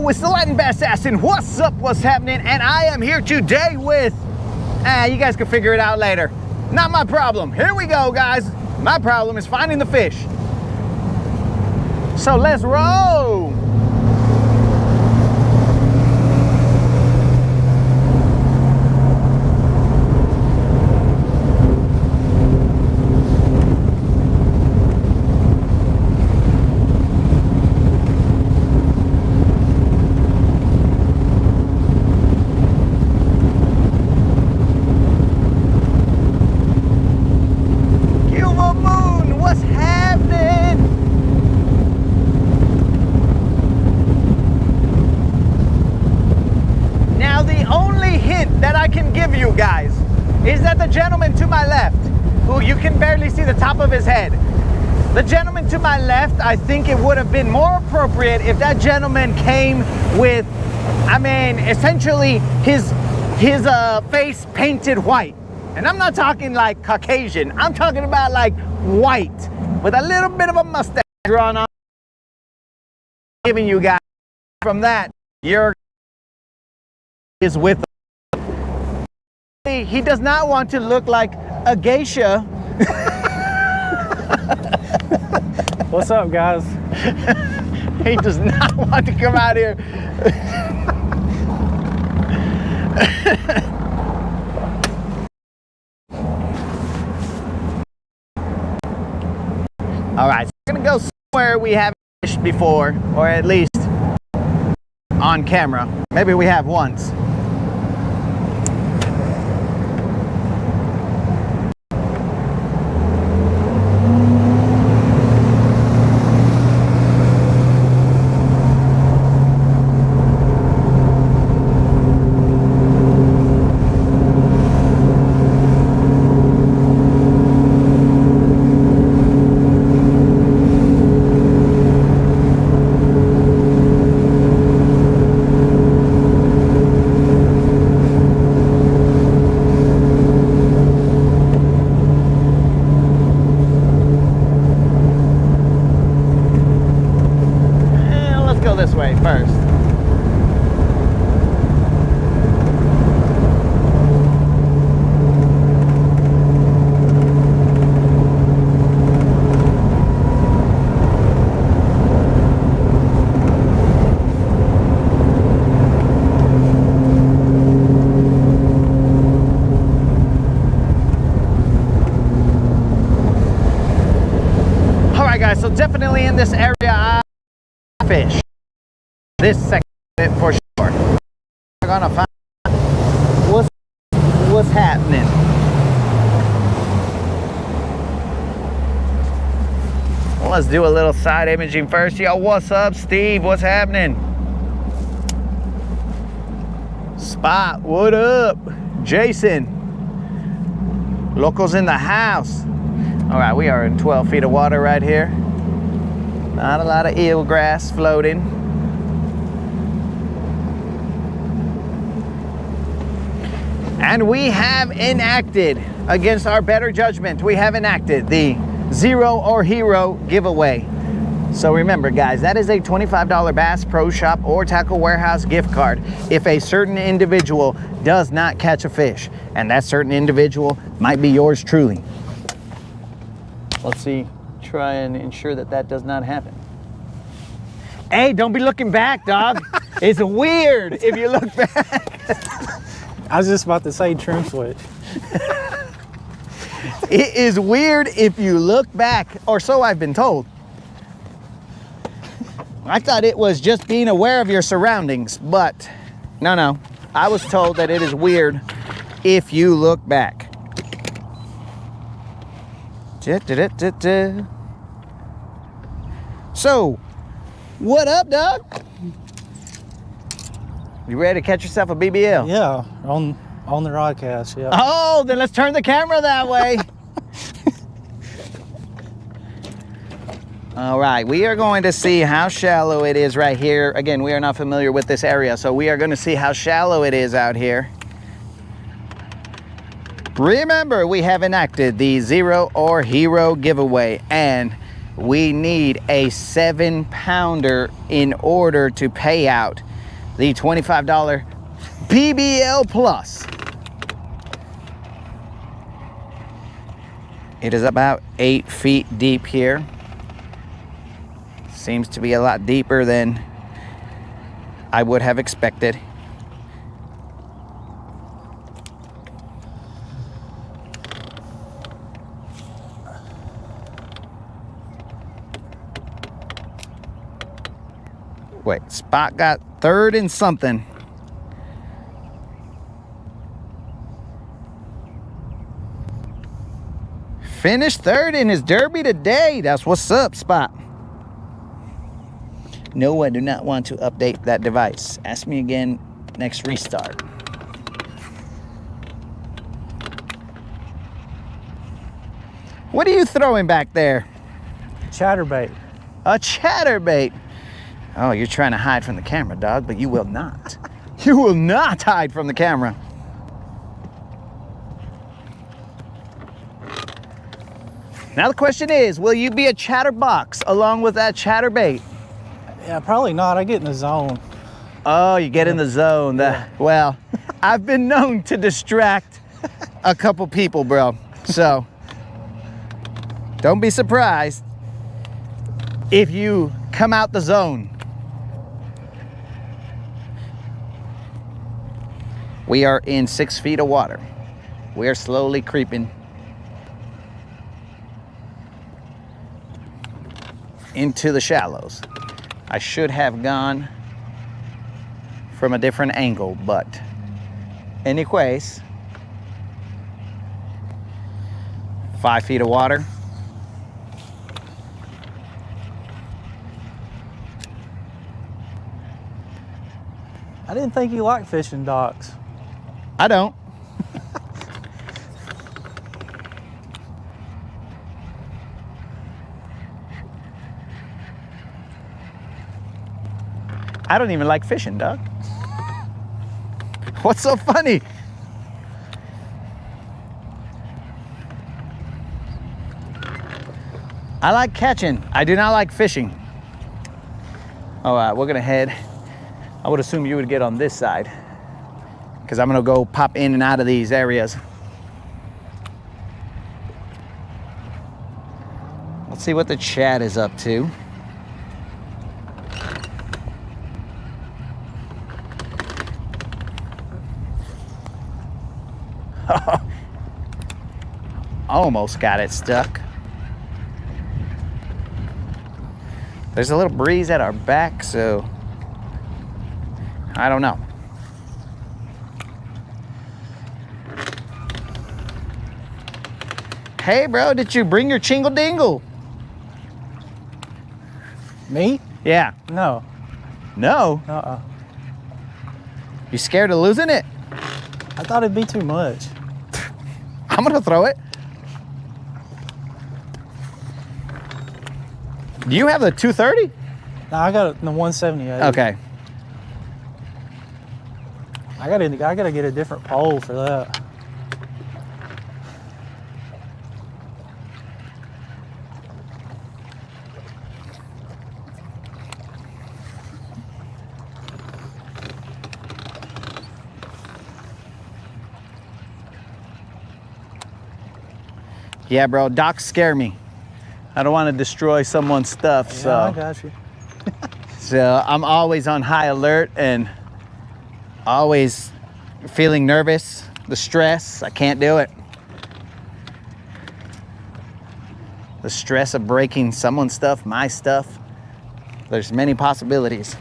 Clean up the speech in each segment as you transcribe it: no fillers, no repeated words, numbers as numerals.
Zebco with the Latin Bass Assassin. What's up? What's happening? And I am here today with, you guys can figure it out later. Not my problem. Here we go, guys. My problem is finding the fish. So let's roll. Is that the gentleman to my left, who you can barely see the top of his head. The gentleman to my left, I think it would have been more appropriate if that gentleman came with, essentially his face painted white. And I'm not talking like Caucasian, I'm talking about like white, with a little bit of a mustache drawn on. Giving you guys from that, your is with. He does not want to look like a geisha. What's up, guys? He does not want to come out here. All right, so we're gonna go somewhere we haven't fished before, or at least on camera. Maybe we have once. This way first. All right, guys, so definitely in this area I fish. This section for sure. We're gonna find what's happening. Well, let's do a little side imaging first. Yo, what's up, Steve? What's happening? Spot, what up? Jason. Locals in the house. All right, we are in 12 feet of water right here. Not a lot of eelgrass floating. And we have enacted, against our better judgment, we have enacted the Zero or Hero giveaway. So remember, guys, that is a $25 Bass Pro Shop or Tackle Warehouse gift card if a certain individual does not catch a fish. And that certain individual might be yours truly. Let's see, try and ensure that that does not happen. Hey, don't be looking back, dog. It's weird if you look back. I was just about to say trim switch. It is weird if you look back, or so I've been told. I thought it was just being aware of your surroundings, but no. I was told that it is weird if you look back. So, what up, dog? You ready to catch yourself a BBL? Yeah, on the rodcast, yeah. Oh, then let's turn the camera that way. All right, we are going to see how shallow it is right here. Again, we are not familiar with this area, so we are going to see how shallow it is out here. Remember, we have enacted the Zero or Hero giveaway, and we need a 7-pounder in order to pay out the $25 BBL Plus. It is about 8 feet deep here. Seems to be a lot deeper than I would have expected. Wait, Spot got third in something. Finished third in his derby today. That's what's up, Spot. No, I do not want to update that device. Ask me again next restart. What are you throwing back there? Chatterbait. A chatterbait. Oh, you're trying to hide from the camera, dog, but you will not. You will not hide from the camera. Now the question is, will you be a chatterbox along with that chatterbait? Yeah, probably not. I get in the zone. Oh, you get in the zone. Well, I've been known to distract a couple people, bro. So don't be surprised if you come out the zone. We are in 6 feet of water. We are slowly creeping into the shallows. I should have gone from a different angle, but anyways, 5 feet of water. I didn't think you liked fishing docks. I don't. I don't even like fishing, dog. What's so funny? I like catching. I do not like fishing. All right, we're gonna head. I would assume you would get on this side because I'm gonna go pop in and out of these areas. Let's see what the chat is up to. Almost got it stuck. There's a little breeze at our back, so I don't know. Hey, bro, did you bring your chingle dingle? Me? Yeah. No. No? Uh-uh. You scared of losing it? I thought it'd be too much. I'm gonna throw it. Do you have the 230? No, I got the 178. Okay. I gotta get a different pole for that. Yeah, bro, docks scare me. I don't want to destroy someone's stuff, Yeah, so. I got you. So I'm always on high alert and always feeling nervous, the stress. I can't do it. The stress of breaking someone's stuff, my stuff. There's many possibilities.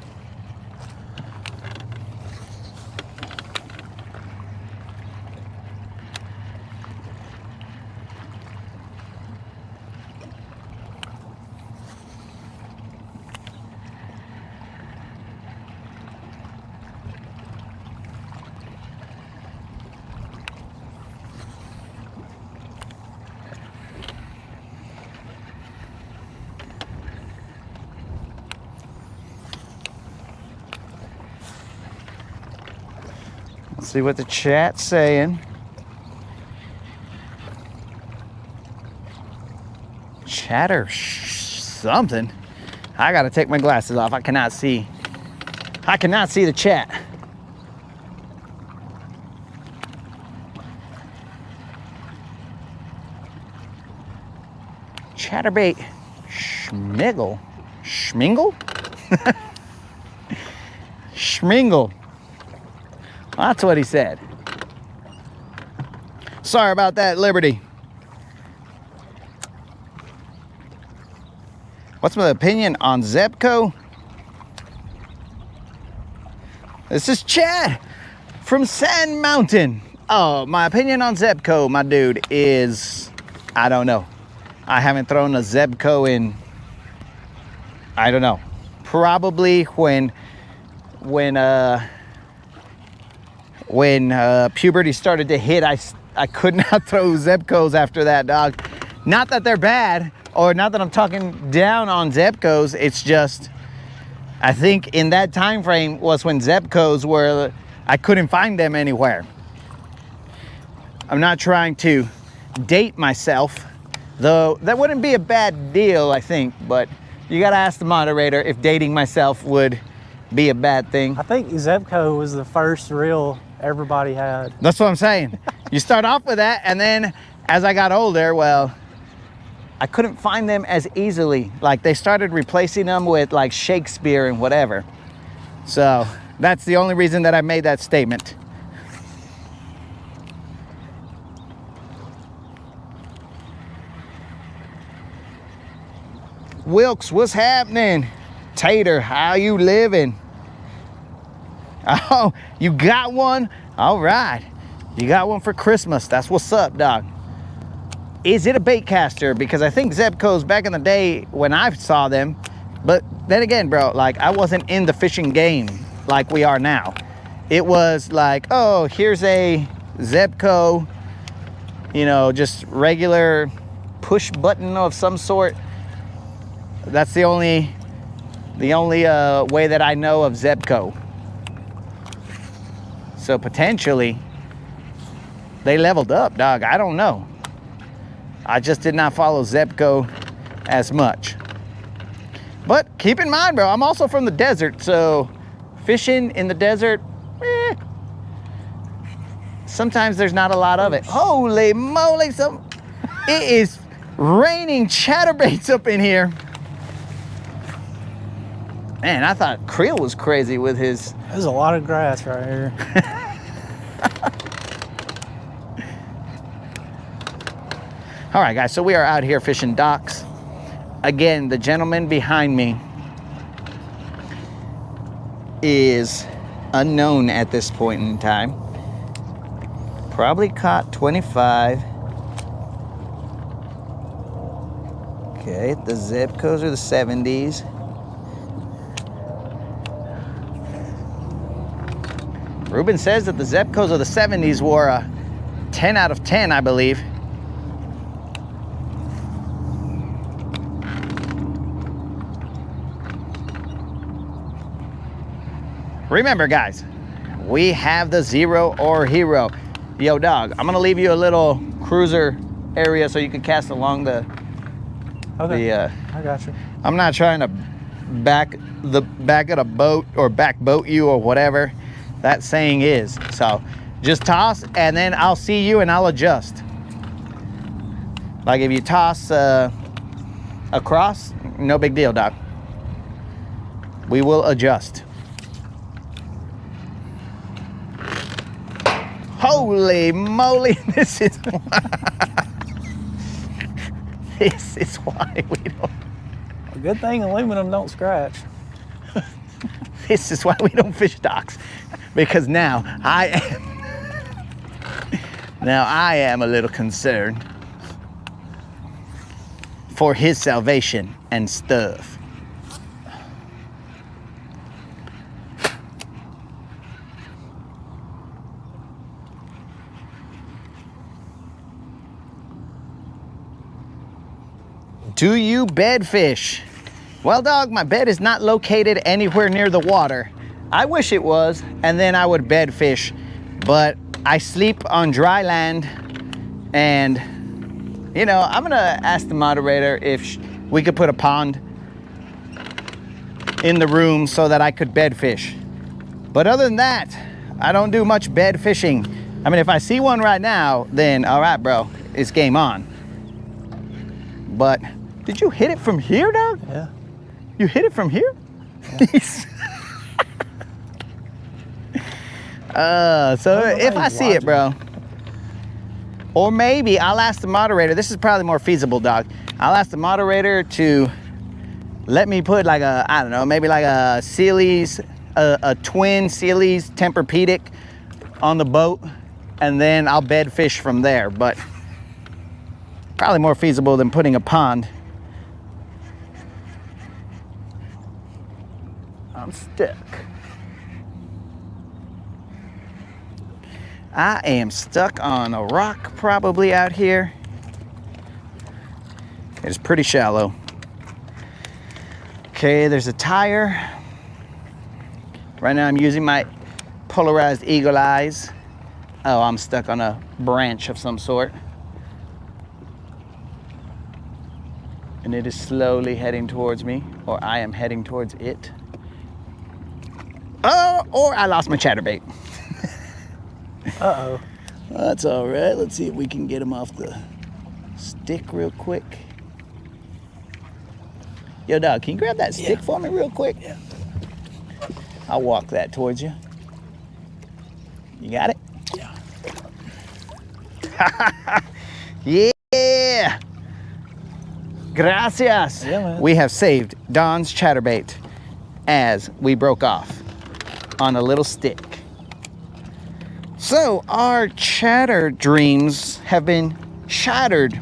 Let's see what the chat's saying. Chatter something. I gotta take my glasses off. I cannot see I cannot see the chat. Chatterbait Schmiggle. Schmingle? Schmingle. That's what he said. Sorry about that, Liberty. What's my opinion on Zebco? This is Chad from Sand Mountain. Oh, my opinion on Zebco, my dude, is, I don't know. I haven't thrown a Zebco in, I don't know, probably when puberty started to hit, I could not throw Zebcos after that, dog. Not that they're bad, or not that I'm talking down on Zebcos. It's just, I think in that time frame was when Zebcos were, I couldn't find them anywhere. I'm not trying to date myself, though that wouldn't be a bad deal, I think, but you gotta ask the moderator if dating myself would be a bad thing. I think Zebco was the first real everybody had. That's what I'm saying. You start off with that, and then as I got older, well, I couldn't find them as easily. Like, they started replacing them with like Shakespeare and whatever. So that's the only reason that I made that statement. Wilkes, what's happening? Tater, how you living? Oh, you got one? All right. You got one for Christmas. That's what's up, dog. Is it a bait caster? Because I think Zebcos back in the day when I saw them, but then again, bro, like I wasn't in the fishing game like we are now. It was like, oh, here's a Zebco, you know, just regular push button of some sort. That's the only way that I know of Zebco. So potentially they leveled up, dog. I don't know. I just did not follow Zebco as much. But keep in mind, bro, I'm also from the desert, so fishing in the desert, sometimes there's not a lot of it. Holy moly, it is raining chatterbaits up in here. Man, I thought Creel was crazy with his... There's a lot of grass right here. All right, guys, so we are out here fishing docks. Again, the gentleman behind me is unknown at this point in time. Probably caught 25. Okay, the Zebcos are the 70s. Ruben says that the Zebcos of the 70s were a 10 out of 10, I believe. Remember, guys, we have the Zero or Hero. Yo, dog, I'm gonna leave you a little cruiser area so you can cast along the... Okay, I got you. I'm not trying to back at a boat or back boat you or whatever that saying is. So just toss and then I'll see you and I'll adjust. Like if you toss across, no big deal, dog. We will adjust. Holy moly, this is why we don't. A good thing aluminum don't scratch. This is why we don't fish docks, because now I am a little concerned for his salvation and stuff. Do you bed fish? Well, dog, my bed is not located anywhere near the water. I wish it was, and then I would bed fish, but I sleep on dry land, and you know, I'm gonna ask the moderator if we could put a pond in the room so that I could bed fish. But other than that, I don't do much bed fishing. I mean, if I see one right now, then all right, bro, it's game on. But did you hit it from here, Doug? Yeah. You hit it from here? So if I see it, bro, or maybe I'll ask the moderator. This is probably more feasible, Doc. I'll ask the moderator to let me put like a, I don't know, maybe like a Sealy's, a twin Sealy's Tempur-Pedic on the boat, and then I'll bed fish from there. But probably more feasible than putting a pond. I'm stuck. I am stuck on a rock probably out here. It's pretty shallow. Okay, there's a tire. Right now I'm using my polarized eagle eyes. Oh, I'm stuck on a branch of some sort. And it is slowly heading towards me, or I am heading towards it. Oh, or I lost my chatterbait. Uh-oh. That's all right. Let's see if we can get him off the stick real quick. Yo, dog, can you grab that stick for me real quick? Yeah. I'll walk that towards you. You got it? Yeah. Yeah. Gracias. Yeah, man. We have saved Don's chatterbait as we broke off on a little stick. So our chatter dreams have been shattered.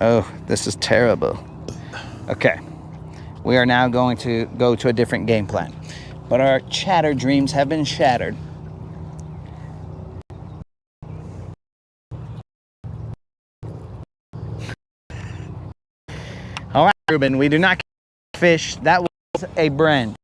Oh, this is terrible. Okay, we are now going to go to a different game plan. But our chatter dreams have been shattered. All right, Ruben, we do not fish. That was a brand.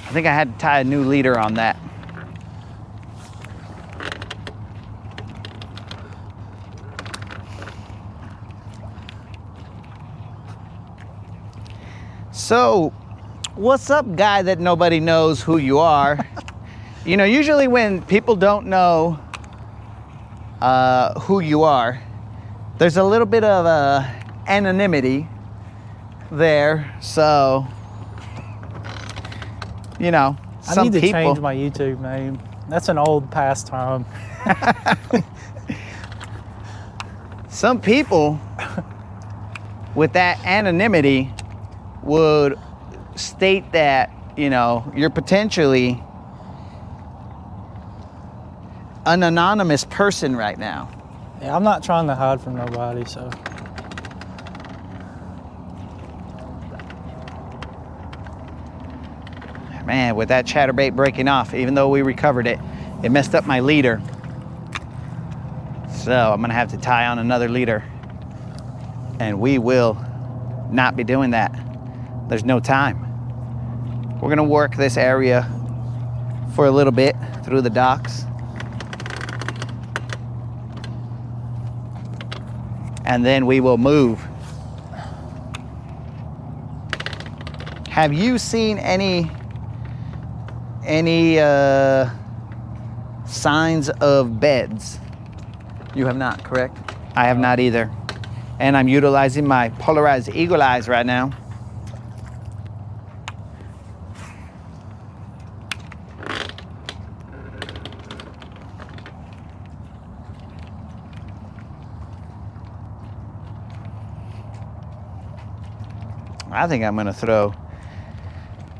I think I had to tie a new leader on that. So, what's up, guy that nobody knows who you are? You know, usually when people don't know who you are, there's a little bit of anonymity there. So, you know, I need to change my YouTube name. That's an old pastime. Some people with that anonymity would state that, you know, you're potentially an anonymous person right now. Yeah, I'm not trying to hide from nobody, so. Man, with that chatterbait breaking off, even though we recovered it, it messed up my leader. So I'm gonna have to tie on another leader. And we will not be doing that. There's no time. We're gonna work this area for a little bit through the docks. And then we will move. Have you seen any signs of beds? You have not, correct? I have not either. And I'm utilizing my polarized eagle eyes right now. I think I'm gonna throw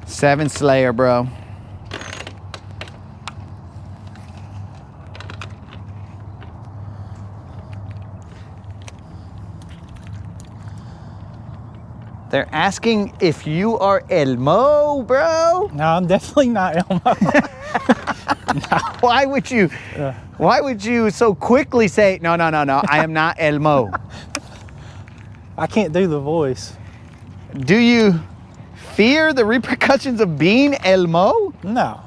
7 Slayer, bro. They're asking if you are Elmo, bro. No, I'm definitely not Elmo. Why would you? Why would you so quickly say no? I am not Elmo. I can't do the voice. Do you fear the repercussions of being Elmo? No.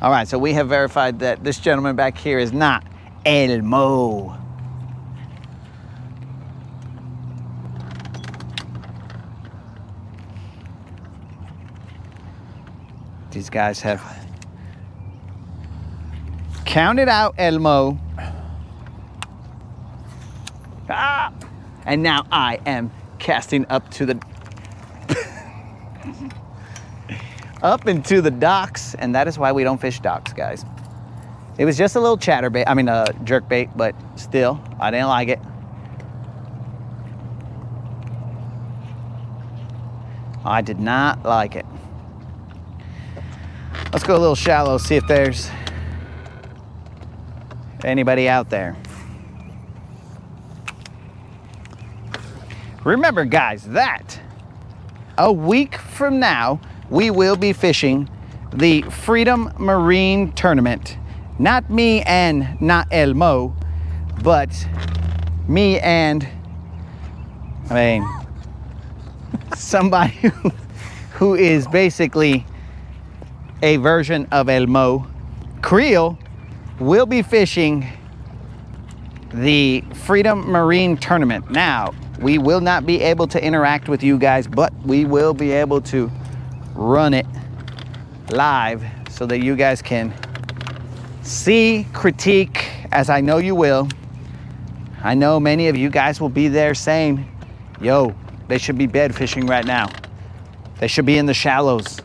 All right, so we have verified that this gentleman back here is not Elmo. These guys have counted out Elmo. Ah! And now I am casting up to the up into the docks, and that is why we don't fish docks, guys. It was just a little chatterbait, I mean jerk bait, but still, I didn't like it. I did not like it. Let's go a little shallow, see if there's anybody out there. Remember, guys, that a week from now, we will be fishing the Freedom Marine Tournament. Not me and not Elmo, but me and, somebody who is basically a version of Elmo. Creel will be fishing the Freedom Marine Tournament. Now, we will not be able to interact with you guys, but we will be able to run it live so that you guys can see, critique, as I know you will. I know many of you guys will be there saying, yo, they should be bed fishing right now. They should be in the shallows.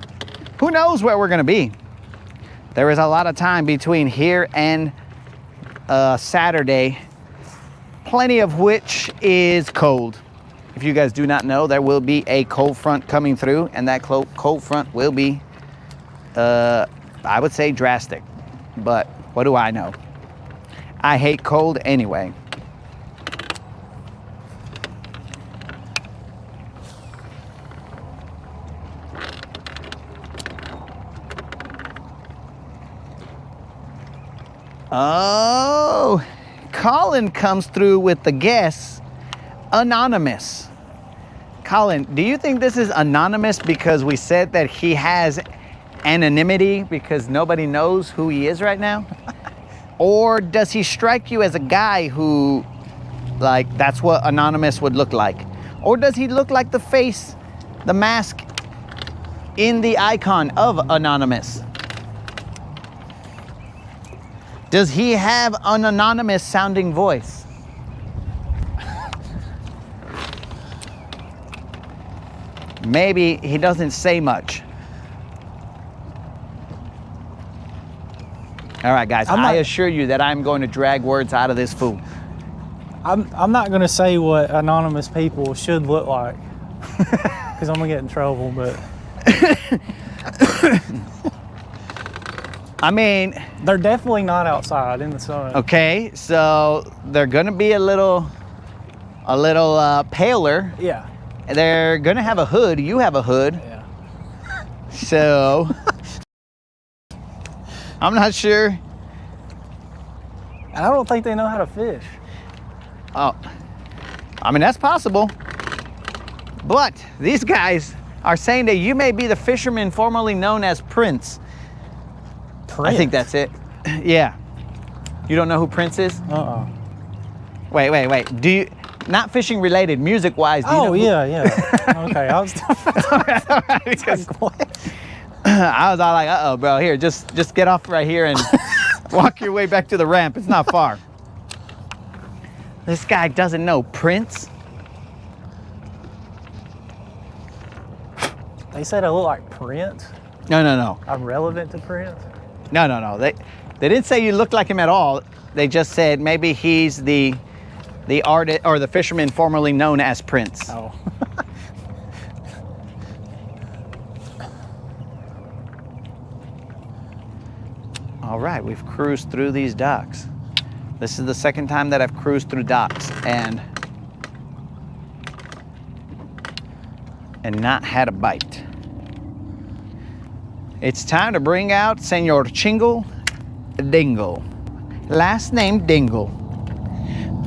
Who knows where we're gonna be? There is a lot of time between here and Saturday, plenty of which is cold. If you guys do not know, there will be a cold front coming through, and that cold front will be, I would say, drastic. But what do I know? I hate cold anyway. Oh, Colin comes through with the guess, Anonymous. Colin, do you think this is anonymous because we said that he has anonymity because nobody knows who he is right now? Or does he strike you as a guy who, like, that's what anonymous would look like? Or does he look like the face, the mask in the icon of Anonymous? Does he have an anonymous sounding voice? Maybe he doesn't say much. All right, guys, I assure you that I'm going to drag words out of this fool. I'm not going to say what anonymous people should look like because I'm going to get in trouble, but I mean, they're definitely not outside in the sun. Okay, so they're going to be a little paler. Yeah. They're going to have a hood. You have a hood. Yeah. So I'm not sure. And I don't think they know how to fish. Oh, I mean, that's possible. But these guys are saying that you may be the fisherman formerly known as Prince. Prince? I think that's it. Yeah. You don't know who Prince is? Uh-uh. Wait. Do you, not fishing related, music wise, do you know who? Yeah. Okay, I was Because I was all like, uh-oh, bro, here, just get off right here and walk your way back to the ramp. It's not far. This guy doesn't know Prince. They said I look like Prince. No. I'm relevant to Prince. No. They didn't say you looked like him at all. They just said maybe he's the artist or the fisherman formerly known as Prince. Oh. All right, we've cruised through these docks. This is the second time that I've cruised through docks and not had a bite. It's time to bring out Senor Chingle Dingle. Last name Dingle,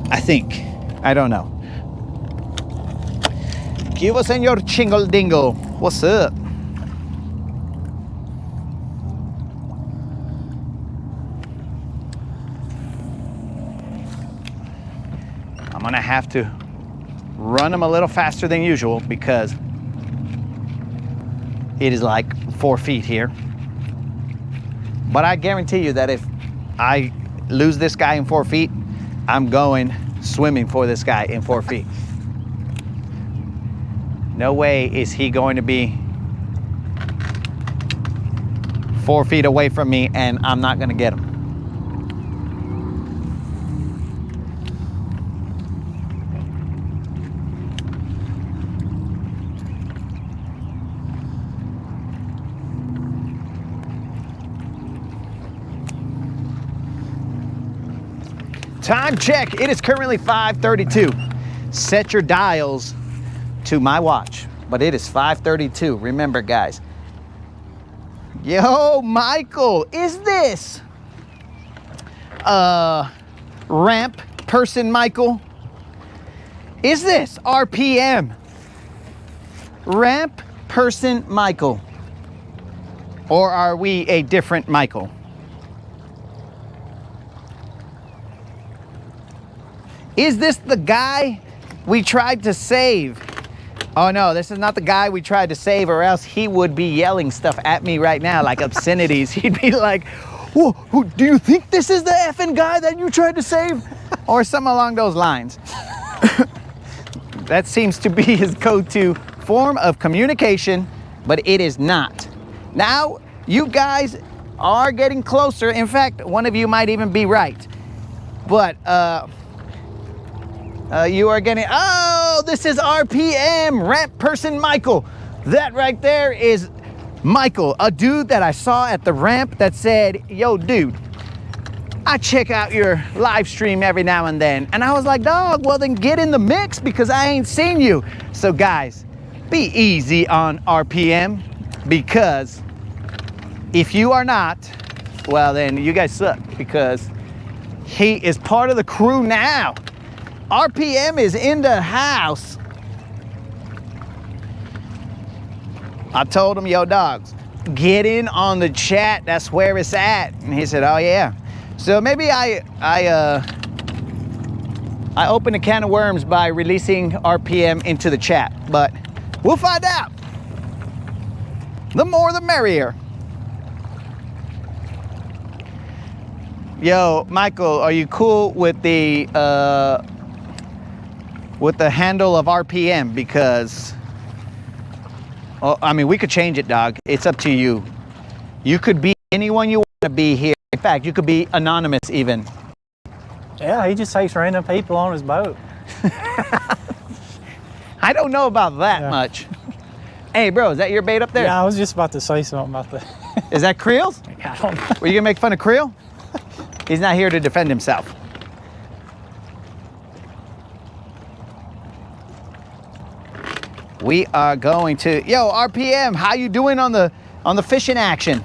I think. I don't know. Give us Senor Chingle Dingle. What's up? I'm gonna have to run them a little faster than usual because it is like 4 feet here. But I guarantee you that if I lose this guy in 4 feet, I'm going swimming for this guy in 4 feet. No way is he going to be 4 feet away from me and I'm not gonna get him. Time check, it is currently 5:32. Set your dials to my watch, but it is 5:32. Remember, guys. Yo, Michael, is this ramp person Michael? Is this RPM ramp person Michael? Or are we a different Michael? Is this the guy we tried to save? Oh no, this is not the guy we tried to save, or else he would be yelling stuff at me right now, like obscenities. He'd be like, whoa, do you think this is the effing guy that you tried to save? Or something along those lines. That seems to be his go-to form of communication, but it is not. Now, you guys are getting closer. In fact, one of you might even be right. But, you are getting, oh, this is RPM, ramp person Michael. That right there is Michael, a dude that I saw at the ramp that said, yo, dude, I check out your live stream every now and then. And I was like, dog, well then get in the mix because I ain't seen you. So guys, be easy on RPM, because if you are not, well then you guys suck, because he is part of the crew now. RPM is in the house. I told him, yo, dogs, get in on the chat. That's where it's at. And he said, oh yeah. So maybe I opened a can of worms by releasing RPM into the chat, but we'll find out. The more the merrier. Yo, Michael, are you cool with the handle of RPM? Because, oh, I mean, we could change it, dog. It's up to you. You could be anyone you want to be here. In fact, you could be anonymous even. Yeah, he just takes random people on his boat. I don't know about that much. Hey, bro, is that your bait up there? Yeah, I was just about to say something about that. Is that Creel's? I don't know. Were you gonna make fun of Creel? He's not here to defend himself. We are going to, yo, RPM, how you doing on the fishing action?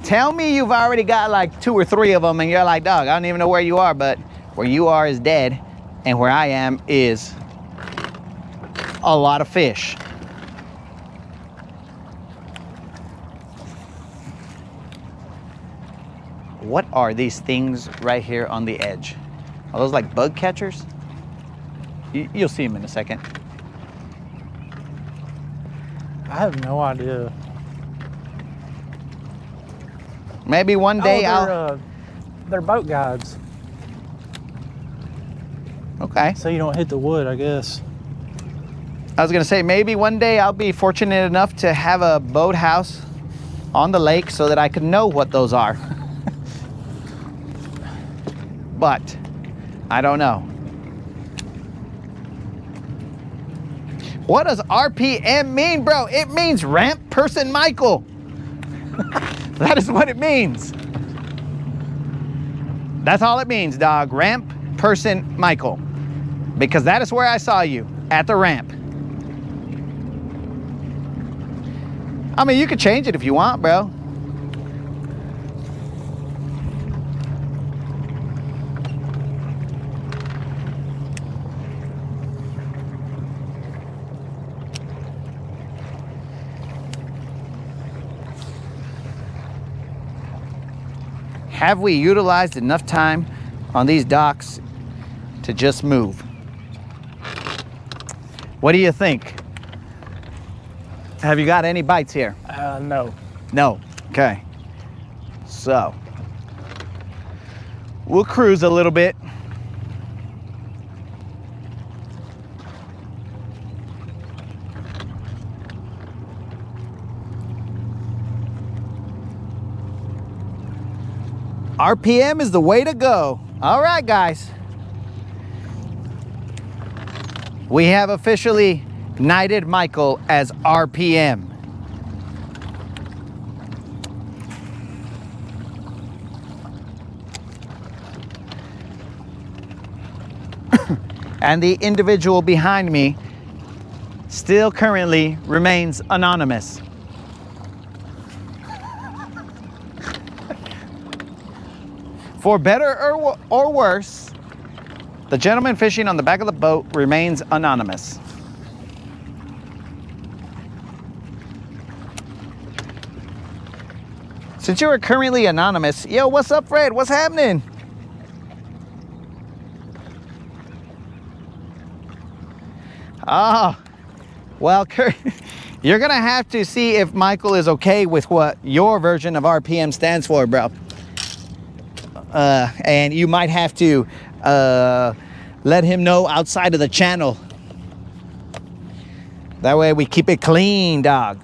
Tell me you've already got like 2 or 3 of them and you're like, dog, I don't even know where you are, but where you are is dead and where I am is a lot of fish. What are these things right here on the edge? Are those like bug catchers? You'll see them in a second. I have no idea. Maybe one day they're boat guides. Okay. So you don't hit the wood, I guess. I was gonna say, maybe one day I'll be fortunate enough to have a boathouse on the lake so that I can know what those are. But I don't know. What does RPM mean, bro? It means ramp person Michael. That is what it means. That's all it means, dog. Ramp person Michael. Because that is where I saw you, at the ramp. I mean, you could change it if you want, bro. Have we utilized enough time on these docks to just move? What do you think? Have you got any bites here? No. No. Okay. So, we'll cruise a little bit. RPM is the way to go. All right, guys. We have officially knighted Michael as RPM. And the individual behind me still currently remains anonymous. For better or worse, the gentleman fishing on the back of the boat remains anonymous. Since you are currently anonymous, yo, what's up, Fred? What's happening? Oh, well, you're gonna have to see if Michael is okay with what your version of RPM stands for, bro. And you might have to let him know outside of the channel. That way we keep it clean, dog.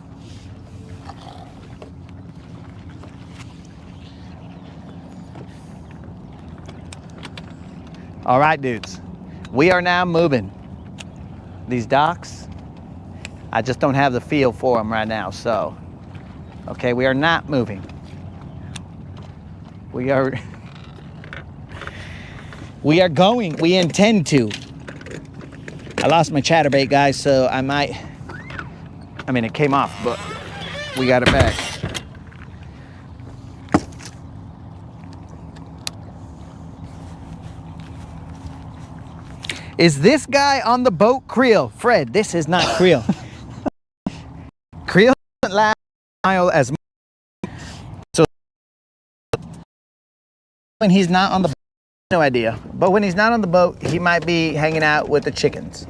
All right, dudes. We are now moving. These docks, I just don't have the feel for them right now, so. Okay, we are not moving. We are going. We intend to. I lost my chatterbait, guys, so I mean, it came off, but we got it back. Is this guy on the boat Creel? Fred, this is not Creel. Creel doesn't last a mile as much. So when he's not on the boat, no idea. But when he's not on the boat, he might be hanging out with the chickens.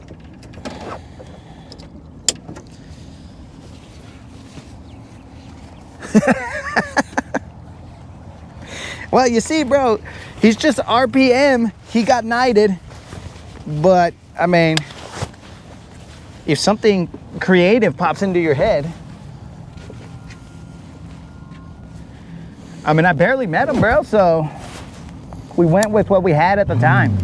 Well, you see, bro, he's just RPM. He got knighted. But, I mean, if something creative pops into your head. I mean, I barely met him, bro, so we went with what we had at the time.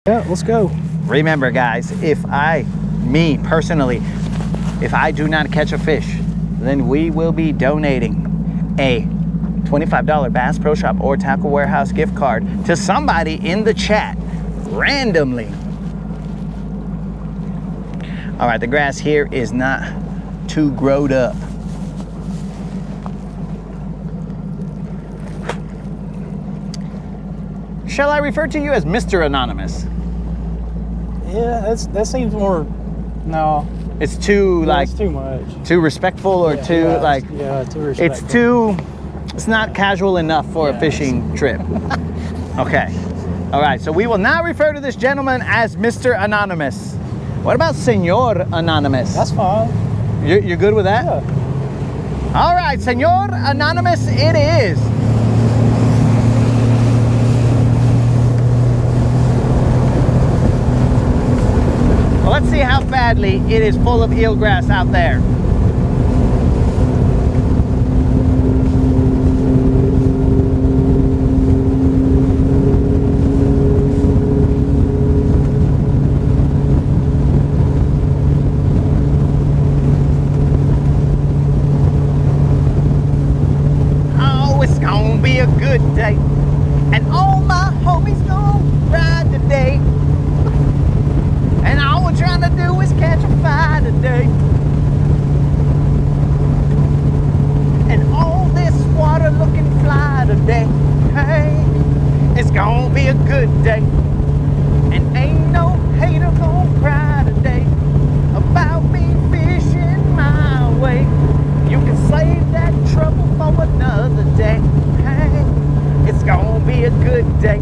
Yeah, let's go. Remember, guys, me personally, if I do not catch a fish, then we will be donating a $25 Bass Pro Shop or Tackle Warehouse gift card to somebody in the chat randomly. All right, the grass here is not too growed up. Shall I refer to you as Mr. Anonymous? Yeah, that seems more. No. It's too It's too much. too respectful, or Yeah, too like. Yeah, too respectful. It's too. It's not casual enough for a fishing trip. Okay. All right. So we will now refer to this gentleman as Mr. Anonymous. What about Senor Anonymous? That's fine. You're good with that? Yeah. All right, Senor Anonymous, it is. Well, let's see how badly it is full of eelgrass out there. good day. And all my homies gon' ride today. And all we're trying to do is catch a fire today. And all this water looking fly today. Hey, it's gonna be a good day. And ain't no hater gonna cry today about me fishing my way. You can save that trouble for another day. Hey, it's gonna be a good day.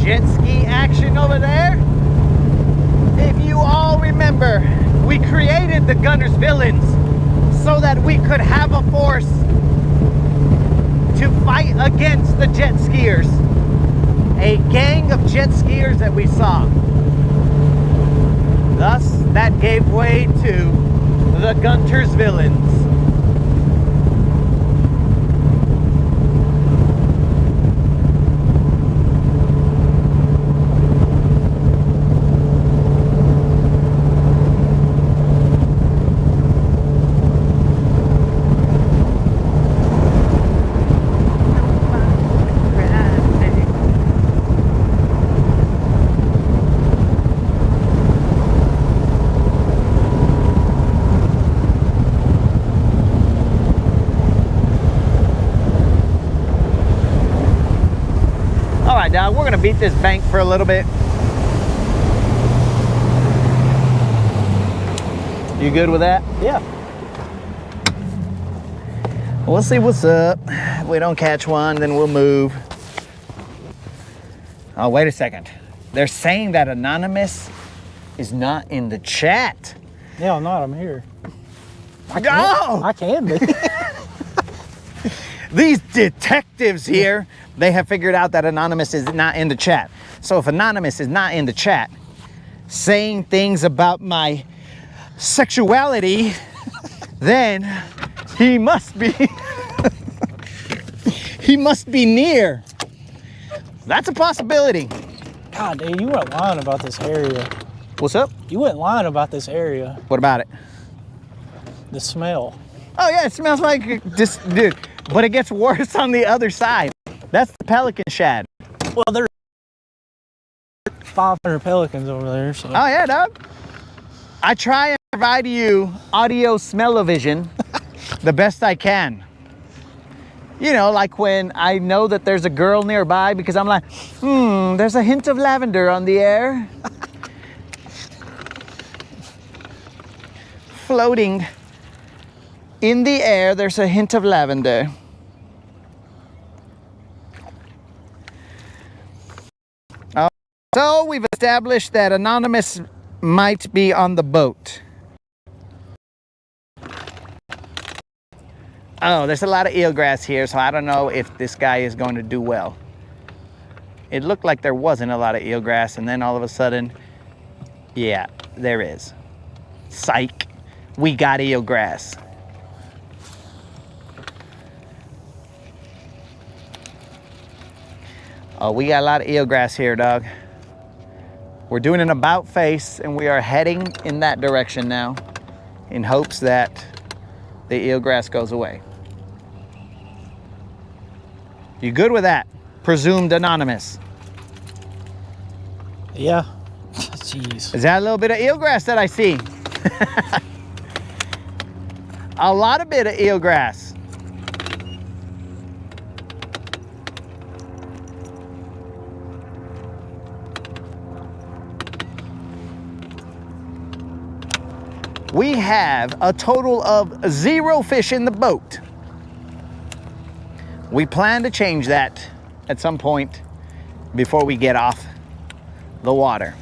Jet ski action over there. If you all remember, we created the Guntersville so that we could have a force to fight against the jet skiers. A gang of jet skiers that we saw. Thus, that gave way to the Guntersville. Dog, we're gonna beat this bank for a little bit. You good with that? Yeah. We'll see what's up. If we don't catch one, then we'll move. Oh, wait a second. They're saying that Anonymous is not in the chat. Yeah, I'm not. I'm here. I can be. These detectives here, they have figured out that Anonymous is not in the chat. So if Anonymous is not in the chat, saying things about my sexuality, then he must be, he must be near. That's a possibility. God, dude, you weren't lying about this area. What's up? You weren't lying about this area. What about it? The smell. Oh yeah, it smells like this, dude. But it gets worse on the other side. That's the pelican shad. Well, there's 500 pelicans over there, so. Oh yeah, dog. I try and provide you audio smell-o-vision the best I can. You know, like when I know that there's a girl nearby because I'm like, there's a hint of lavender on the air. Floating in the air, there's a hint of lavender. So we've established that Anonymous might be on the boat. Oh, there's a lot of eelgrass here, so I don't know if this guy is going to do well. It looked like there wasn't a lot of eelgrass, and then all of a sudden, yeah, there is. Psych, we got eelgrass. Oh, we got a lot of eelgrass here, dog. We're doing an about face, and we are heading in that direction now in hopes that the eelgrass goes away. You good with that? Presumed Anonymous. Yeah. Jeez. Is that a little bit of eelgrass that I see? A lot of bit of eelgrass. We have a total of 0 fish in the boat. We plan to change that at some point before we get off the water.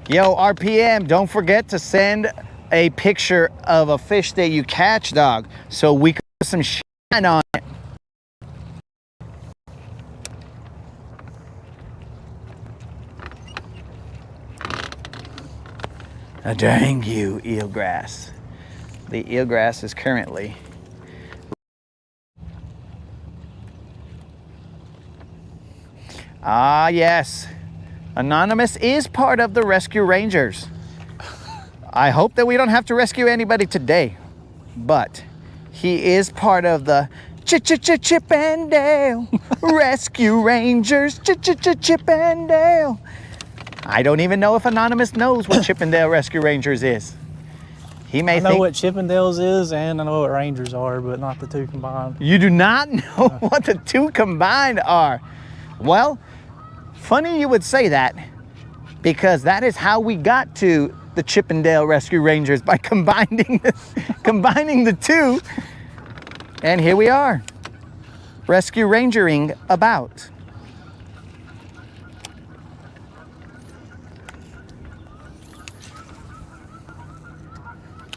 Yo, RPM, don't forget to send a picture of a fish that you catch, dog, so we can put some shine on it. Dang you, eelgrass. The eelgrass is currently yes. Anonymous is part of the Rescue Rangers. I hope that we don't have to rescue anybody today, but he is part of the Chip and Dale Rescue Rangers. Chip and Dale. I don't even know if Anonymous knows what Chippendale Rescue Rangers is. He may think... I know what Chippendales is and I know what Rangers are, but not the two combined. You do not know what the two combined are. Well, funny you would say that, because that is how we got to the Chippendale Rescue Rangers, by combining the two. And here we are, rescue rangering about.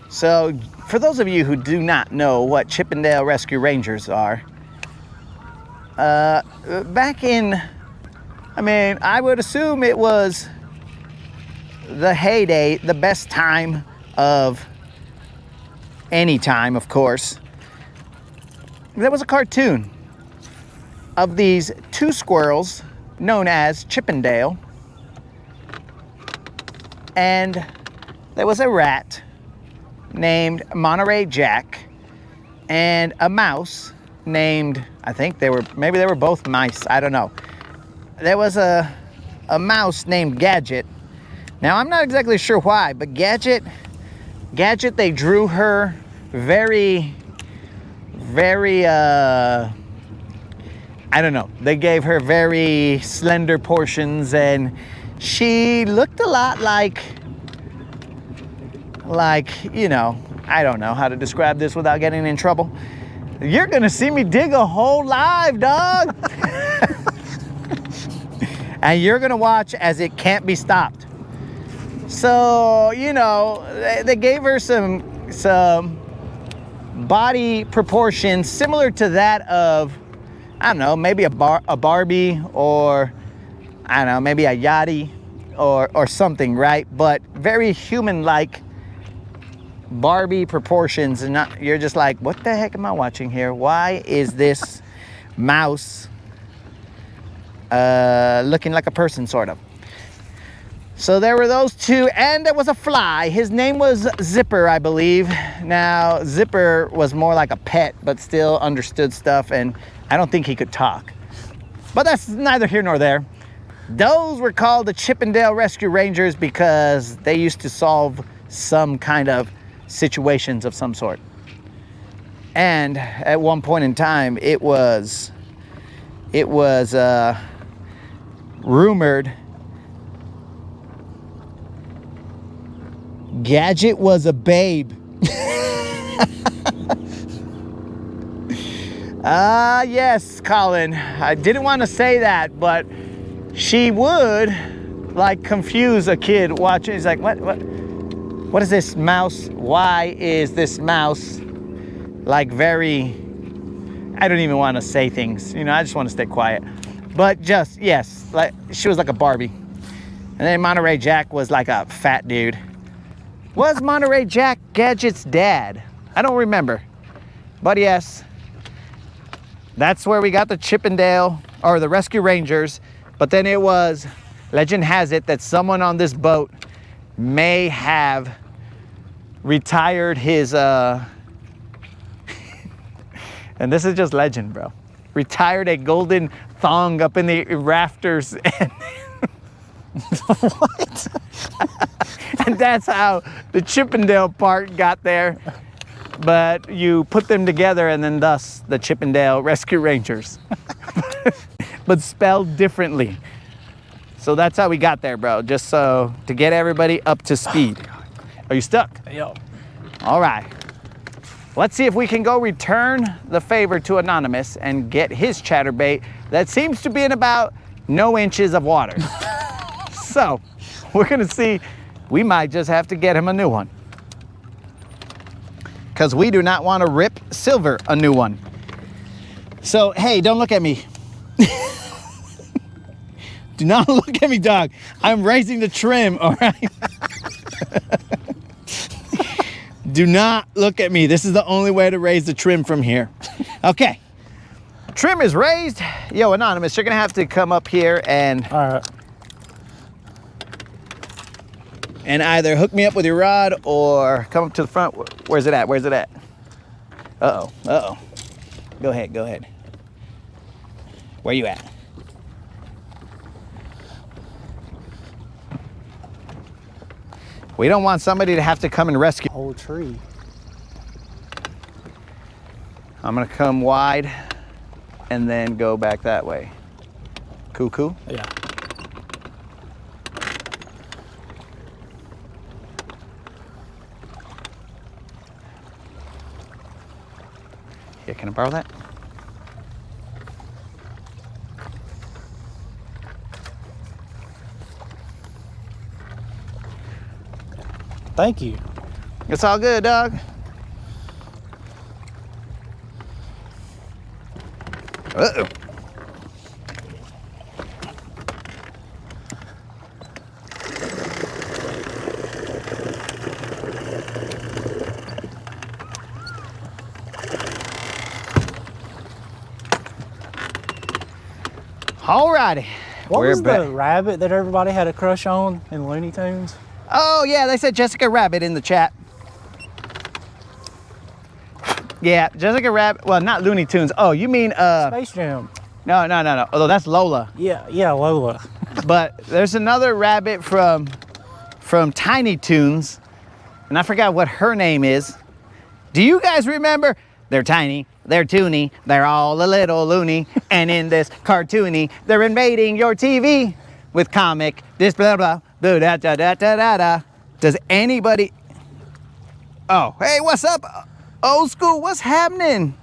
So, for those of you who do not know what Chippendale Rescue Rangers are, back in, I would assume it was the heyday, the best time of any time, of course. There was a cartoon of these two squirrels known as Chippendale, and there was a rat named Monterey Jack and a mouse named, maybe they were both mice, I don't know. There was a mouse named Gadget. Now, I'm not exactly sure why, but Gadget, they drew her very, I don't know. They gave her very slender portions, and she looked a lot like, I don't know how to describe this without getting in trouble. You're gonna see me dig a hole live, dog. And you're gonna watch as it can't be stopped. So, they gave her some body proportions similar to that of, I don't know, maybe a Barbie, or I don't know, maybe a Yachty or something, right? But very human-like Barbie proportions, and you're just like, what the heck am I watching here? Why is this mouse looking like a person, sort of? So there were those two, and there was a fly. His name was Zipper, I believe. Now, Zipper was more like a pet, but still understood stuff, and I don't think he could talk. But that's neither here nor there. Those were called the Chippendale Rescue Rangers because they used to solve some kind of situations of some sort. And at one point in time, it was rumored Gadget was a babe. Yes, Colin. I didn't want to say that, but she would confuse a kid watching. He's like, what is this mouse? Why is this mouse very, I don't even want to say things. I just want to stay quiet. But just, yes, she was like a Barbie. And then Monterey Jack was like a fat dude. Was Monterey Jack Gadget's dad? I don't remember. But yes, that's where we got the Chippendale, or the Rescue Rangers. But then it was, legend has it that someone on this boat may have retired his, and this is just legend, bro. Retired a golden thong up in the rafters. And what? And that's how the Chippendale part got there. But you put them together, and then thus the Chippendale Rescue Rangers. But spelled differently. So that's how we got there, bro. Just so to get everybody up to speed. Are you stuck? Yep. All right. Let's see if we can go return the favor to Anonymous and get his chatterbait that seems to be in about no inches of water. So we're gonna see. We might just have to get him a new one. because we do not want to rip Silver a new one. So, hey, don't look at me. Do not look at me, dog. I'm raising the trim, all right? Do not look at me. This is the only way to raise the trim from here. Okay. Trim is raised. Yo, Anonymous, you're going to have to come up here and... All right. And either hook me up with your rod or come up to the front. Where's it at? Where's it at? Uh-oh. Uh-oh. Go ahead. Go ahead. Where you at? We don't want somebody to have to come and rescue. Whole tree. I'm gonna come wide and then go back that way. Cool? Yeah. Here, can I borrow that? Thank you. It's all good, dog. Uh-oh. Alrighty. What We're was back. the rabbit that everybody had a crush on in Looney Tunes? Oh, yeah, they said Jessica Rabbit in the chat. Yeah, Jessica Rabbit. Well, not Looney Tunes. Oh, you mean Space Jam. No. Although that's Lola. Yeah, Lola. But there's another rabbit from Tiny Toons, and I forgot what her name is. Do you guys remember? They're tiny, they're toony, they're all a little loony, and in this cartoony, they're invading your TV with comic this blah blah blah da da da da da da. Does anybody? Oh, hey, what's up, old school? What's happening?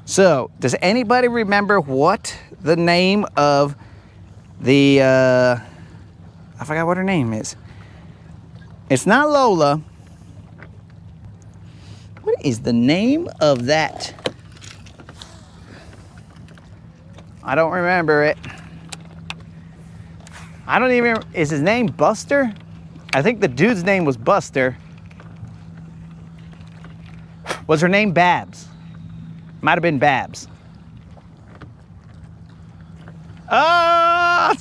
So, does anybody remember what the name of the, I forgot what her name is. It's not Lola. What is the name of that? I don't remember it. I don't even, is his name Buster? I think the dude's name was Buster. Was her name Babs? Might have been Babs. Oh,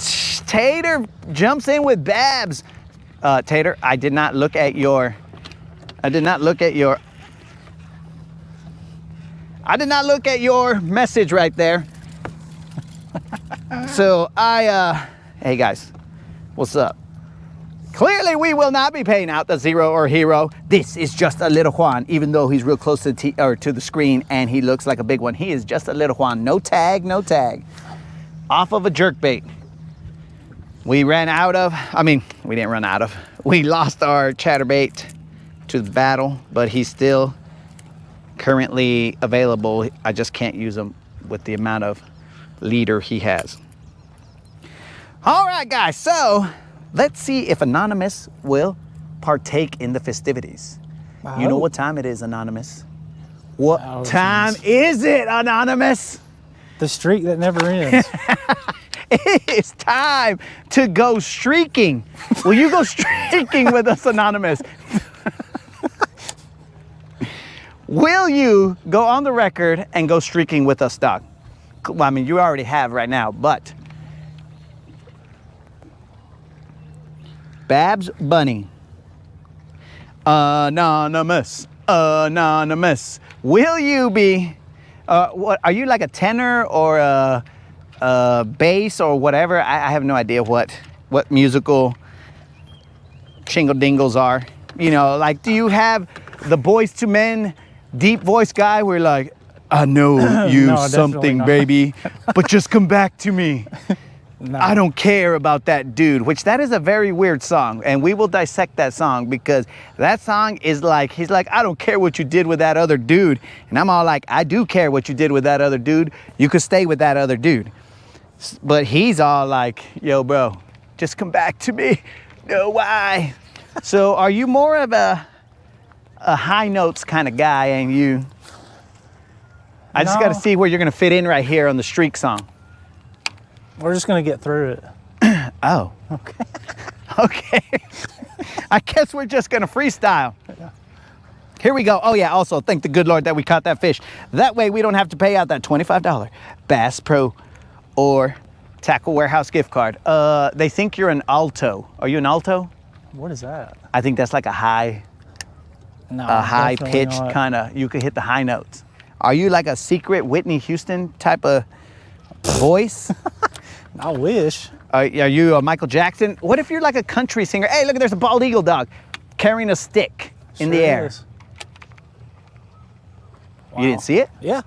Tater jumps in with Babs. Tater, I did not look at your message right there. So hey guys, what's up? Clearly we will not be paying out the Zero or Hero. This is just a little Juan, even though he's real close to the screen and he looks like a big one. He is just a little Juan. No tag, no tag. Off of a jerkbait. We ran out of, we didn't run out of. We lost our chatterbait to the battle, but he's still currently available. I just can't use him with the amount of leader he has. All right, guys, so let's see if Anonymous will partake in the festivities. You know what time it is, Anonymous? What time is it, Anonymous? The streak that never ends. It's time to go streaking. Will you go streaking with us, Anonymous? Will you go on the record and go streaking with us, Doc? Well, I mean, you already have right now, but Babs Bunny. Anonymous. Will you be, what, are you like a tenor or a bass or whatever? I have no idea what musical shingle dingles are. You know, like, do you have the Boys to Men deep voice guy where like, I know you no, something, baby, but just come back to me. No. I don't care about that dude, which that is a very weird song, and we will dissect that song because that song is like, he's like, I don't care what you did with that other dude. And I'm all like, I do care what you did with that other dude. You could stay with that other dude. But he's all like, yo, bro, just come back to me. No, why? So are you more of a a high notes kind of guy, ain't you? I just No. got to see where you're going to fit in right here on the streak song. We're just gonna get through it. Oh. Okay. Okay. I guess we're just going to freestyle. Here we go. Oh, yeah. Also, thank the good Lord that we caught that fish. That way, we don't have to pay out that $25 Bass Pro or Tackle Warehouse gift card. They think you're an alto. Are you an alto? What is that? I think that's like a high No, pitched definitely not. kind of, you could hit the high notes. Are you like a secret Whitney Houston type of voice? I wish. Are you a Michael Jackson? What if you're like a country singer? Hey, look, there's a bald eagle dog carrying a stick in the Sure air. is. You didn't see it? Yeah.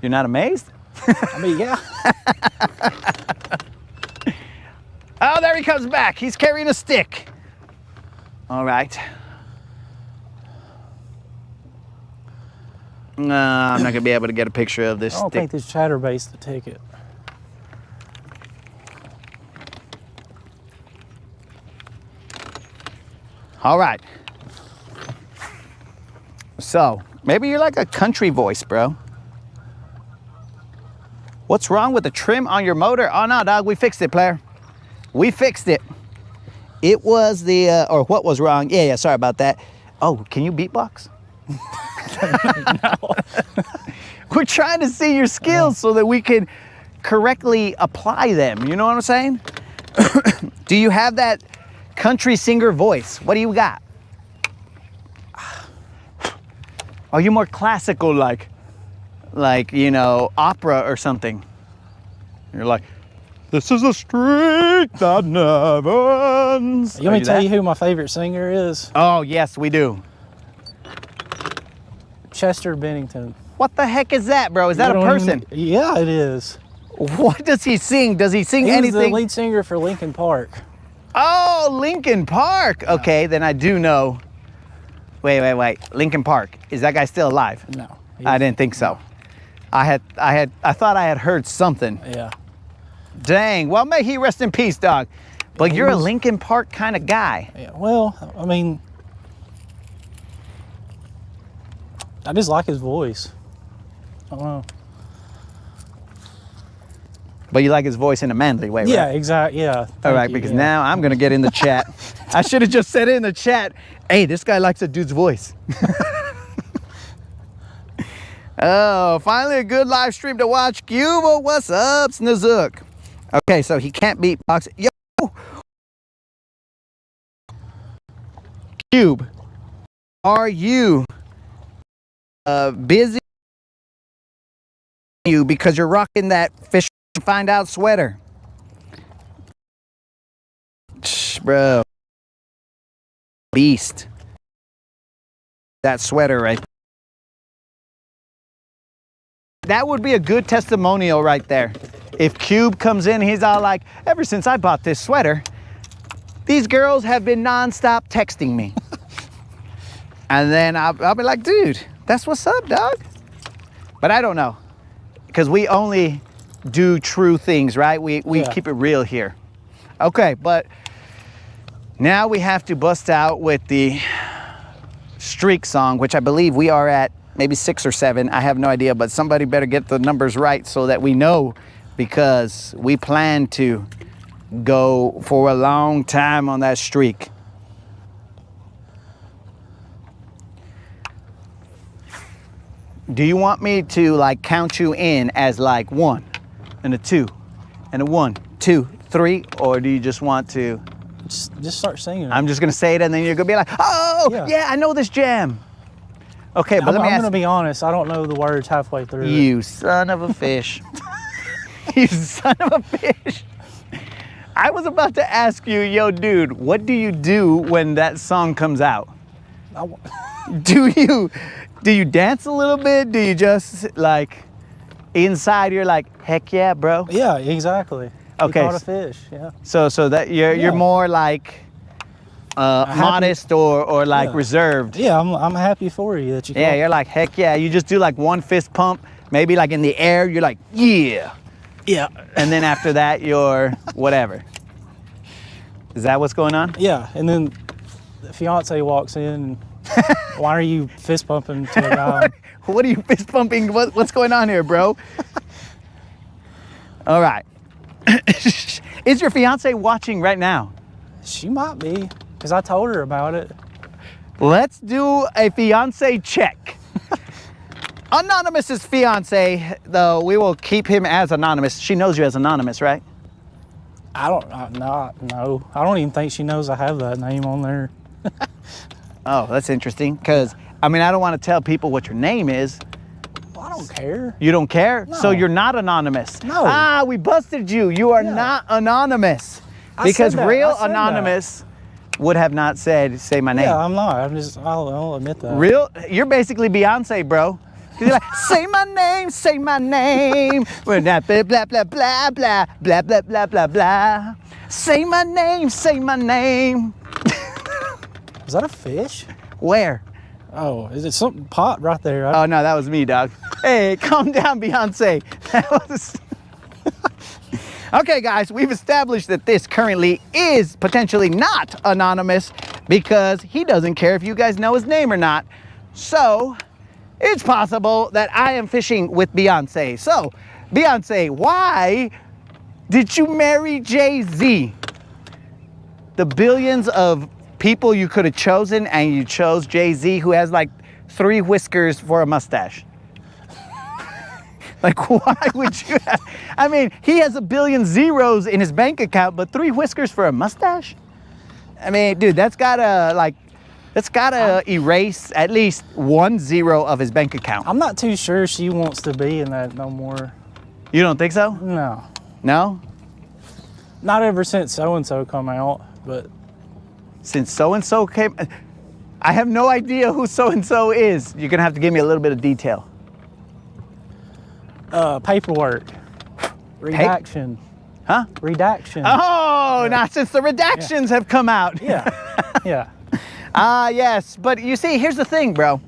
You're not amazed? I mean, yeah. Oh, there he comes back. He's carrying a stick. All right. I'm not going to be able to get a picture of this I don't stick. think this chatterbait's the ticket. All right. So, maybe you're like a country voice, bro. What's wrong with the trim on your motor? Oh, no, dog, we fixed it, player. We fixed it. It was the, or what was wrong? Yeah, sorry about that. Oh, can you beatbox? We're trying to see your skills so that we can correctly apply them. You know what I'm saying? Do you have that country singer voice? What do you got? Are you more classical, like, you know, opera or something? You're like, this is a street that never ends. You want me to tell you who my favorite singer is? Oh, yes, we do. Chester Bennington. What the heck is that, bro? Is that You a don't person? even- yeah, it is. What does he sing? Does he sing He was anything? the lead singer for Linkin Park. Oh, Linkin Park. Okay, then I do know. Wait. Linkin Park. Is that guy still alive? No. I didn't think so. I thought I had heard something. Yeah. Dang. Well, may he rest in peace, dog. But you're a Linkin Park kind of guy. Yeah. Well, I mean, I just like his voice. I don't know. But you like his voice in a manly way, right? Yeah, exactly. Yeah. All Thank right, you, because yeah. now I'm going to get in the chat. I should have just said it in the chat. Hey, this guy likes a dude's voice. Oh, finally a good live stream to watch. Cuba, what's up, Snazook? Okay, so he can't beatbox. Yo! Cube, are you busy? You because you're rocking that fish find out sweater. Bro. Beast. That sweater right there. That would be a good testimonial right there. If Cube comes in, he's all like, ever since I bought this sweater, these girls have been nonstop texting me. And then I'll be like, dude, that's what's up, dog. But I don't know. Because we only do true things, right? We Yeah. keep it real here. Okay, but now we have to bust out with the streak song, which I believe we are at maybe 6 or 7. I have no idea, but somebody better get the numbers right so that we know, because we plan to go for a long time on that streak. Do you want me to like count you in as like 1 and a 2 and a 1, 2, 3, or do you just want to? Just start singing. I'm just gonna say it and then you're gonna be like, oh, yeah, I know this jam. Okay, but let me I'm ask gonna be honest. I don't know the words halfway through. you, son of a fish. You son of a fish. I was about to ask you, yo, dude, what do you do when that song comes out? Do you dance a little bit? Do you just like inside you're like, heck yeah, bro? Yeah, exactly. Okay. We caught a fish. Yeah. So that you're more like modest or like Yeah. reserved. Yeah, I'm happy for you that you. Yeah, caught- you're like, heck yeah. You just do like one fist pump, maybe like in the air, you're like, yeah. Yeah. And then after that, you're whatever. Is that what's going on? Yeah, and then the fiance walks in and Why are you fist bumping to a guy? What are you fist bumping? What's going on here, bro? All right. Is your fiance watching right now? She might be, because I told her about it. Let's do a fiance check. Anonymous's fiance, though, we will keep him as anonymous. She knows you as anonymous, right? No. I don't even think she knows I have that name on there. Oh, that's interesting, because, I mean, I don't want to tell people what your name is. Well, I don't care. You don't care? No. So you're not anonymous? No. Ah, we busted you. You are not anonymous. Because real anonymous would have not said, say my name. Yeah, I'm not. I'll admit that. Real, you're basically Beyonce, bro. You're like, say my name, say my name. Blah, blah, blah, blah, blah, blah, blah, blah, blah, blah, blah. Say my name, say my name. Is that a fish? Where? Oh, is it something pot right there? Oh, no, that was me, dog. Hey, calm down, Beyonce. That was... Okay, guys, we've established that this currently is potentially not anonymous because he doesn't care if you guys know his name or not. So, it's possible that I am fishing with Beyonce. So, Beyonce, why did you marry Jay-Z? The billions of people you could have chosen, and you chose Jay-Z, who has like 3 whiskers for a mustache. Like, why would you have, I mean, he has 1 billion zeros in his bank account, but 3 whiskers for a mustache? I mean, dude, that's gotta erase at least 1 zero of his bank account. I'm not too sure she wants to be in that no more. You don't think so? No. No? Not ever since so-and-so come out, but. Since so-and-so came, I have no idea who so-and-so is. You're gonna have to give me a little bit of detail. Paperwork. Redaction. Huh? Redaction. Oh, now since the redactions have come out. Yeah, yeah. Yes, but you see, here's the thing, bro.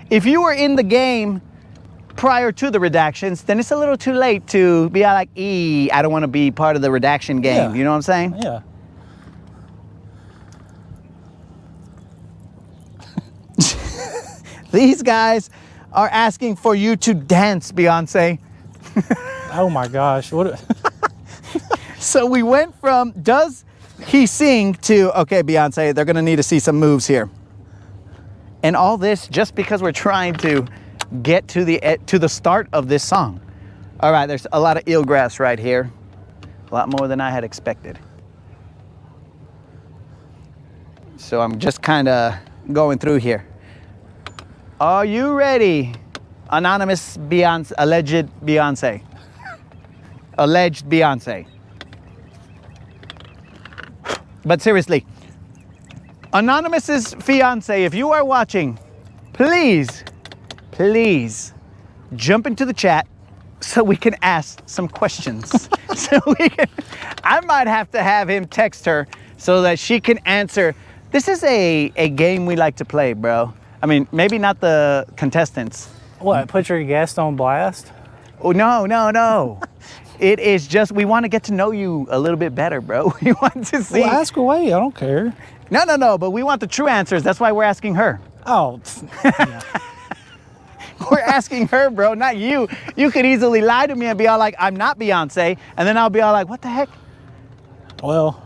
If you were in the game prior to the redactions, then it's a little too late to be like, I don't want to be part of the redaction game. Yeah. You know what I'm saying? Yeah. These guys are asking for you to dance, Beyonce. Oh my gosh, what? So we went from, does he sing, to, okay, Beyonce, they're gonna need to see some moves here. And all this just because we're trying to get to the start of this song. All right, there's a lot of eelgrass right here. A lot more than I had expected. So I'm just kind of going through here. Are you ready? Anonymous Beyonce, alleged Beyonce. Alleged Beyonce. But seriously, Anonymous's fiance, if you are watching, please jump into the chat so we can ask some questions. I might have to have him text her so that she can answer. This is a game we like to play, bro. I mean, maybe not the contestants. What, put your guest on blast? Oh, no. It is just, we want to get to know you a little bit better, bro. We want to see. Well, ask away, I don't care. No, but we want the true answers. That's why we're asking her. Oh, yeah. We're asking her, bro, not you. You could easily lie to me and be all like, I'm not Beyonce. And then I'll be all like, what the heck? Well,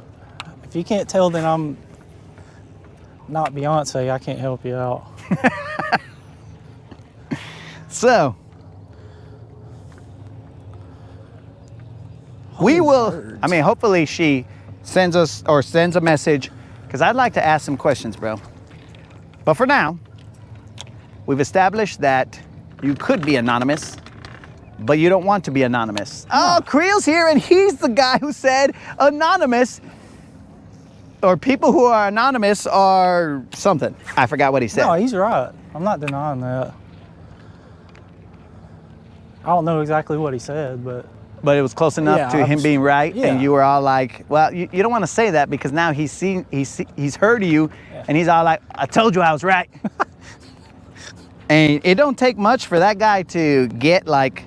if you can't tell that I'm not Beyonce, I can't help you out. So, we will, birds. I mean, hopefully she sends us or sends a message, because I'd like to ask some questions, bro. But for now, we've established that you could be anonymous, but you don't want to be anonymous. Oh, Creel's here, and he's the guy who said anonymous, or people who are anonymous are something. I forgot what he said. No, he's right. I'm not denying that. I don't know exactly what he said, but it was close enough to him being right, and you were all like, well, you don't want to say that because now he's heard you, and he's all like, I told you I was right. And it don't take much for that guy to get like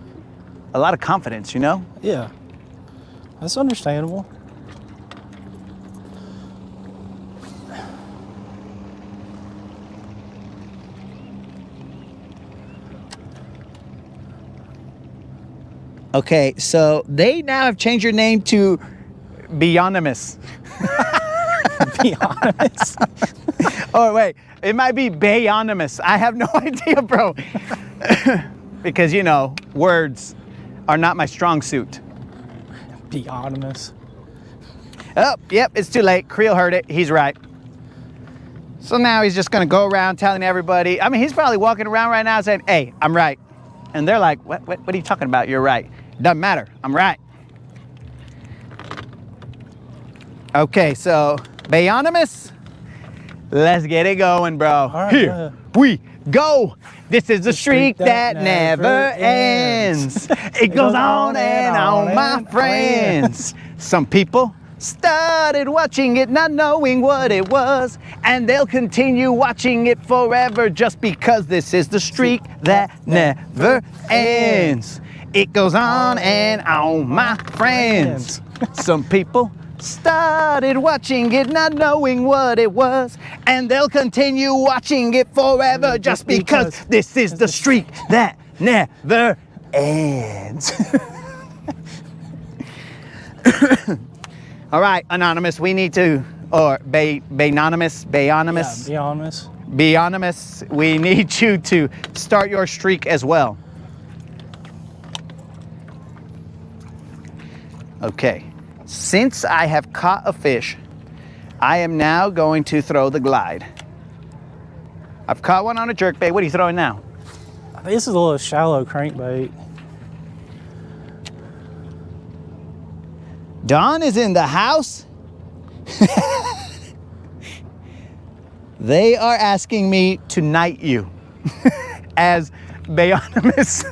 a lot of confidence, you know? yeah, that's understandable. Okay, so they now have changed your name to Beyonymous. Be honest. Oh, wait. It might be Bayonymous. I have no idea, bro. Because, you know, words are not my strong suit. Be honest. Oh, yep, it's too late. Creel heard it. He's right. So now he's just going to go around telling everybody. I mean, he's probably walking around right now saying, hey, I'm right. And they're like, what are you talking about? You're right. Doesn't matter. I'm right. Okay, so Bayonymous, let's get it going, bro. right, Here we go. This is the streak that never ends. It goes on and on, my friends. Some people started watching it not knowing what it was, and they'll continue watching it forever just because this is the streak that never ends. It goes on and on, my friends. Some people started watching it not knowing what it was, and they'll continue watching it forever just because this is the streak that never ends. All right, Anonymous, we need to, or Bayonymous, Yeah, be honest. Beyonymous, we need you to start your streak as well. Okay, since I have caught a fish, I am now going to throw the glide. I've caught one on a jerkbait. What are you throwing now? This is a little shallow crankbait. Don is in the house. They are asking me to knight you as Bayonymous.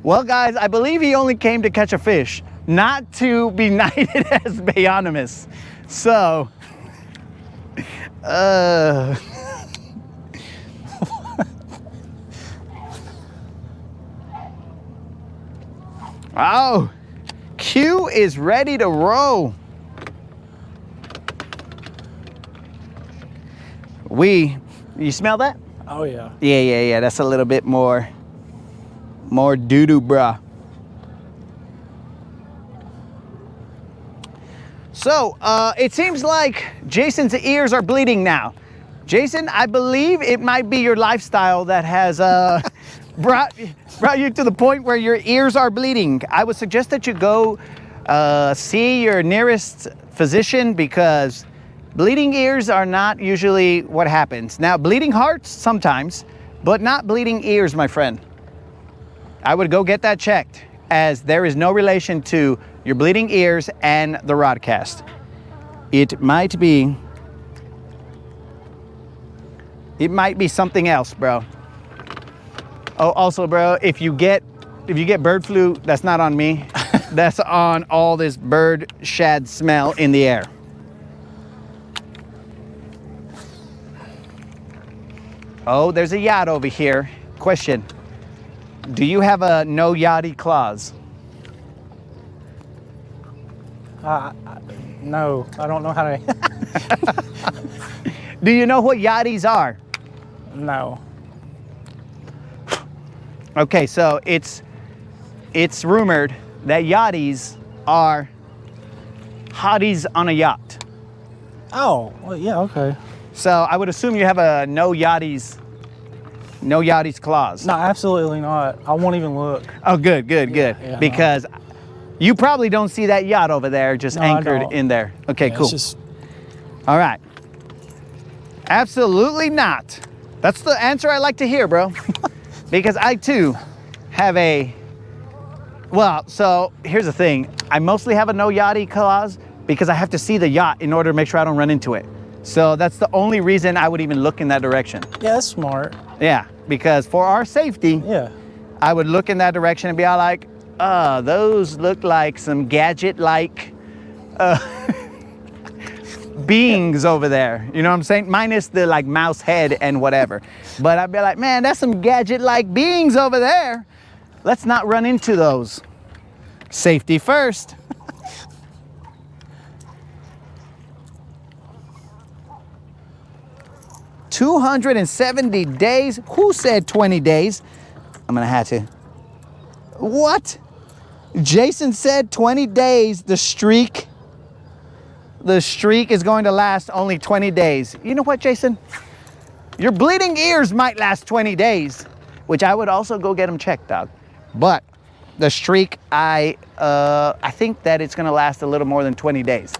Well, guys, I believe he only came to catch a fish, not to be knighted as Bayonymous. So, oh, Q is ready to roll. You smell that? Oh yeah. Yeah. That's a little bit more doo-doo, bruh. So, it seems like Jason's ears are bleeding now. Jason, I believe it might be your lifestyle that has brought you to the point where your ears are bleeding. I would suggest that you go see your nearest physician, because bleeding ears are not usually what happens. Now, bleeding hearts sometimes, but not bleeding ears, my friend. I would go get that checked, as there is no relation to your bleeding ears and the rod cast. It might be something else, bro. Oh, also, bro, if you get bird flu, that's not on me. That's on all this bird shad smell in the air. Oh, there's a yacht over here. Question. Do you have a no yachty clause? No, I don't know how to. Do you know what yachties are? No. Okay, so it's rumored that yachties are hotties on a yacht. Oh, well, yeah, okay. So I would assume you have a no yachties clause. No, absolutely not. I won't even look. Oh, good. Yeah, because you probably don't see that yacht over there just No, I anchored don't. in there. Okay, Yeah, cool. It's just, All right. Absolutely not. That's the answer I like to hear, bro. Because I too have so here's the thing. I mostly have a no yachty clause because I have to see the yacht in order to make sure I don't run into it. So that's the only reason I would even look in that direction. yeah, that's smart. Yeah, because for our safety, Yeah. I would look in that direction and be all like, those look like some gadget-like beings over there. You know what I'm saying? Minus the like mouse head and whatever. But I'd be like, man, that's some gadget-like beings over there. Let's not run into those. Safety first. 270 days. Who said 20 days? I'm gonna have to. What? Jason said 20 days. The streak is going to last only 20 days. You know what, Jason? Your bleeding ears might last 20 days, which I would also go get them checked, dog. But the streak, I think that it's gonna last a little more than 20 days.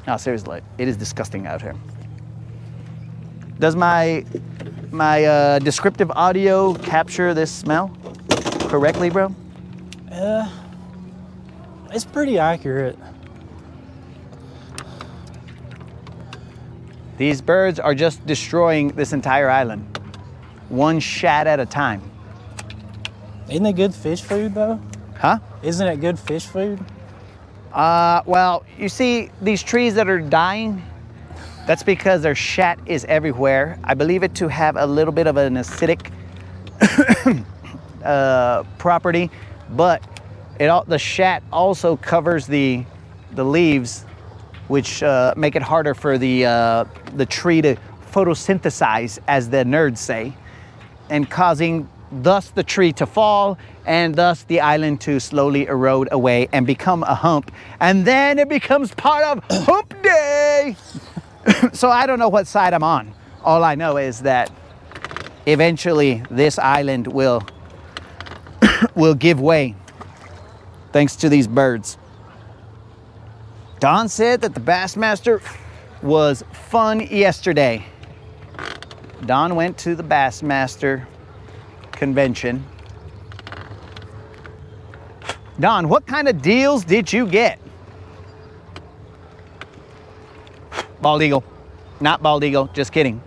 No, seriously, it is disgusting out here. Does my descriptive audio capture this smell correctly, bro? It's pretty accurate. These birds are just destroying this entire island, one shat at a time. Isn't it good fish food though? Huh? Isn't it good fish food? Well, you see these trees that are dying, that's because their shat is everywhere. I believe it to have a little bit of an acidic property, but the shat also covers the leaves, which make it harder for the tree to photosynthesize, as the nerds say, and causing thus the tree to fall, and thus the island to slowly erode away and become a hump, and then it becomes part of Hump Day. So I don't know what side I'm on. All I know is that eventually this island will give way thanks to these birds. Don said that the Bassmaster was fun yesterday. Don went to the Bassmaster convention. Don, what kind of deals did you get? Bald eagle. Not bald eagle, just kidding.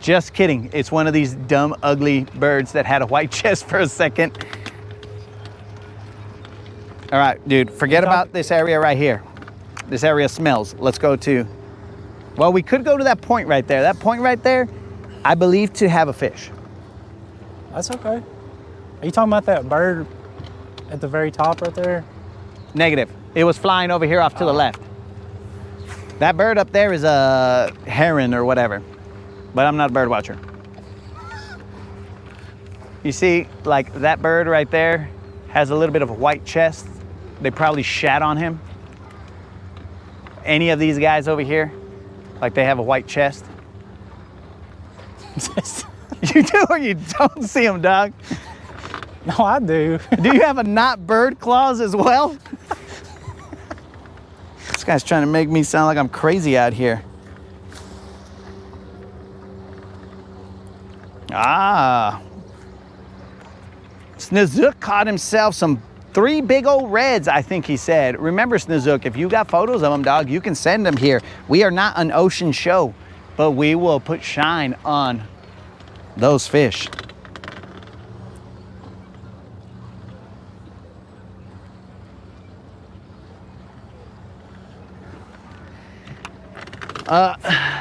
Just kidding. It's one of these dumb, ugly birds that had a white chest for a second. All right, dude, forget about this area right here. This area smells. Let's go to, well, we could go to that point right there. That point right there, I believe to have a fish. That's okay. Are you talking about that bird at the very top right there? Negative. It was flying over here off to the left. That bird up there is a heron or whatever, but I'm not a bird watcher. You see, like that bird right there has a little bit of a white chest. They probably shat on him. Any of these guys over here, like they have a white chest. You do or you don't see them, dog? No, I do. Do you have a not bird claws as well? This guy's trying to make me sound like I'm crazy out here. Snizook caught himself some 3 big old reds, I think he said. Remember, Snizook, if you got photos of them, dog, you can send them here. We are not an ocean show, but we will put shine on those fish.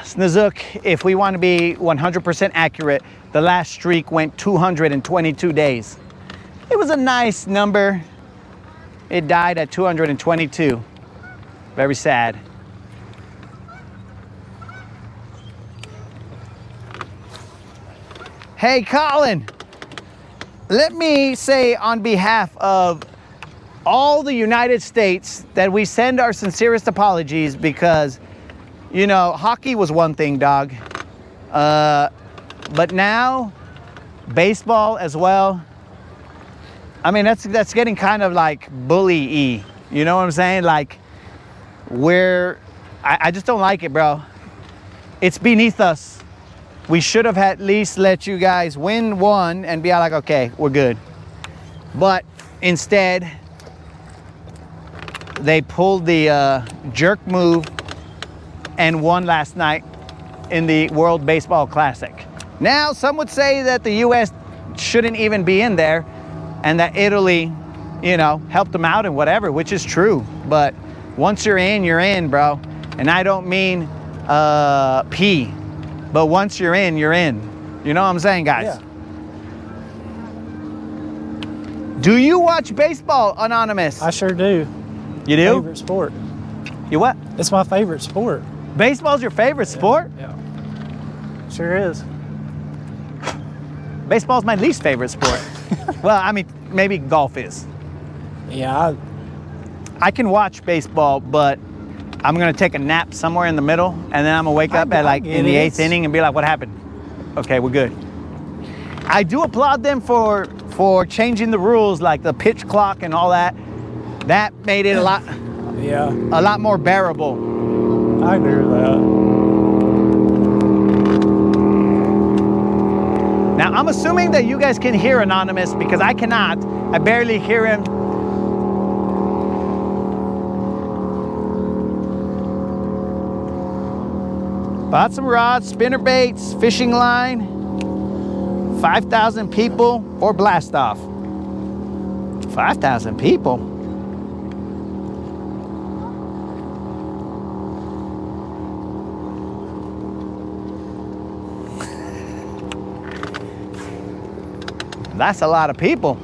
Snizook, if we want to be 100% accurate, the last streak went 222 days. It was a nice number. It died at 222. Very sad. Hey, Colin, let me say on behalf of all the United States that we send our sincerest apologies, because you know, hockey was one thing, dog. But now, baseball as well. I mean, that's getting kind of like bully-y. You know what I'm saying? Like, I just don't like it, bro. It's beneath us. We should have at least let you guys win one and be like, okay, we're good. But instead, they pulled the jerk move and won last night in the World Baseball Classic. Now, some would say that the U.S. shouldn't even be in there and that Italy, you know, helped them out and whatever, which is true. But once you're in, bro. And I don't mean pee, but once you're in, you're in. You know what I'm saying, guys? Yeah. Do you watch baseball, Anonymous? I sure do. You do? Favorite sport. You what? It's my favorite sport. Baseball's your favorite sport? Yeah. Sure is. Baseball's my least favorite sport. Well, I mean, maybe golf is. Yeah. I can watch baseball, but I'm gonna take a nap somewhere in the middle, and then I'm gonna wake up at like in the 8th inning and be like, what happened? Okay, we're good. I do applaud them for changing the rules, like the pitch clock and all that. That made it a lot more bearable. I agree with that. Now, I'm assuming that you guys can hear Anonymous because I cannot. I barely hear him. Bought some rods, spinner baits, fishing line, 5,000 people or blast off. 5,000 people? That's a lot of people.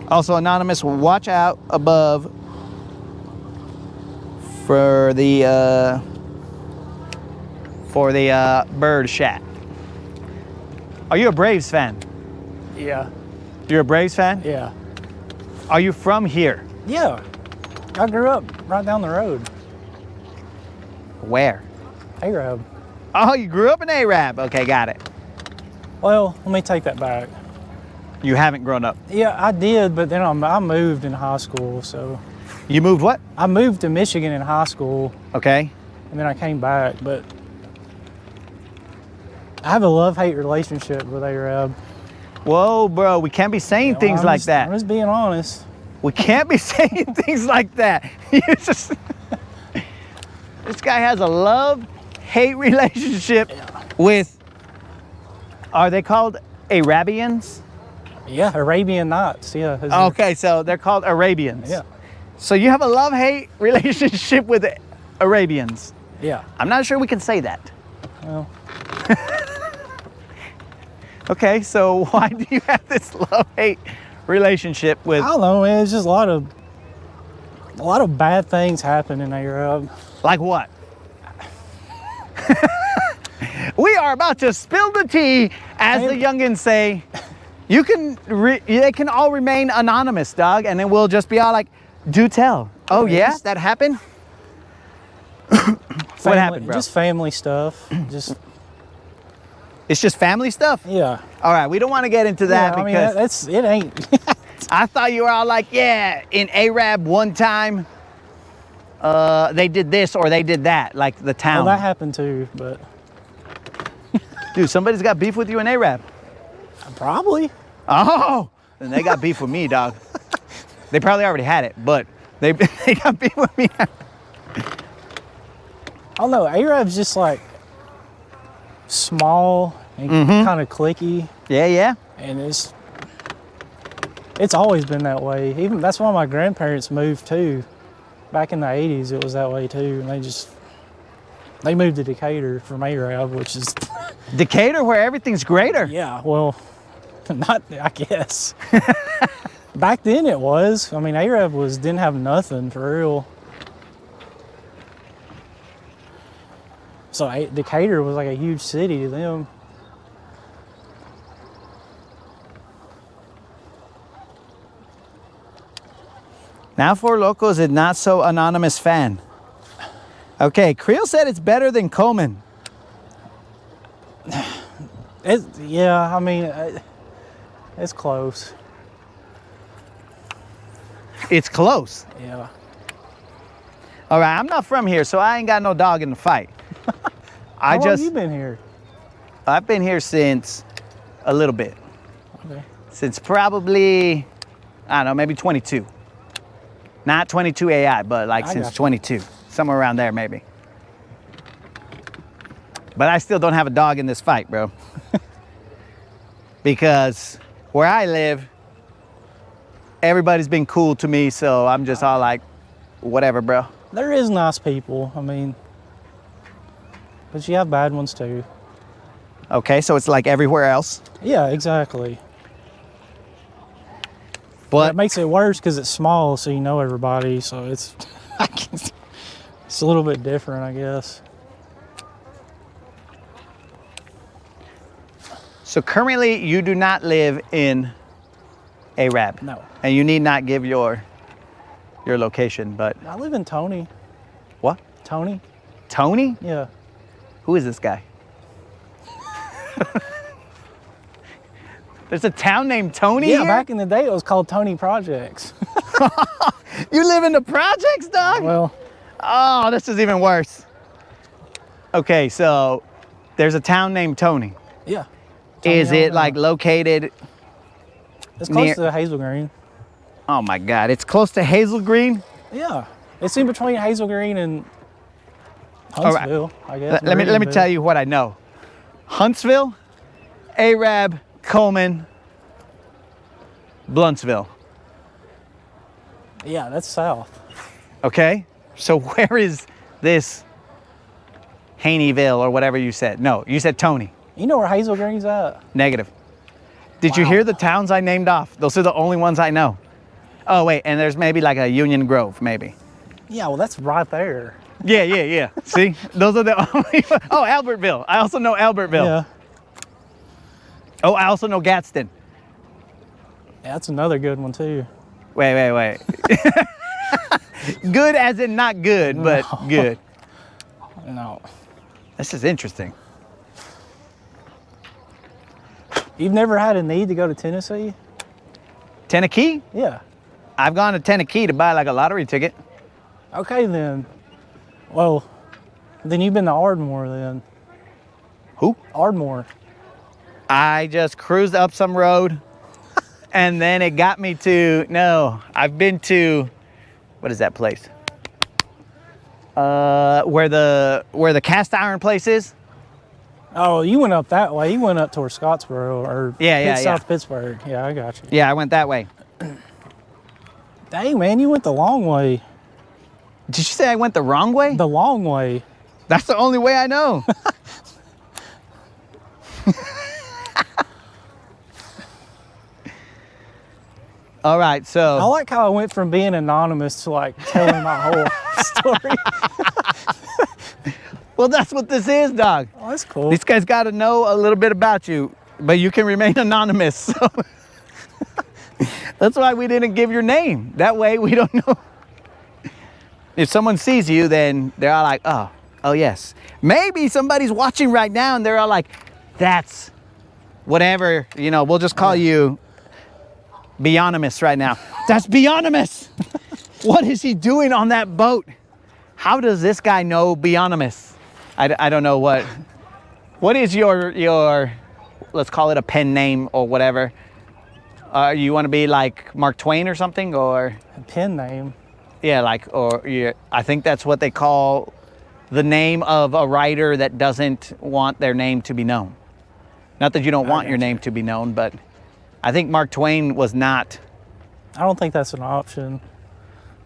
Also, Anonymous, watch out above for the bird shack. Are you a Braves fan? Yeah. You're a Braves fan? Yeah. Are you from here? Yeah. I grew up right down the road. Where? Arab. Oh, you grew up in Arab. Okay, got it. Well, let me take that back. You haven't grown up. Yeah, I did, but then I moved in high school, so. You moved what? I moved to Michigan in high school. Okay. And then I came back, but I have a love-hate relationship with Arab. Whoa, bro, we can't be saying things like that. I'm just being honest. We can't be saying things like that. This guy has a love-hate relationship with, are they called Arabians? Yeah, Arabian Nights, yeah. Okay, so they're called Arabians. Yeah. So you have a love-hate relationship with Arabians. Yeah. I'm not sure we can say that. Well. Okay, so why do you have this love-hate relationship with? I don't know, man. It's just a lot of bad things happen in Arab. Like what? We are about to spill the tea, as the youngins say. You can, they can all remain anonymous, dog, and then we'll just be all like, do tell. Oh yeah, that happened? What happened, bro? Just family stuff. Just. It's just family stuff? Yeah. All right, we don't want to get into that because it ain't. I thought you were all like, yeah, in Arab one time, they did this or they did that, like the town. Well, that happened too, but. Dude, somebody's got beef with you in Arab. Probably. Oh, then they got beef with me, dog. They probably already had it, but they got beef with me. Oh no, Arab's just like small and kind of cliquey. Yeah, yeah. And it's always been that way. Even that's why my grandparents moved too. Back in the 80s, it was that way too, and they moved to Decatur from Arab, which is Decatur, where everything's greater. Yeah, well, not I guess. Back then it was. I mean, Arab didn't have nothing for real. So Decatur was like a huge city to them. Now for Locos is not so anonymous fan. Okay, Creel said it's better than Coleman. Yeah, I mean, it's close. It's close. Yeah. All right, I'm not from here, so I ain't got no dog in the fight. How long have you been here? I've been here since a little bit. Okay. Since probably, I don't know, maybe 22. Not 22 AI, but like since 22. Somewhere around there, maybe. But I still don't have a dog in this fight, bro. Because where I live, everybody's been cool to me, so I'm just all like, whatever, bro. There is nice people, I mean, but you have bad ones too. Okay, so it's like everywhere else? Yeah, exactly. But it makes it worse because it's small, so you know everybody, so it's... It's a little bit different, I guess. So currently you do not live in Arab. No. And you need not give your location, but I live in Tony. what? Tony? Tony? Yeah. Who is this guy? There's a town named Tony Yeah, here? back in the day it was called Tony Projects. You live in the projects, dog? Well, Oh, this is even worse. Okay, so there's a town named Tony. yeah. Is Tony, it like located? It's close near- to Hazel Green. Oh my God, it's close to Hazel Green? Yeah. It's in between Hazel Green and All right. Huntsville, I guess. Let me tell you what I know. Huntsville, Arab, Coleman, Bluntsville. Yeah, that's south. Okay, so where is this Haneyville or whatever you said? No, you said Tony. You know where Hazel Green's at? Negative. Did you Wow. hear the towns I named off? Those are the only ones I know. Oh wait, and there's maybe like a Union Grove, maybe. Yeah, well, that's right there. Yeah. See, those are the only. Oh, Albertville. I also know Albertville. Yeah. Oh, I also know Gadsden. Yeah, that's another good one, too. Wait. Good as in not good, but good. No. This is interesting. You've never had a need to go to Tennessee? Tennessee? Yeah. I've gone to Tennessee to buy like a lottery ticket. Okay, then. Well, then you've been to Ardmore, then. Who? Ardmore. I just cruised up some road and then it got me to, no, I've been to, what is that place? Where the cast iron place is? Oh, you went up that way. You went up toward Scottsboro or Yeah. South Pittsburgh. Yeah, I got you. Yeah, I went that way. Dang, man, you went the long way. Did you say I went the wrong way? The long way. That's the only way I know. All right, I so like how I went from being anonymous to like telling my whole story. well, that's what this is, dog. Oh, that's cool. These guys got to know a little bit about you, but you can remain anonymous. So that's why we didn't give your name. That way we don't know. If someone sees you, then they're all like, oh yes. Maybe somebody's watching right now and they're all like, that's whatever, we'll just call you Beyonymous right now. That's Beyonymous. What is he doing on that boat? How does this guy know Beyonymous? I don't know what is your, let's call it a pen name or whatever. You want to be like Mark Twain or something, or? A pen name. Yeah, I think that's what they call the name of a writer that doesn't want their name to be known. Not that you don't want your name to be known, but I think Mark Twain was not. I don't think that's an option.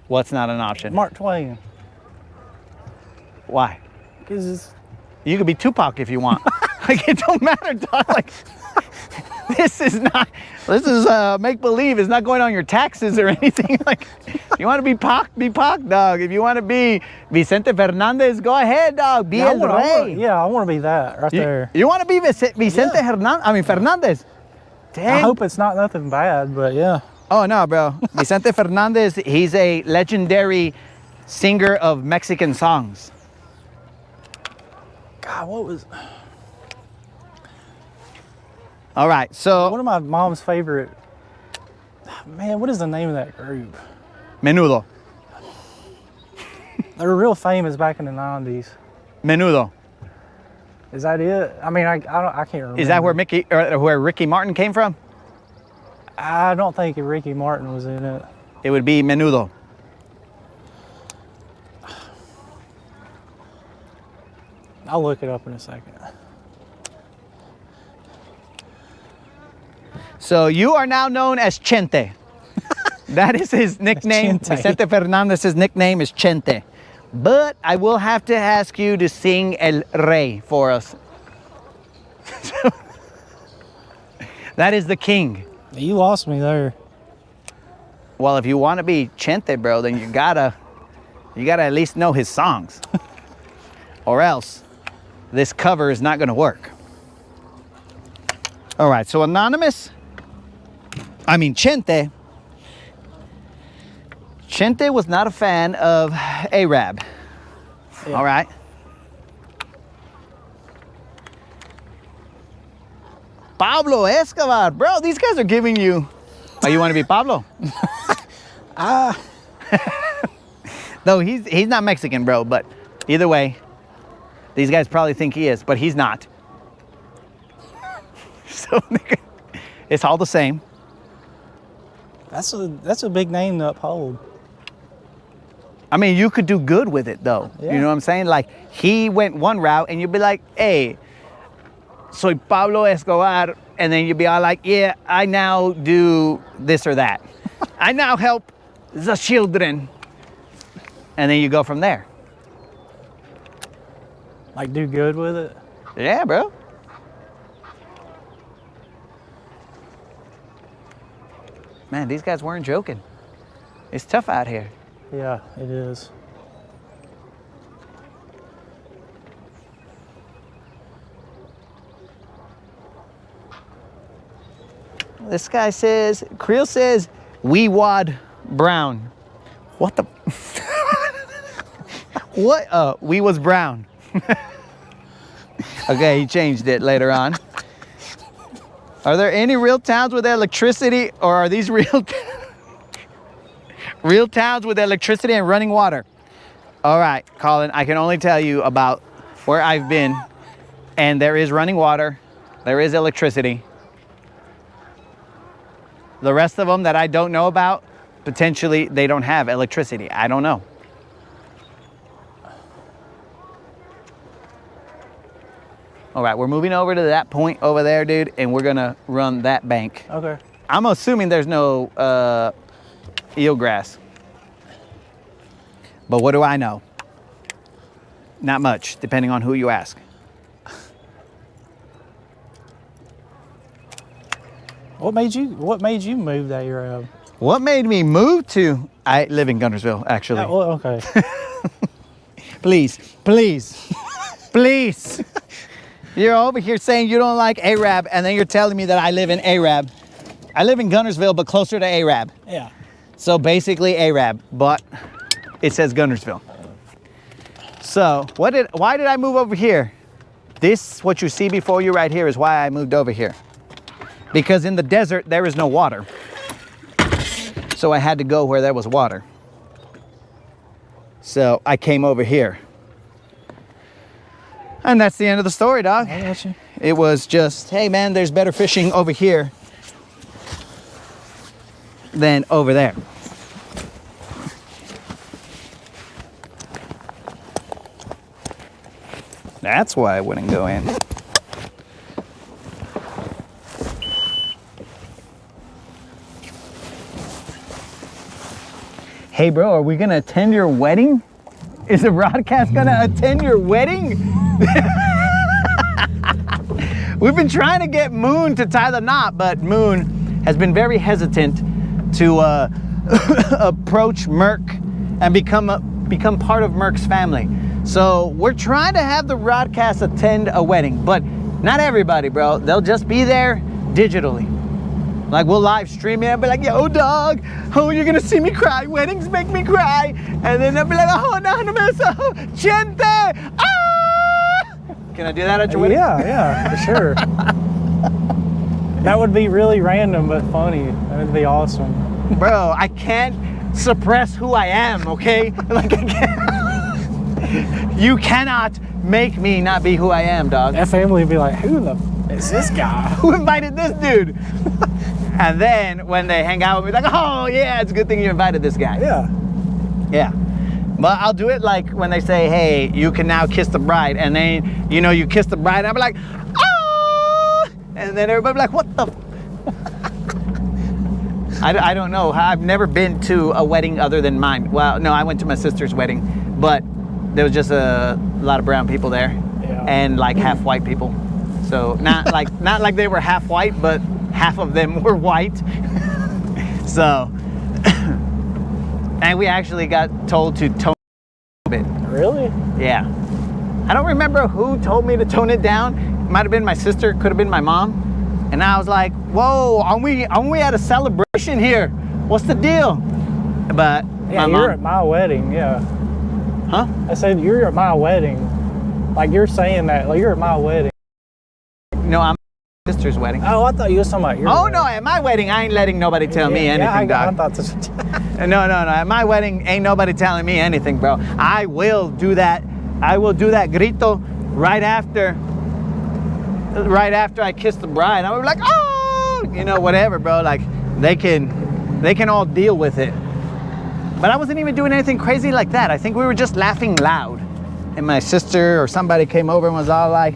What's not an option? Mark Twain. Why? Because You could be Tupac if you want. Like, it don't matter, dog. Like, this is make believe. It's not going on your taxes or anything. Like, you want to be Pac, dog. If you want to be Vicente Fernandez, go ahead, dog. Be El Rey. I want to be that right there. You want to be Vicente Fernandez? Dang. I hope it's not nothing bad, but yeah. Oh, no, bro. Vicente Fernandez, he's a legendary singer of Mexican songs. God, what was All right, so one of my mom's favorite? Man, what is the name of that group? Menudo. They were real famous back in the 90s. Menudo. Is that it? I mean, I can't remember. Is that where Ricky Martin came from? I don't think Ricky Martin was in it. It would be Menudo. I'll look it up in a second. So you are now known as Chente. That is his nickname. Chente. Vicente Fernandez's nickname is Chente. But I will have to ask you to sing El Rey for us. That is the king. You lost me there. Well, if you want to be Chente, bro, then you gotta You gotta at least know his songs. Or else this cover is not gonna work. All right, so Chente. Chente was not a fan of Arab. Yeah. All right. Pablo Escobar, bro, these guys are giving you. Oh, you want to be Pablo? No, he's not Mexican, bro, but either way, these guys probably think he is, but he's not. So it's all the same. That's a big name to uphold. I mean, you could do good with it, though. Yeah. You know what I'm saying? Like, he went one route, and you'd be like, hey, soy Pablo Escobar. And then you'd be all like, yeah, I now do this or that. I now help the children. And then you go from there. Like, do good with it? Yeah, bro. Man, these guys weren't joking. It's tough out here. Yeah, it is. This guy says, Creel says, we wad brown. What the? What? We was brown. Okay, he changed it later on. Are there any real towns with electricity, or are these real real towns with electricity and running water? All right, Colin, I can only tell you about where I've been, and there is running water, there is electricity. The rest of them that I don't know about, potentially they don't have electricity. I don't know. All right, we're moving over to that point over there, dude, and we're gonna run that bank. Okay. I'm assuming there's no eelgrass. But what do I know? Not much, depending on who you ask. What made you move that Arab? What made me move to? I live in Guntersville, actually. Oh, well, okay. Please, please, please. You're over here saying you don't like Arab, and then you're telling me that I live in Arab. I live in Guntersville, but closer to Arab. Yeah. So basically Arab, but it says Guntersville. So why did I move over here? This, what you see before you right here, is why I moved over here. Because in the desert, there is no water. So I had to go where there was water. So I came over here. And that's the end of the story, dog. I got you. It was just, hey man, there's better fishing over here than over there. That's why I wouldn't go in. Hey bro, are we gonna attend your wedding? Is the broadcast gonna attend your wedding? We've been trying to get Moon to tie the knot, but Moon has been very hesitant to approach Merc and become part of Merc's family. So we're trying to have the broadcast attend a wedding, but not everybody, bro. They'll just be there digitally. Like, we'll live stream it and be like, yo, dog, oh, you're gonna see me cry. Weddings make me cry. And then they'll be like, oh, Anonymous, oh, Chente, ah! Can I do that at your wedding? Yeah, for sure. That would be really random, but funny. That would be awesome. Bro, I can't suppress who I am, okay? Like, I can't. You cannot make me not be who I am, dog. That family would be like, who the is this guy? Who invited this dude? And then when they hang out with me, like, oh yeah, it's a good thing you invited this guy. Yeah. Yeah. But I'll do it like when they say, hey, you can now kiss the bride. And then, you know, you kiss the bride, and I'll be like, oh! And then everybody be like, what the? I don't know. I've never been to a wedding other than mine. Well, no, I went to my sister's wedding, but there was just a lot of brown people there, yeah. And like half white people. So not like they were half white, but half of them were white. So, and we actually got told to tone Yeah. I don't remember who told me to tone it down. It might have been my sister, could have been my mom. And I was like, whoa, aren't we at a celebration here? What's the deal? But yeah, you're at my wedding, yeah. Huh? I said, you're at my wedding. Like, you're saying that, like, you're at my wedding. No, I'm at my sister's wedding. Oh, I thought you were talking about your wedding. No, at my wedding, I ain't letting nobody tell me anything, I dog. thought this. No, at my wedding, ain't nobody telling me anything, bro. I will do that grito right after I kiss the bride. I was like, oh, you know, whatever, bro. Like, they can all deal with it. But I wasn't even doing anything crazy like that. I think we were just laughing loud. And my sister or somebody came over and was all like,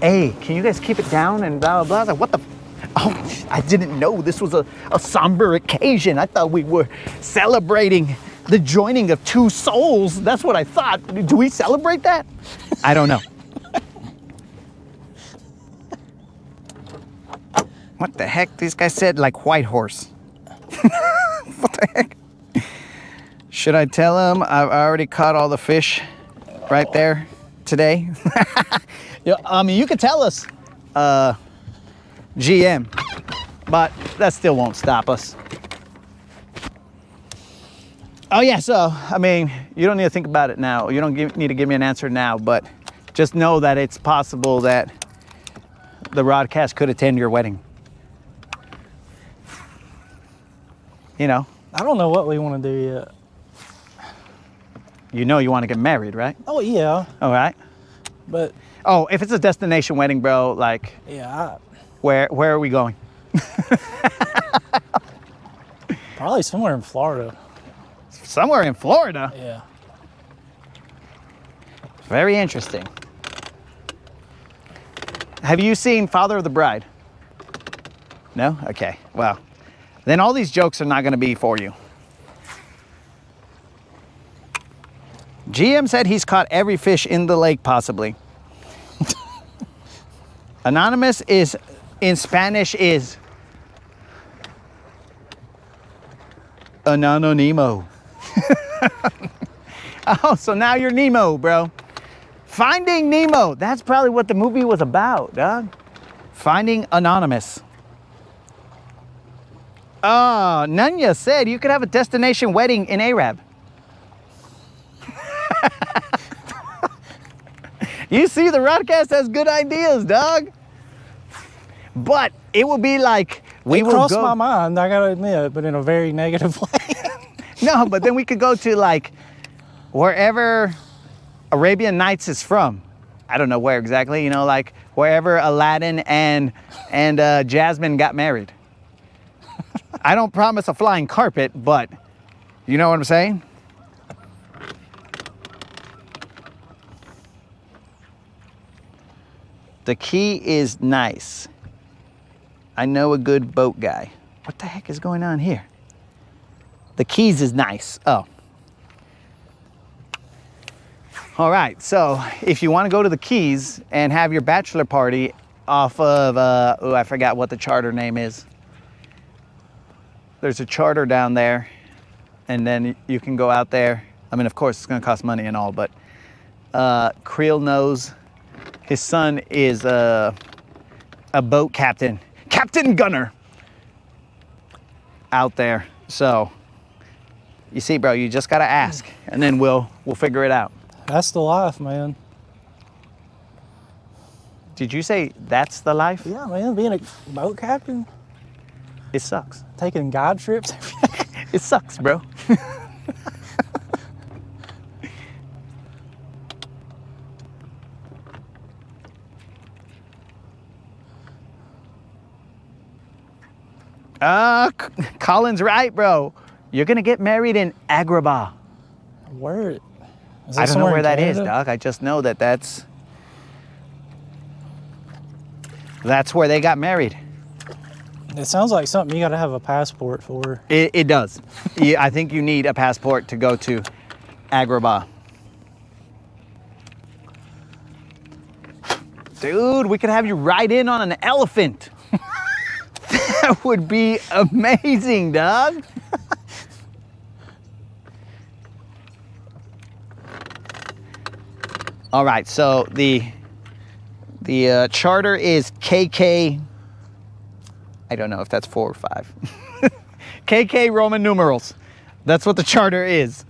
hey, can you guys keep it down? And blah, blah, blah. I was like, what the? Oh, I didn't know this was a somber occasion. I thought we were celebrating the joining of two souls. That's what I thought. Do we celebrate that? I don't know. What the heck? These guys said like white horse. What the heck? Should I tell them I've already caught all the fish right there today? Yeah, I mean, you could tell us GM, but that still won't stop us. Oh yeah, so, I mean, you don't need to think about it now. You don't need to give me an answer now, but just know that it's possible that the Rodcast could attend your wedding. You know? I don't know what we want to do yet. You know you want to get married, right? Oh, yeah. All right. But... Oh, if it's a destination wedding, bro, like... Yeah, Where are we going? probably somewhere in Florida. Somewhere in Florida? Yeah. Very interesting. Have you seen Father of the Bride? No? Okay, well, then all these jokes are not going to be for you. GM said he's caught every fish in the lake, possibly. Anonymous is, in Spanish, is Anonimo. Oh, so now you're Nemo, bro. Finding Nemo. That's probably what the movie was about, dog. Finding Anonymous. Oh, Nunya said you could have a destination wedding in Arab. You see, the Rodcast has good ideas, dog. But it will be like It crossed my mind, I gotta admit, but in a very negative way. No, but then we could go to like wherever Arabian Nights is from. I don't know where exactly, you know, like wherever Aladdin and Jasmine got married. I don't promise a flying carpet, but you know what I'm saying? The key is nice. I know a good boat guy. What the heck is going on here? The Keys is nice. Oh. All right, so if you want to go to the Keys and have your bachelor party off of, oh, I forgot what the charter name is. There's a charter down there, and then you can go out there. I mean, of course, it's going to cost money and all, but Creel knows his son is a boat captain. Captain Gunner out there. So you see, bro, you just gotta ask, and then we'll figure it out. That's the life, man. Did you say that's the life? Yeah, man, being a boat captain. It sucks. Taking guide trips. It sucks, bro. Colin's right, bro. You're gonna get married in Agrabah. Where? I don't know where that is, dog. I just know that that's where they got married. It sounds like something you gotta have a passport for. It does. I think you need a passport to go to Agrabah. Dude, we could have you ride in on an elephant. That would be amazing, dog. All right, so the charter is KK. I don't know if that's 4 or 5. KK Roman numerals. That's what the charter is.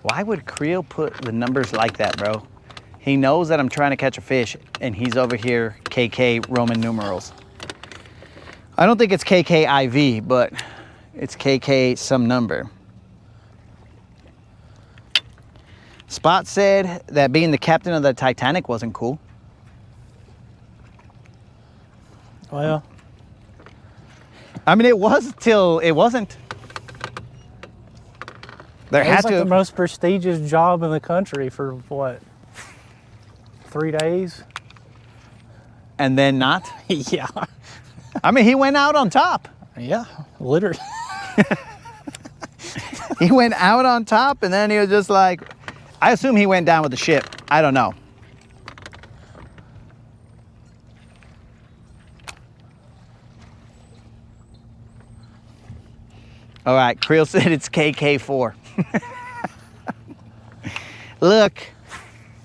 Why would Creel put the numbers like that, bro? He knows that I'm trying to catch a fish, and he's over here KK Roman numerals. I don't think it's KKIV, but it's KK some number. Spot said that being the captain of the Titanic wasn't cool. Well, I mean, it was till it wasn't. There it had was like to. the most prestigious job in the country for what? 3 days? And then not. Yeah. I mean, he went out on top. Yeah, literally. He went out on top, and then he was just like, I assume he went down with the ship. I don't know. All right, Creel said it's KK4. Look,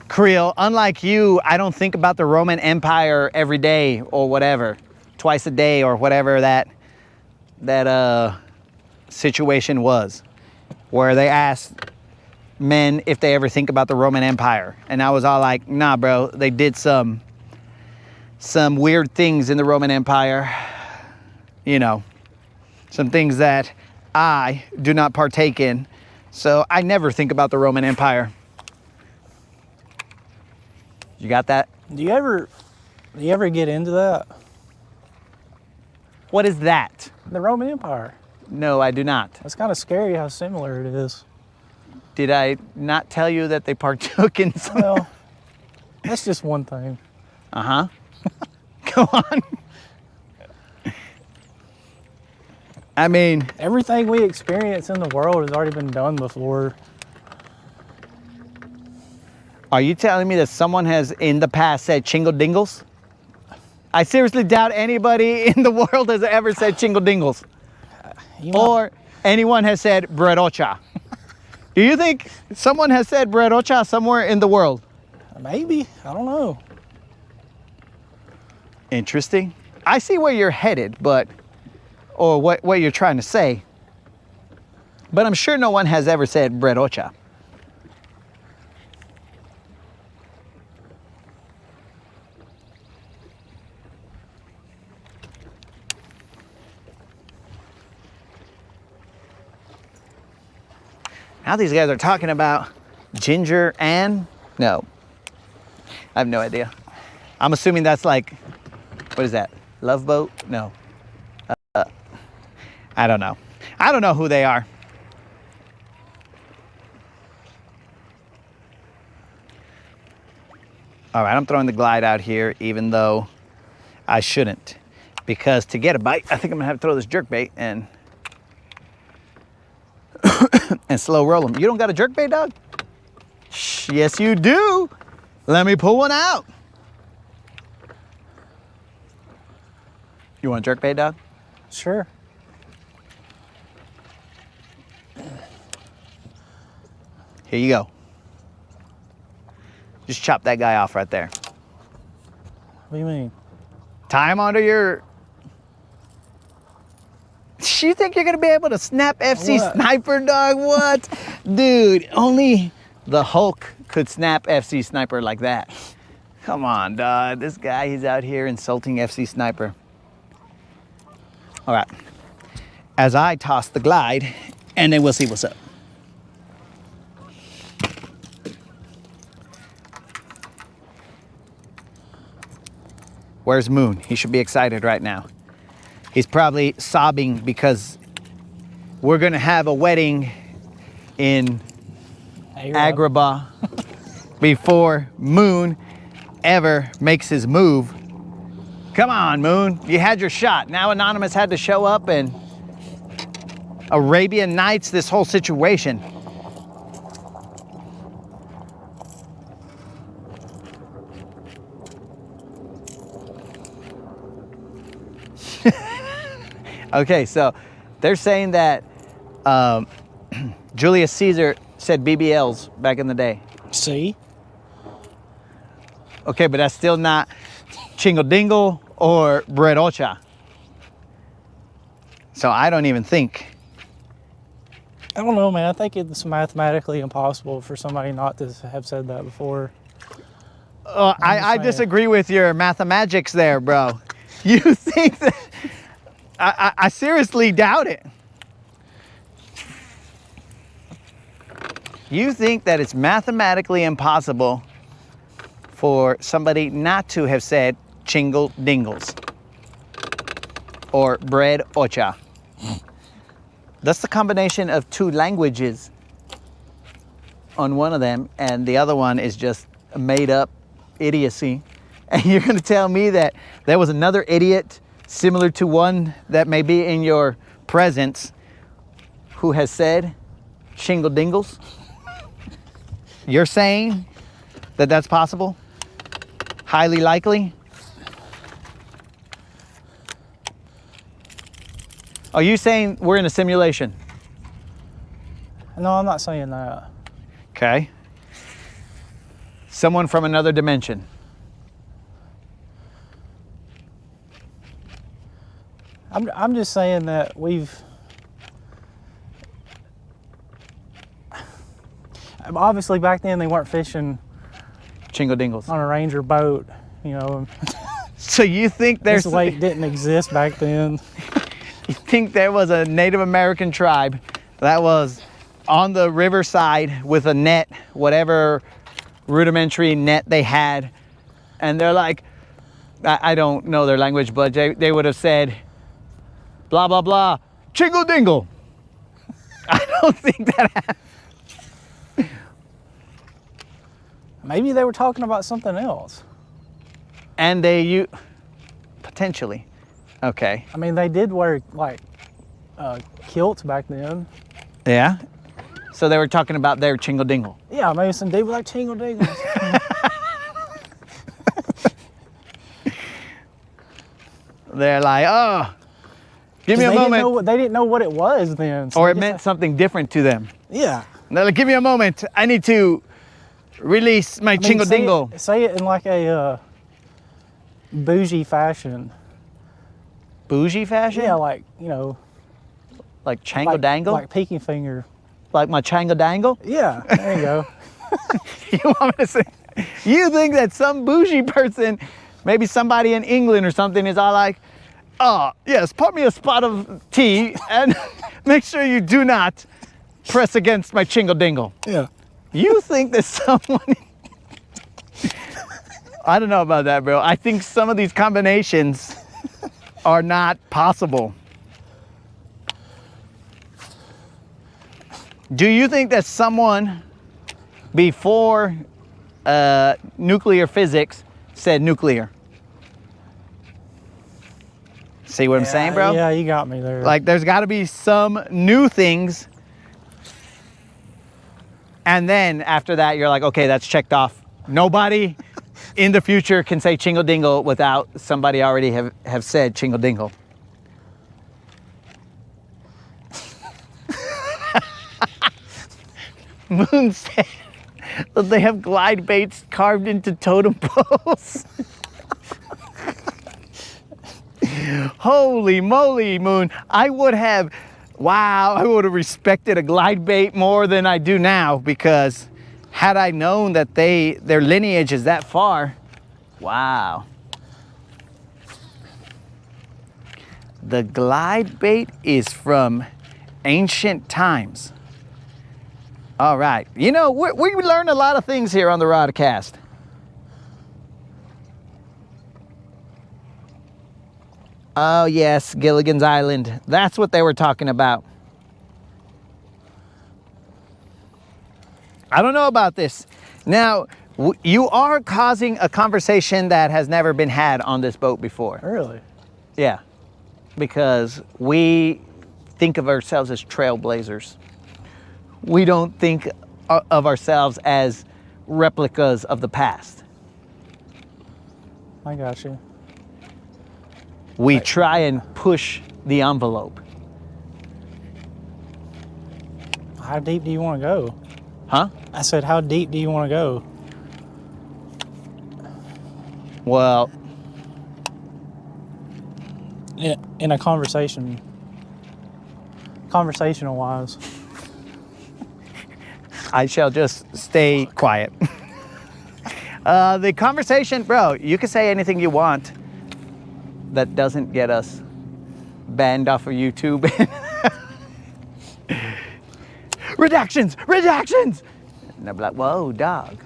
Creel, unlike you, I don't think about the Roman Empire every day or whatever, twice a day or whatever that situation was, where they asked men if they ever think about the Roman Empire. And I was all like, nah, bro, they did some weird things in the Roman Empire. You know, some things that I do not partake in. So I never think about the Roman Empire. You got that? Do you ever get into that? What is that? The Roman Empire. No, I do not. It's kind of scary how similar it is. Did I not tell you that they partook in some? Well, that's just one thing. Uh-huh. Go on. I mean, Everything we experience in the world has already been done before. are you telling me that someone has in the past said chingle dingles? I seriously doubt anybody in the world has ever said chingle dingles. Or anyone has said brerocha. Do you think someone has said brerocha somewhere in the world? Maybe. I don't know. Interesting. I see where you're headed, but, or what you're trying to say. But I'm sure no one has ever said brerocha. Now these guys are talking about ginger and, no, I have no idea. I'm assuming that's like, what is that? Love boat? No. I don't know. I don't know who they are. All right, I'm throwing the glide out here even though I shouldn't. Because to get a bite, I think I'm gonna have to throw this jerk bait and and slow roll them. You don't got a jerk bait, dog? Yes, you do. Let me pull one out. You want a jerk bait, dog? Sure. Here you go. Just chop that guy off right there. What do you mean? Tie him onto your... You think you're gonna be able to snap FC What? Sniper, dog? What? Dude, only the Hulk could snap FC Sniper like that. Come on, dog. This guy, he's out here insulting FC Sniper. All right. As I toss the glide, and then we'll see what's up. Where's Moon? He should be excited right now. He's probably sobbing because we're gonna have a wedding in Agrabah before Moon ever makes his move. Come on, Moon, you had your shot. Now Anonymous had to show up and Arabian Nights this whole situation. Okay, so They're saying that Julius Caesar said BBLs back in the day. See? Okay, but that's still not chingle dingle or bread ocha. So I don't even think. I don't know, man. I think it's mathematically impossible for somebody not to have said that before. I disagree with your mathematics there, bro. You think that... I seriously doubt it. You think that it's mathematically impossible for somebody not to have said chingle dingles or bread ocha. That's the combination of two languages on one of them, and the other one is just a made up idiocy. And you're gonna tell me that there was another idiot similar to one that may be in your presence who has said shingle dingles? You're saying that that's possible? Highly likely? Are you saying we're in a simulation? No, I'm not saying that. Okay. Someone from another dimension. I'm just saying that obviously back then they weren't fishing Chingle dingles. on a Ranger boat, you know. So you think there's... This lake didn't exist back then. You think there was a Native American tribe that was on the riverside with a net, whatever rudimentary net they had, and they're like, I don't know their language, but they would have said, blah, blah, blah, chingle dingle. I don't think that happened. Maybe they were talking about something else. And potentially. Okay. I mean, they did wear like kilts back then. Yeah. So they were talking about their chingle dingle. Yeah, maybe some dude with like chingle dingles. They're like, oh, give me a moment. They didn't know what it was then. So or it meant something different to them. Yeah. They're like, give me a moment. I need to release my chingle dingle. Say it in like a bougie fashion. Bougie fashion? Yeah, like, you know. Like changle dangle? Like pinky finger. Like my changle dangle? Yeah, there you go. You want me to say, you think that some bougie person, maybe somebody in England or something, is all like, oh, yes, pour me a spot of tea and make sure you do not press against my chingle dingle. Yeah. You think that someone... I don't know about that, bro. I think some of these combinations are not possible. Do you think that someone before nuclear physics said nuclear? See what I'm saying, bro? Yeah, you got me there. Like, there's got to be some new things. And then after that, you're like, okay, that's checked off. Nobody in the future can say chingle dingle without somebody already have said chingle dingle. Moon said that they have glide baits carved into totem poles. Holy moly, Moon. I would have respected a glide bait more than I do now, because had I known that their lineage is that far, wow. The glide bait is from ancient times. All right. You know, we learn a lot of things here on the Rodcast. Oh, yes, Gilligan's Island. That's what they were talking about. I don't know about this. Now, you are causing a conversation that has never been had on this boat before. Really? Yeah, because we think of ourselves as trailblazers. We don't think of ourselves as replicas of the past. I got you. We try and push the envelope. How deep do you want to go? Huh? I said, how deep do you want to go? Well, In a conversation, conversational wise. I shall just stay quiet. The conversation, bro, you can say anything you want that doesn't get us banned off of YouTube. Redactions! Redactions! And I'll be like, whoa, dog.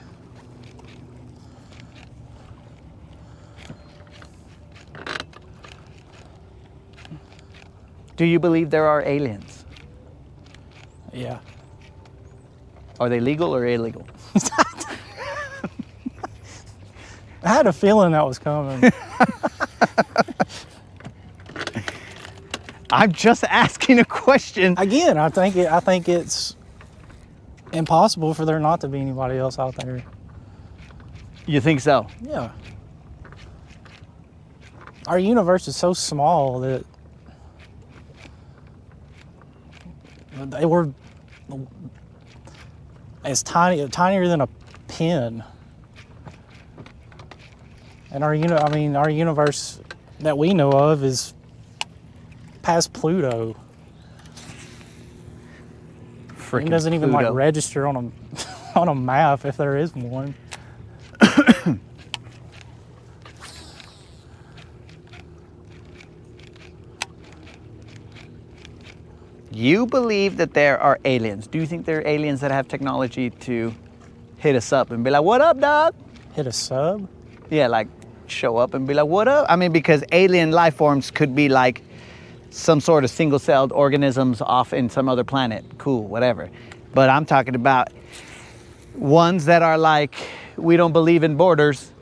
Do you believe there are aliens? Yeah. Are they legal or illegal? I had a feeling that was coming. I'm just asking a question. Again, I think it's impossible for there not to be anybody else out there. You think so? Yeah. Our universe is so small that we're as tinier than a pin. And our universe that we know of is past Pluto. It doesn't even Pluto. like register on a on a map if there is one. You believe that there are aliens. Do you think there are aliens that have technology to hit us up and be like, what up, dog? Hit a sub? Yeah, like show up and be like, what up? I mean, because alien life forms could be like some sort of single-celled organisms off in some other planet. Cool, whatever. But I'm talking about ones that are like, we don't believe in borders.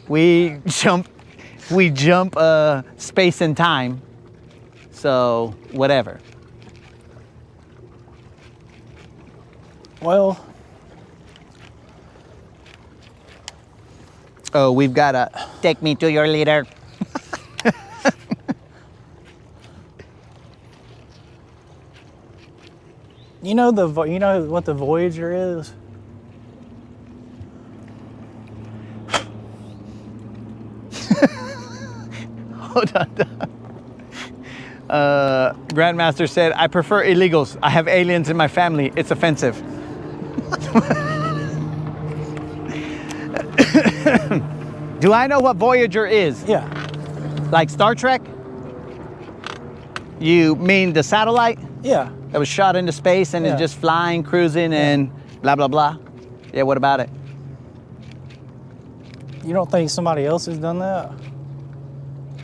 We jump space and time. So, whatever. Well, oh, we've got to take me to your leader. you know what the Voyager is? Hold on. Grandmaster said, I prefer illegals. I have aliens in my family. It's offensive. Do I know what Voyager is? Yeah. Like Star Trek? You mean the satellite Yeah. that was shot into space and Yeah. is just flying, cruising, and blah, blah, blah? Yeah, what about it? You don't think somebody else has done that?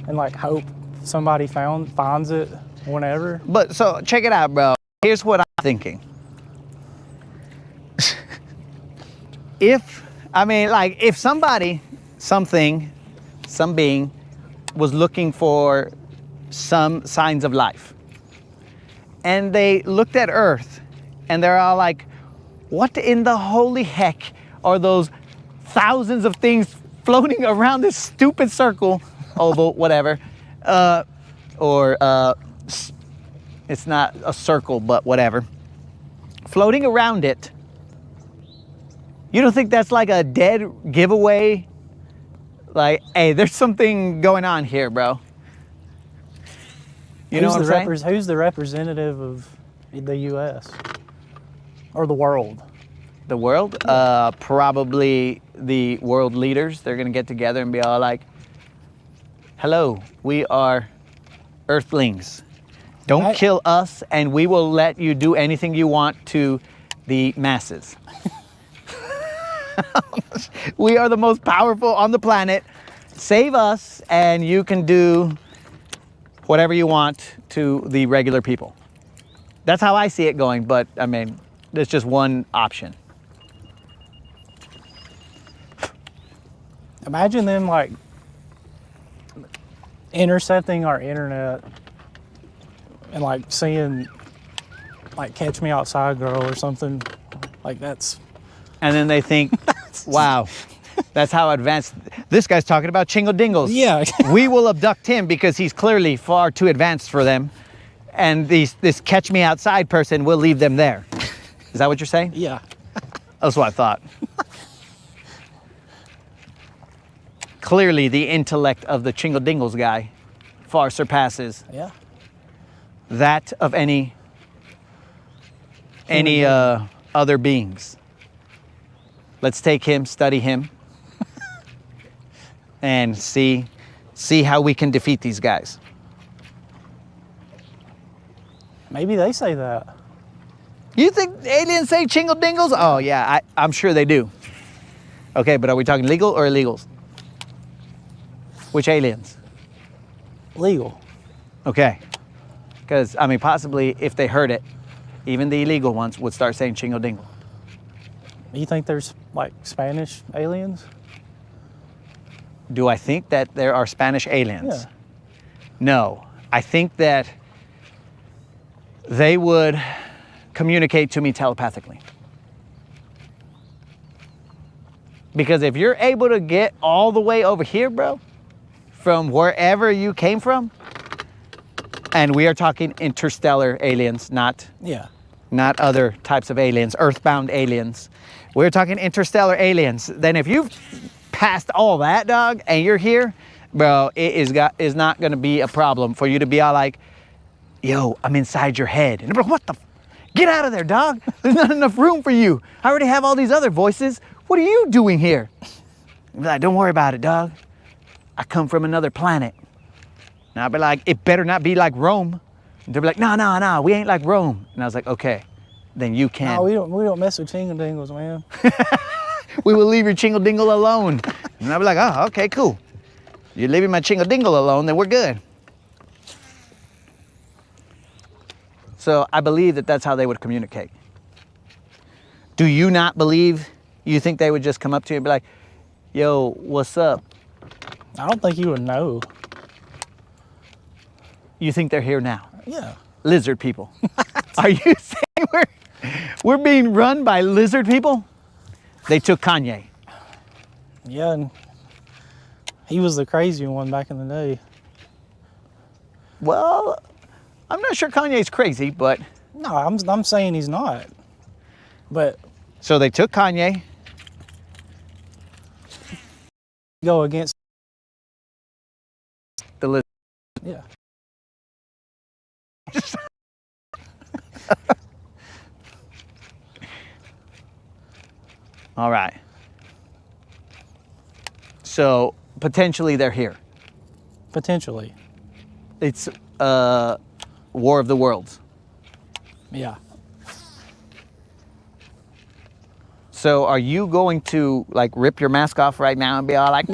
And like hope somebody finds it whenever? But so check it out, bro. Here's what I'm thinking. If somebody, something, some being was looking for some signs of life, and they looked at Earth and they're all like, what in the holy heck are those thousands of things floating around this stupid circle, oval, whatever, it's not a circle, but whatever, floating around it. You don't think that's like a dead giveaway? Like, hey, there's something going on here, bro. You know what I'm saying? Who's the representative of the U.S. or the world? The world? Probably the world leaders. They're gonna get together and be all like, hello, we are Earthlings. Don't kill us and we will let you do anything you want to the masses. We are the most powerful on the planet. Save us and you can do whatever you want to the regular people. That's how I see it going, but I mean, there's just one option. Imagine them like intercepting our internet and like seeing like Catch Me Outside Girl or something like that's. And then they think, wow, that's how advanced. This guy's talking about chingle dingles. Yeah. We will abduct him because he's clearly far too advanced for them. And this Catch Me Outside person will leave them there. Is that what you're saying? Yeah. That's what I thought. Clearly, the intellect of the Chingle Dingles guy far surpasses Yeah. that of any other beings. Let's take him, study him, and see how we can defeat these guys. Maybe they say that. You think aliens say Chingle Dingles? Oh yeah, I'm sure they do. Okay, but are we talking legal or illegals? Which aliens? Legal. Okay. Because, I mean, possibly if they heard it, even the illegal ones would start saying Chingle Dingle. You think there's like Spanish aliens? Do I think that there are Spanish aliens? Yeah. No. I think that they would communicate to me telepathically. Because if you're able to get all the way over here, bro, from wherever you came from, and we are talking interstellar aliens, not other types of aliens, earthbound aliens. We're talking interstellar aliens. Then if you've passed all that, dog, and you're here, bro, it is not gonna be a problem for you to be all like, yo, I'm inside your head. And bro, what the, get out of there, dog. There's not enough room for you. I already have all these other voices. What are you doing here? I'm like, don't worry about it, dog. I come from another planet. And I'll be like, it better not be like Rome. And they'll be like, no, we ain't like Rome. And I was like, okay, then you can. No, we don't mess with Chingle Dingles, man. We will leave your Chingle Dingle alone. And I'll be like, oh, okay, cool. You're leaving my Chingle Dingle alone, then we're good. So I believe that that's how they would communicate. Do you not believe, you think they would just come up to you and be like, yo, what's up? I don't think you would know. You think they're here now? Yeah. Lizard people. Are you saying we're being run by lizard people? They took Kanye. Yeah, and he was the crazy one back in the day. Well, I'm not sure Kanye's crazy, but... No, I'm saying he's not. But... So they took Kanye. Go against... The lizard. Yeah. All right. So potentially they're here. Potentially. It's War of the Worlds. Yeah. So are you going to like rip your mask off right now and be all like,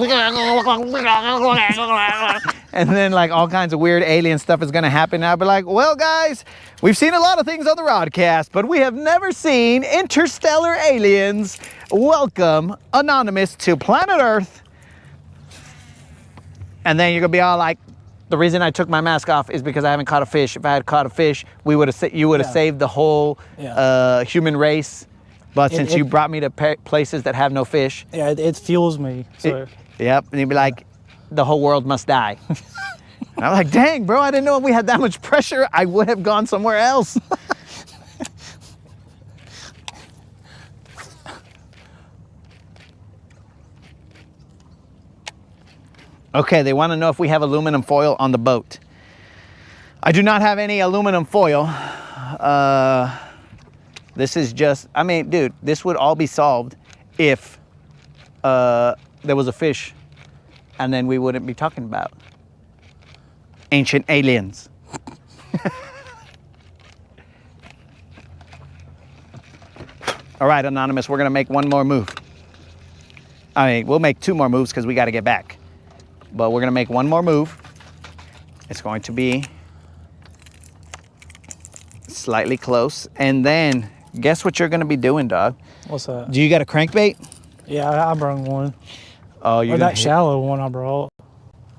and then like all kinds of weird alien stuff is gonna happen? I'll be like, well guys, we've seen a lot of things on the broadcast, but we have never seen interstellar aliens. Welcome, Anonymous, to planet Earth. And then you're gonna be all like, the reason I took my mask off is because I haven't caught a fish. If I had caught a fish, you would have saved the whole human race. But since you brought me to places that have no fish. Yeah, it fuels me. So. Yep, and you'd be like, the whole world must die. And I'm like, dang, bro, I didn't know if we had that much pressure. I would have gone somewhere else. Okay, they want to know if we have aluminum foil on the boat. I do not have any aluminum foil. This is just, I mean, dude, this would all be solved if there was a fish, and then we wouldn't be talking about ancient aliens. All right, Anonymous, we're gonna make one more move. I mean, we'll make two more moves because we got to get back. But we're gonna make one more move. It's going to be slightly close, and then guess what you're gonna be doing, dog? What's that? Do you got a crankbait? Yeah, I brought one. Oh, you're that shallow one I brought.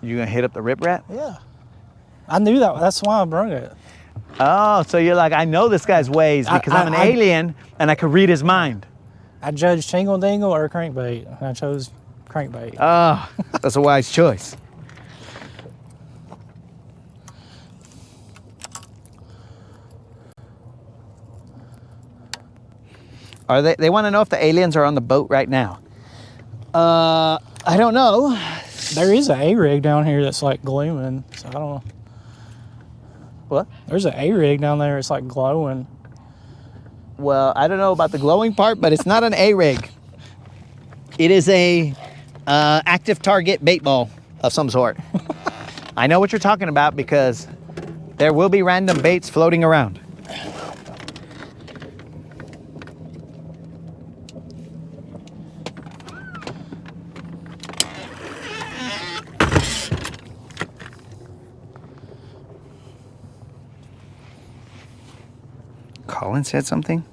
You gonna hit up the riprap? Yeah. I knew that. That's why I brought it. Oh, so you're like, I know this guy's ways because I'm an alien and I could read his mind. I judged Chingle Dingle or crankbait, and I chose crankbait. Oh, that's a wise choice. Are they? They want to know if the aliens are on the boat right now. I don't know. There is an A-rig down here that's like glooming, so I don't know. What? There's an A-rig down there. It's like glowing. Well, I don't know about the glowing part, but it's not an A-rig. It is a active target bait ball of some sort. I know what you're talking about because there will be random baits floating around. Colin said something?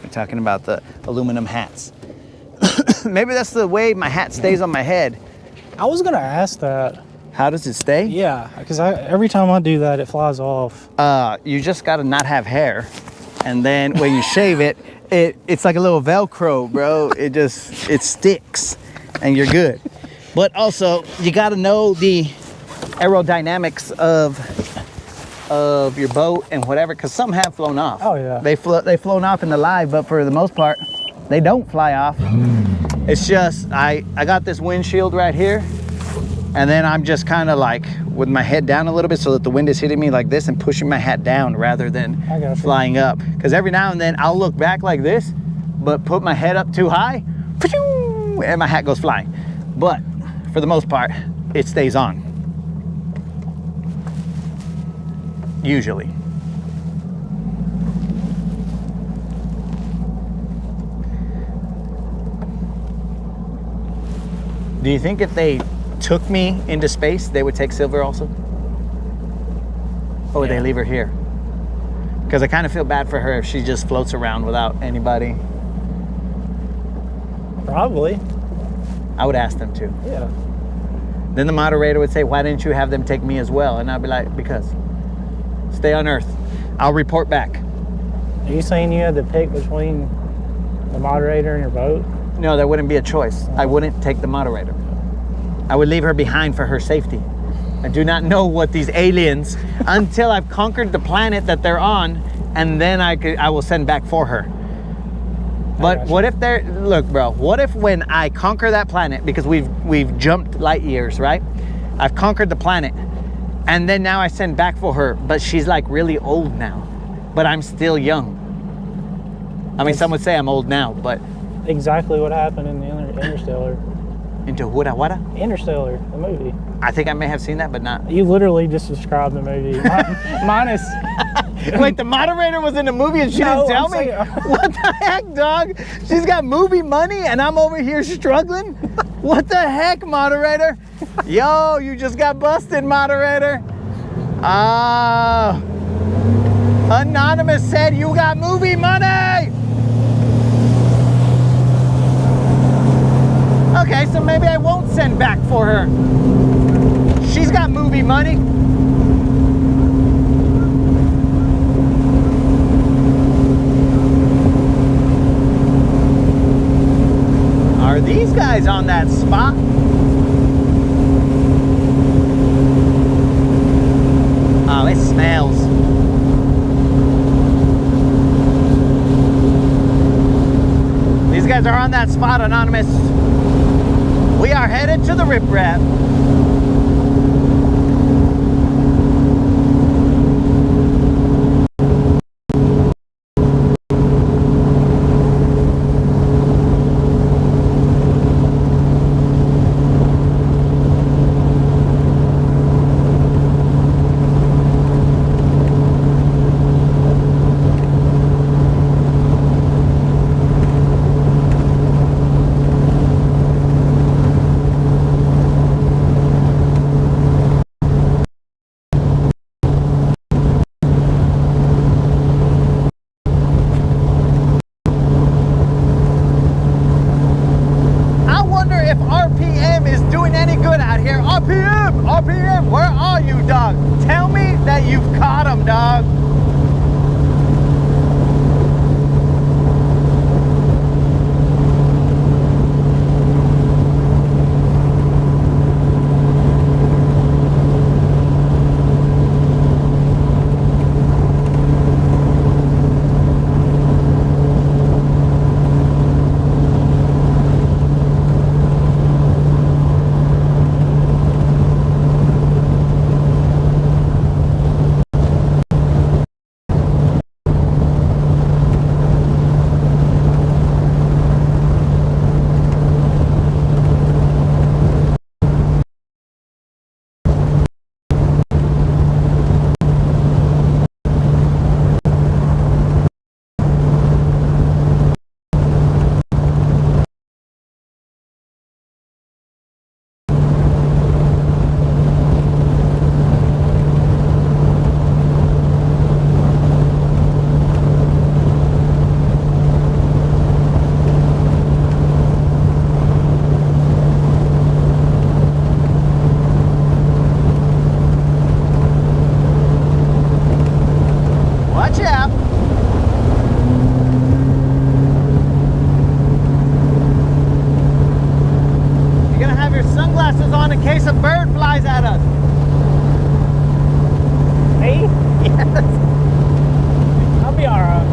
We're talking about the aluminum hats. Maybe that's the way my hat stays on my head. I was gonna ask that. How does it stay? Yeah, because every time I do that, it flies off. You just gotta not have hair. And then when you shave it, it's like a little Velcro, bro. It sticks and you're good. But also, you gotta know the aerodynamics of your boat and whatever, because some have flown off. Oh yeah. They've flown off in the live, but for the most part, they don't fly off. It's just, I got this windshield right here, and then I'm just kind of like with my head down a little bit so that the wind is hitting me like this and pushing my hat down rather than flying up. Because every now and then I'll look back like this, but put my head up too high, and my hat goes flying. But for the most part, it stays on. Usually. Do you think if they took me into space, they would take Silver also? Or would they leave her here? Because I kind of feel bad for her if she just floats around without anybody. Probably. I would ask them to. Yeah. Then the moderator would say, why didn't you have them take me as well? And I'd be like, because. Stay on Earth. I'll report back. Are you saying you had to pick between the moderator and your boat? No, there wouldn't be a choice. I wouldn't take the moderator. I would leave her behind for her safety. I do not know what these aliens, until I've conquered the planet that they're on, and then I will send back for her. But what if they're, look bro, what if when I conquer that planet, because we've jumped light years, right? I've conquered the planet, and then now I send back for her, but she's like really old now, but I'm still young. I mean, some would say I'm old now, but. Exactly what happened in the Interstellar. Into what? Interstellar, the movie. I think I may have seen that, but not. You literally just described the movie. Minus. Wait, the moderator was in the movie and she didn't tell me? What the heck, dog? She's got movie money and I'm over here struggling? What the heck, moderator? Yo, you just got busted, moderator. Anonymous said you got movie money. Okay, so maybe I won't send back for her. She's got movie money. Are these guys on that spot? Oh, it smells. These guys are on that spot, Anonymous. We are headed to the riprap. RPM, where are you, dog? Tell me that you've caught him, dog. glasses on in case a bird flies at us. Me? Yes. I'll be all right.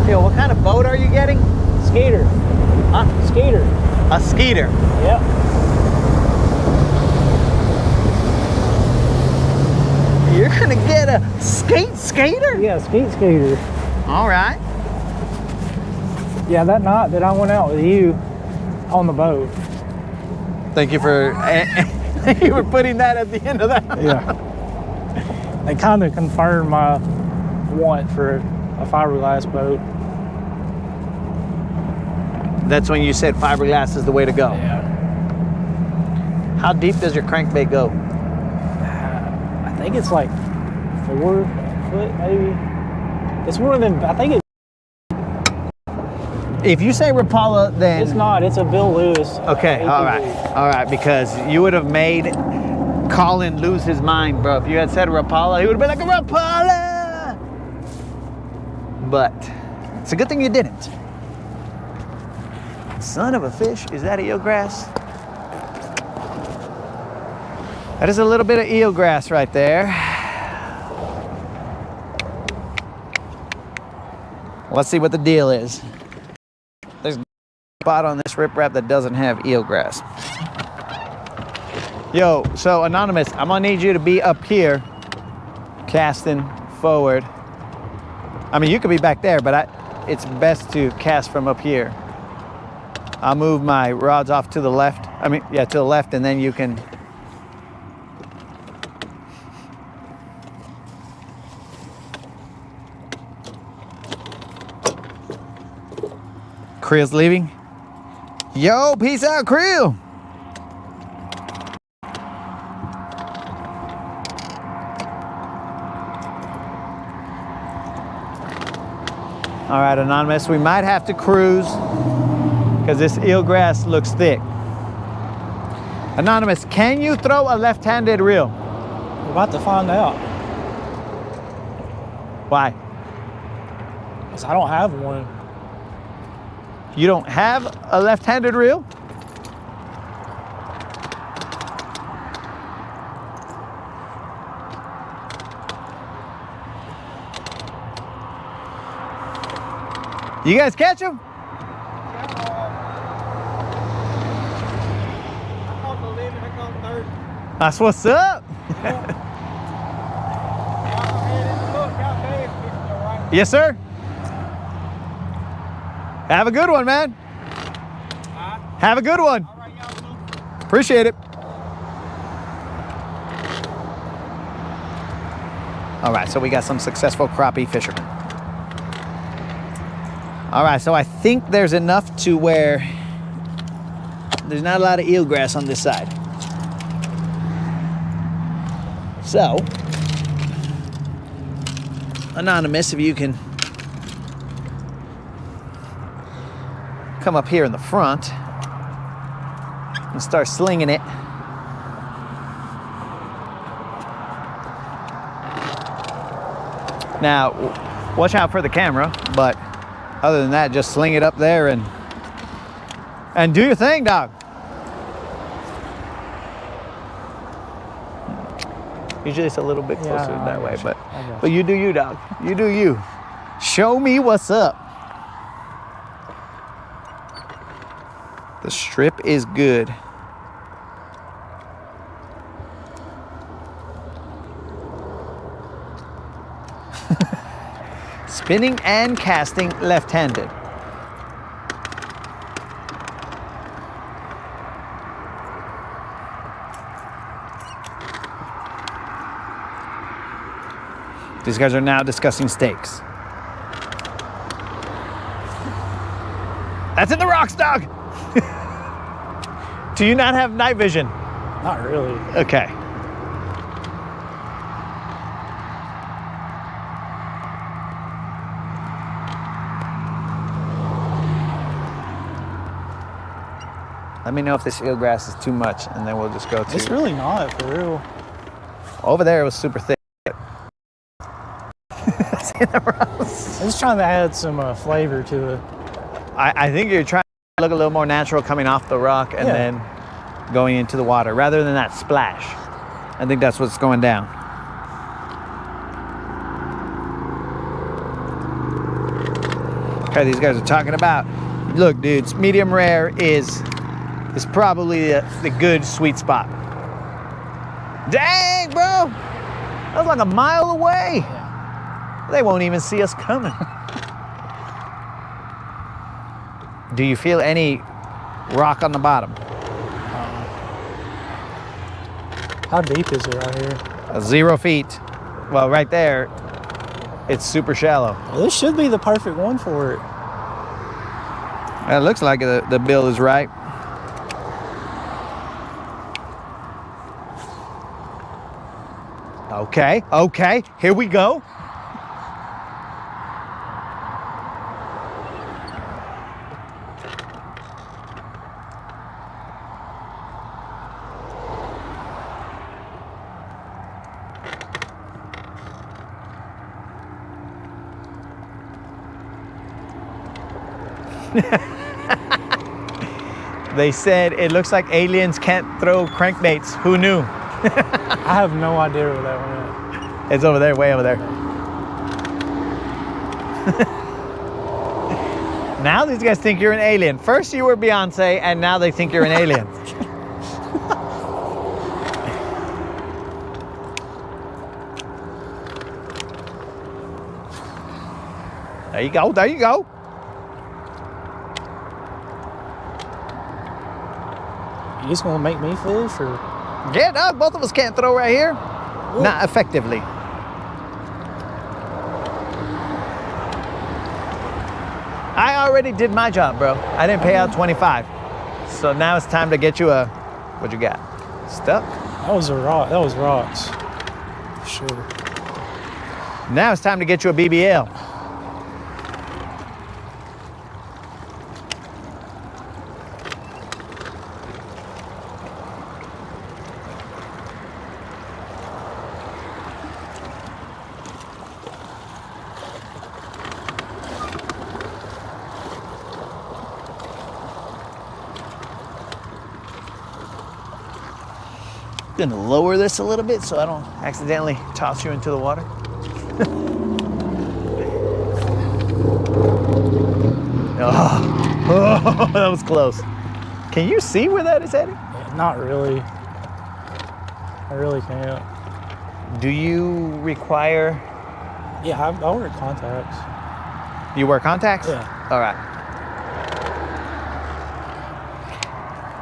Yo, what kind of boat are you getting? Skeeter. Huh? Skeeter. A skeeter. Yep. You're gonna get a skater? Yeah, skeeter. All right. Yeah, that night that I went out with you on the boat. Thank you for thank you for putting that at the end of that. Yeah. They kind of confirmed my want for a fiberglass boat. That's when you said fiberglass is the way to go. Yeah. How deep does your crankbait go? I think it's like 4 foot, maybe. It's more than, I think If you say Rapala, then it's not. It's a Bill Lewis. okay. ATV. All right, because you would have made Colin lose his mind, bro. If you had said Rapala, he would have been like a Rapala. But it's a good thing you didn't. Son of a fish, is that eelgrass? That is a little bit of eelgrass right there. Let's see what the deal is. There's a spot on this riprap that doesn't have eelgrass. Yo, so Anonymous, I'm gonna need you to be up here, casting forward. I mean, you could be back there, but it's best to cast from up here. I'll move my rods off to the left. To the left, and then you can. Creel's leaving. Yo, peace out, Creel. All right, Anonymous, we might have to cruise because this eelgrass looks thick. Anonymous, can you throw a left-handed reel? We're about to find out. Why? Because I don't have one. You don't have a left-handed reel? You guys catch him? That's what's up. Yes, sir. Have a good one, man. Have a good one. Appreciate it. All right, so we got some successful crappie fishermen. All right, so I think there's enough to where there's not a lot of eelgrass on this side. So, Anonymous, if you can come up here in the front and start slinging it. Now, watch out for the camera, but other than that, just sling it up there and do your thing, dog. Usually it's a little bit closer that way, but you do you, dog. You do you. Show me what's up. The strip is good. Spinning and casting left-handed. These guys are now discussing steaks. That's in the rocks, dog. Do you not have night vision? Not really. Okay. Let me know if this eelgrass is too much, and then we'll just go to... It's really not, for real. Over there, it was super thick. See the rocks? I'm just trying to add some flavor to it. I think you're trying to look a little more natural coming off the rock and then going into the water, rather than that splash. I think that's what's going down. Okay, these guys are talking about, look, dudes, medium rare is probably the good sweet spot. Dang, bro! That was like a mile away. They won't even see us coming. Do you feel any rock on the bottom? How deep is it right here? 0 feet. Well, right there, it's super shallow. Well, this should be the perfect one for it. It looks like the bill is right. Okay, okay, here we go. They said it looks like aliens can't throw crankbaits. Who knew? I have no idea where that one is. It's over there, way over there. Now these guys think you're an alien. First you were Beyonce, and now they think you're an alien. There you go, there you go. You just gonna make me fish, or? Yeah, dog, both of us can't throw right here. Ooh. Not effectively. I already did my job, bro. I didn't pay out 25. So now it's time to get you a, what you got? Stuck? That was a rock, that was rocks. Sure. Now it's time to get you a BBL. Gonna lower this a little bit so I don't accidentally toss you into the water. Oh, that was close. Can you see where that is heading? Yeah, not really. I really can't. Do you require? Yeah, I wear contacts. You wear contacts? Yeah. All right.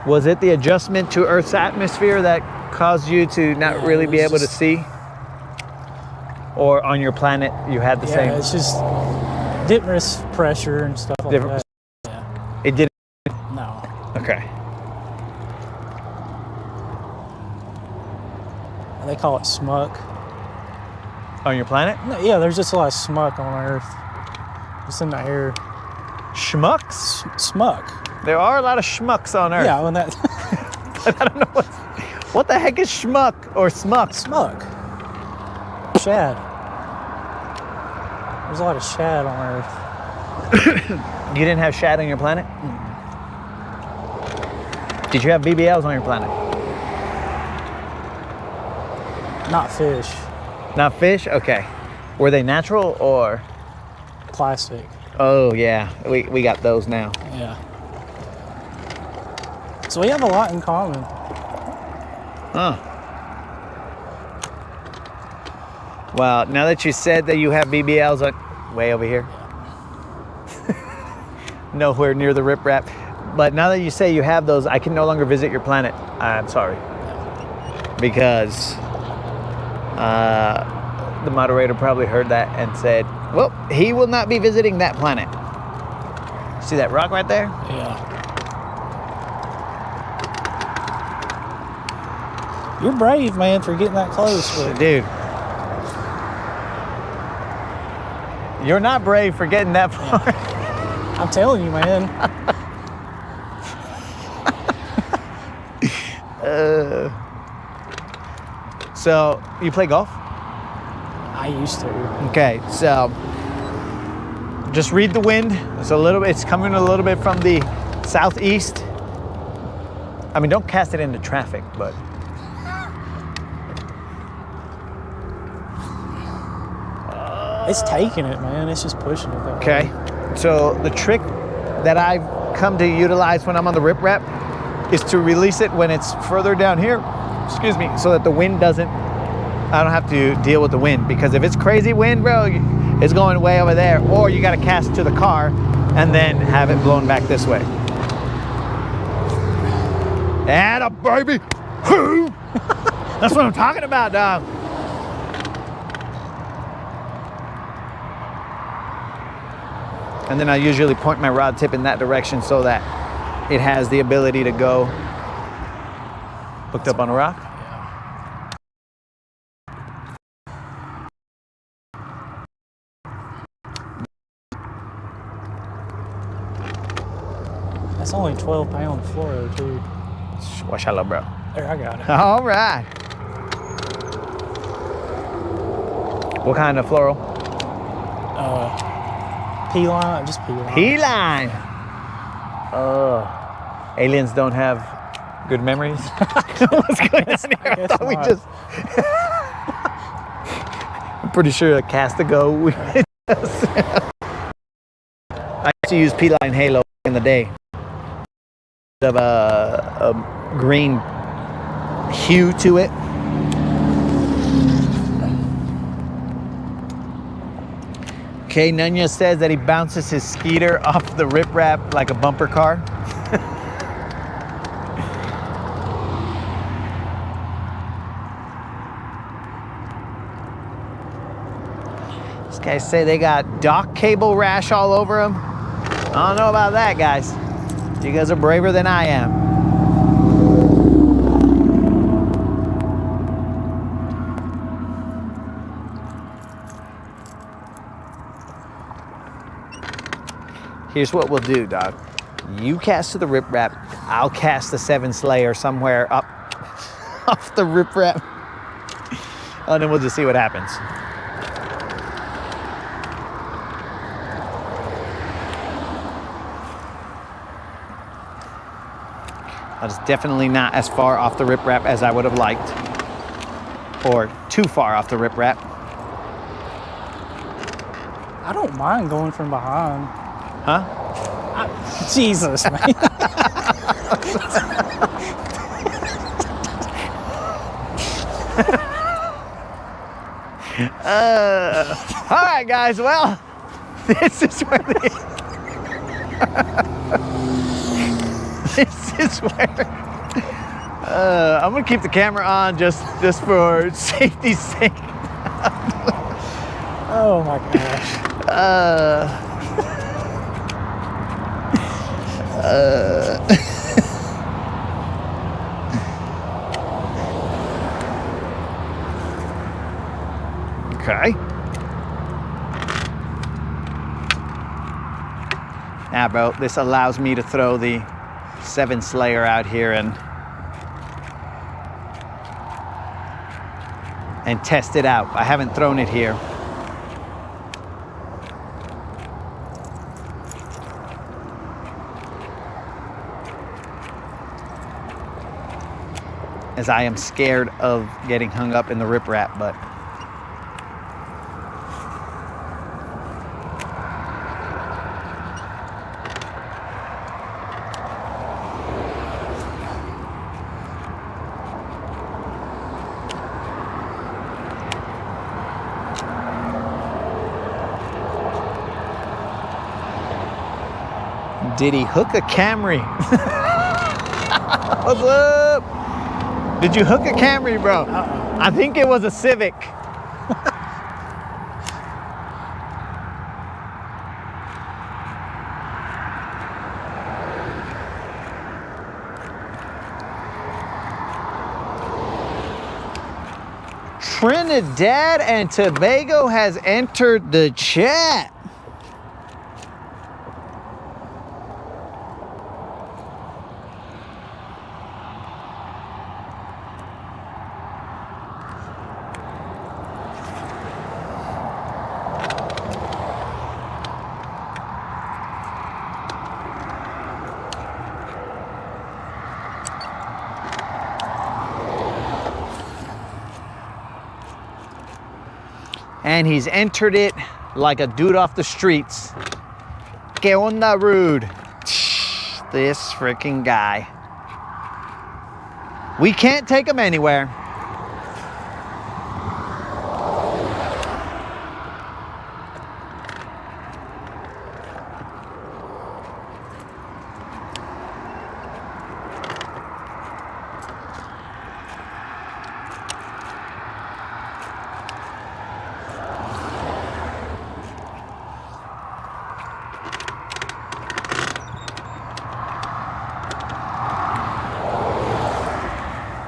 Was it the adjustment to Earth's atmosphere that caused you to not really be able to see? Or on your planet you had the same? Yeah, it's just different pressure and stuff like that. Yeah. It didn't? No. Okay. And they call it smuck. On your planet? No, yeah, there's just a lot of smuck on Earth. It's in the air. Schmucks? Smuck. There are a lot of schmucks on Earth. Yeah, when that... I don't know what the heck is schmuck or smuck? Smuck. Shad. There's a lot of shad on Earth. You didn't have shad on your planet? Mm-mm. Did you have BBLs on your planet? Not fish. Not fish? Okay. Were they natural or? Plastic. Oh yeah, we got those now. Yeah. So we have a lot in common. Huh. Well, now that you said that you have BBLs on, way over here. Nowhere near the riprap. But now that you say you have those, I can no longer visit your planet. I'm sorry. Because the moderator probably heard that and said, well, he will not be visiting that planet. See that rock right there? Yeah. You're brave, man, for getting that close. But Dude. You're not brave for getting that far. Yeah. I'm telling you, man. So, you play golf? I used to. Okay, so just read the wind. It's coming a little bit from the southeast. I mean, don't cast it into traffic, but It's taking it, man. It's just pushing it that okay. way. So the trick that I've come to utilize when I'm on the riprap is to release it when it's further down here, excuse me, so that the wind doesn't, I don't have to deal with the wind, because if it's crazy wind, bro, it's going way over there, or you got to cast to the car and then have it blown back this way. Atta baby. That's what I'm talking about, dog. And then I usually point my rod tip in that direction so that it has the ability to go. Hooked up on a rock? That's only 12-pound fluoro, too. Watch out, bro. There, I got it. All right. What kind of floral? P-line, just P-line. P-line. Aliens don't have good memories. What's going on here? I thought we just. I'm pretty sure a cast ago. I used to use P-line Halo in the day. Of a green hue to it. Okay, Nunya says that he bounces his skeeter off the riprap like a bumper car. These guys say they got dock cable rash all over them. I don't know about that, guys. You guys are braver than I am. Here's what we'll do, dog. You cast to the riprap, I'll cast the 7 Slayer somewhere up off the riprap. And then we'll just see what happens. That's definitely not as far off the riprap as I would have liked. Or too far off the riprap. I don't mind going from behind. Huh? Jesus, man. All right, guys. Well, this is where this is where I'm gonna keep the camera on just for safety's sake. Oh my gosh. Okay. Now, bro, this allows me to throw the 7 Slayer out here and test it out. I haven't thrown it here. As I am scared of getting hung up in the riprap, but did he hook a Camry? What's up? Did you hook a Camry, bro? I think it was a Civic. Trinidad and Tobago has entered the chat. And he's entered it like a dude off the streets. Que onda, rude? This freaking guy. We can't take him anywhere.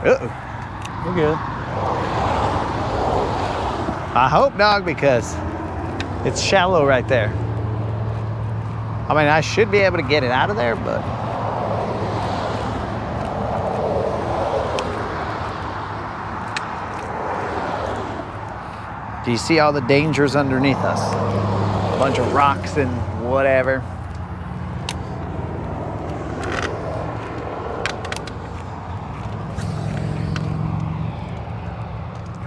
Uh-oh. We're good. I hope, dog, because it's shallow right there. I mean, I should be able to get it out of there, but... Do you see all the dangers underneath us? A bunch of rocks and whatever.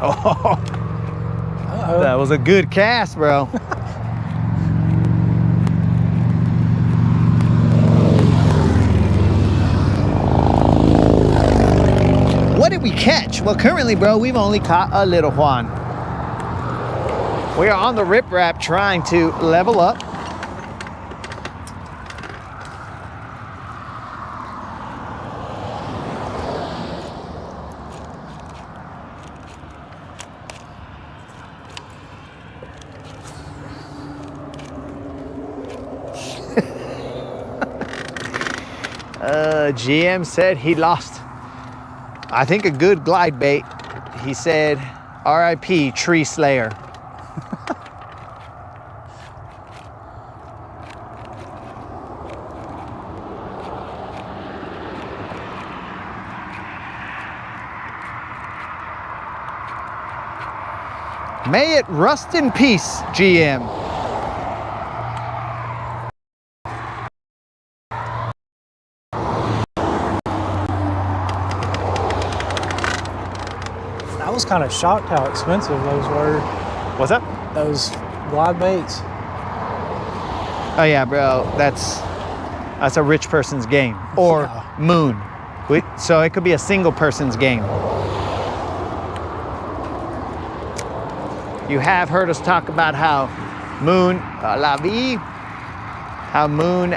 Oh, uh-oh. That was a good cast, bro. What did we catch? Well, currently, bro, we've only caught a little Juan. We are on the riprap trying to level up. GM said he lost, I think, a good glide bait. He said, RIP Tree Slayer. May it rust in peace, GM. I was kind of shocked how expensive those were. What's up? Those glide baits. Oh yeah, bro, that's a rich person's game, or Yeah. moon. So it could be a single person's game. You have heard us talk about how Moon, la vie, how Moon,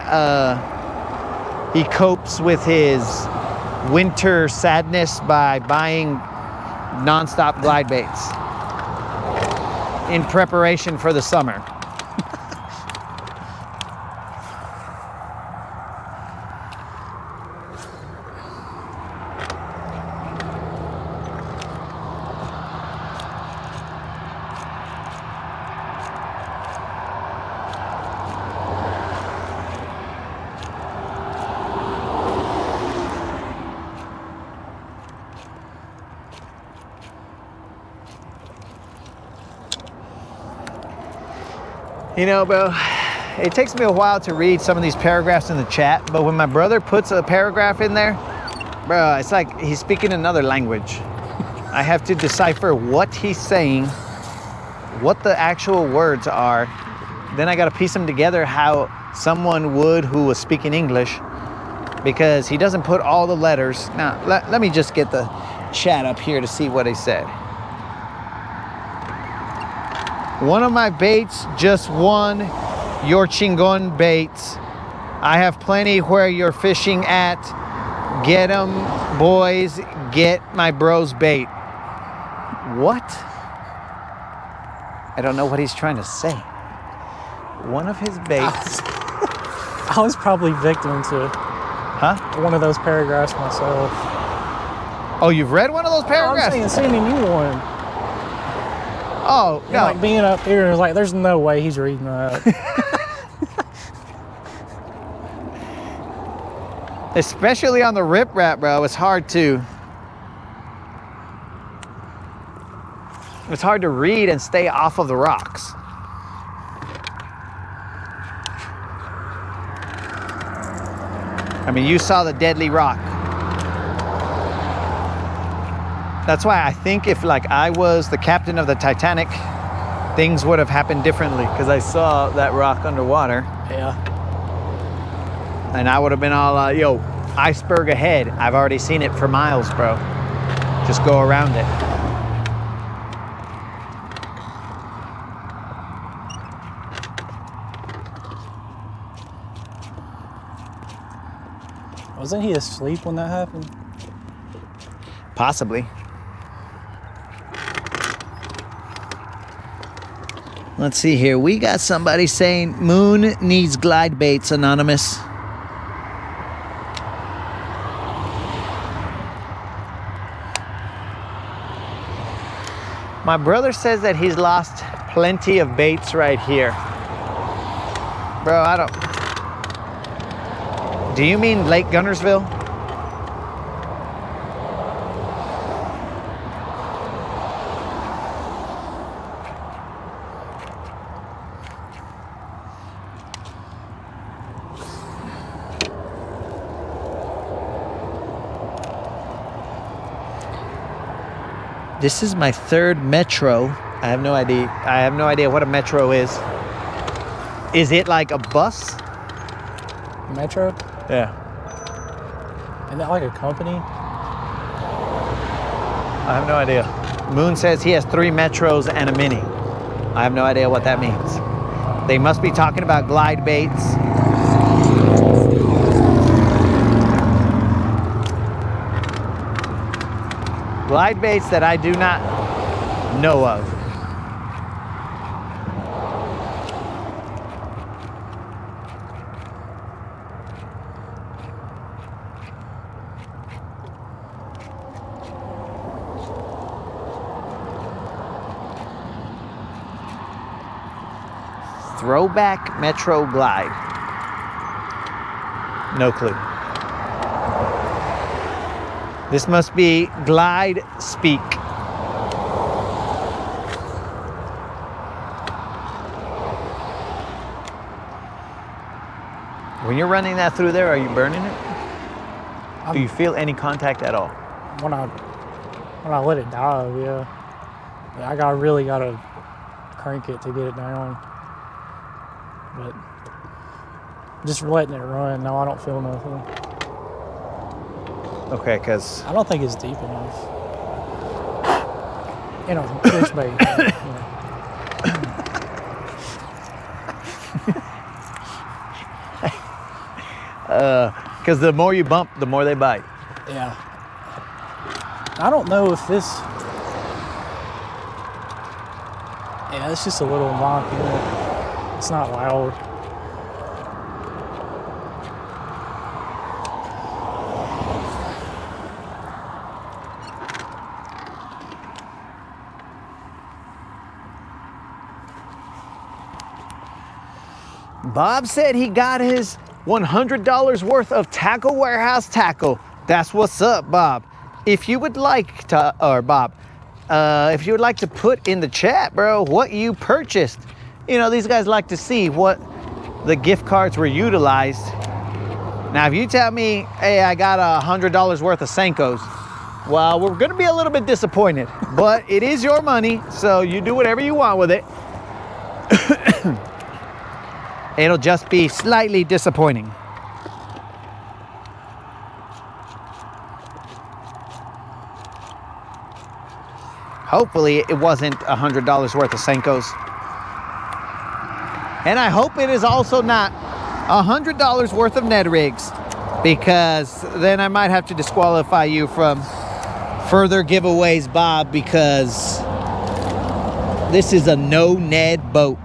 he copes with his winter sadness by buying non-stop glide baits in preparation for the summer. You know, bro, it takes me a while to read some of these paragraphs in the chat, but when my brother puts a paragraph in there, bro, it's like he's speaking another language. I have to decipher what he's saying, what the actual words are. Then I got to piece them together how someone would who was speaking English, because he doesn't put all the letters. Now, let me just get the chat up here to see what he said. One of my baits just won your chingon baits. I have plenty where you're fishing at. Get 'em, boys. Get my bro's bait. What? I don't know what he's trying to say. One of his baits. I was probably victim to one of those paragraphs myself. Oh, you've read one of those paragraphs? I'm saying, sending you one. Oh, And no. like being up here, it's like, there's no way he's reading that. Especially on the riprap, bro, it's hard to read and stay off of the rocks. I mean, you saw the deadly rock. That's why I think if like I was the captain of the Titanic, things would have happened differently, because I saw that rock underwater. Yeah. And I would have been all, yo, iceberg ahead. I've already seen it for miles, bro. Just go around it. Wasn't he asleep when that happened? Possibly. Let's see here. We got somebody saying Moon needs glide baits, Anonymous. My brother says that he's lost plenty of baits right here. Bro, I don't... Do you mean Lake Guntersville? This is my third Metro. I have no idea. I have no idea what a Metro is. Is it like a bus? Metro? Yeah. Isn't that like a company? I have no idea. Moon says he has 3 Metros and a Mini. I have no idea what that means. They must be talking about glide baits. Glide baits that I do not know of. Throwback Metro Glide. No clue. This must be Glide Speak. When you're running that through there, are you burning it? Do you feel any contact at all? When I let it dive, yeah. I really gotta crank it to get it down. But just letting it run, no, I don't feel nothing. Okay, because I don't think it's deep enough. You know, fish bait. because the more you bump, the more they bite. Yeah. I don't know if this. Yeah, it's just a little mock, you know. It's not loud. Bob said he got his $100 worth of Tackle Warehouse tackle. That's what's up, Bob. If you would like to, if you would like to put in the chat, bro, what you purchased. You know, these guys like to see what the gift cards were utilized. Now, if you tell me, hey, I got $100 worth of Senkos, well, we're gonna be a little bit disappointed, but it is your money, so you do whatever you want with it. It'll just be slightly disappointing. Hopefully it wasn't $100 worth of Senkos. And I hope it is also not $100 worth of Ned rigs, because then I might have to disqualify you from further giveaways, Bob, because this is a no Ned boat.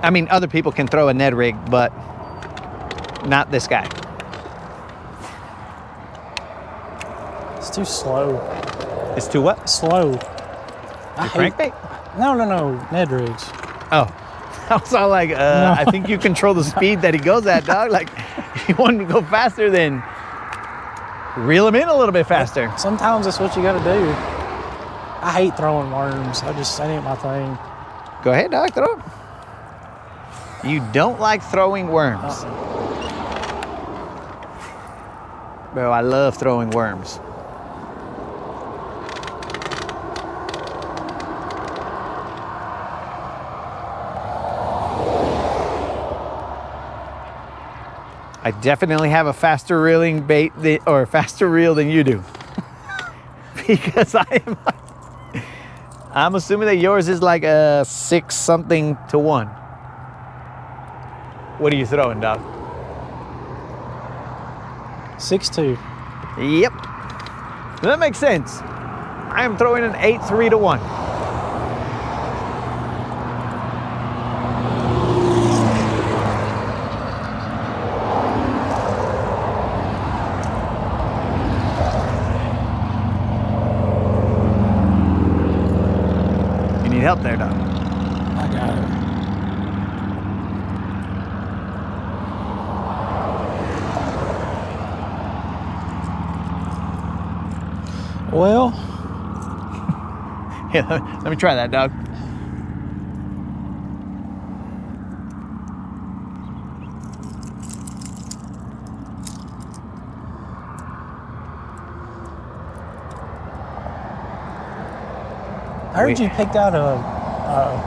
I mean, other people can throw a Ned rig, but not this guy. too slow. It's too what? Slow. Your crankbait? No, Ned rigs. Oh. I was all like, No. I think you control the speed that he goes at, dog. Like, you want him to go faster, then reel him in a little bit faster. Sometimes that's what you got to do. I hate throwing worms. That ain't my thing. Go ahead, dog, throw it. You don't like throwing worms. Bro, I love throwing worms. I definitely have a faster reeling bait or faster reel than you do. Because I'm assuming that yours is like a 6-something to 1. What are you throwing, dog? 6'2". Yep. That makes sense. I am throwing an 8-3 to 1. Help there, dog. I got it. Well, yeah, let me try that, dog. I heard you picked out a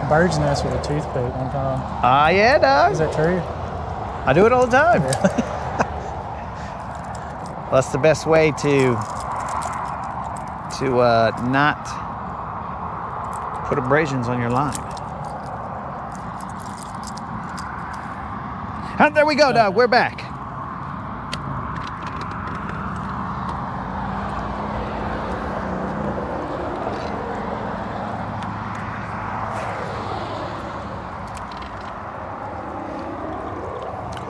bird's nest with a toothpick one time. Yeah, dog. Is that true? I do it all the time. Well, that's the best way to not put abrasions on your line. And there we go, dog. We're back.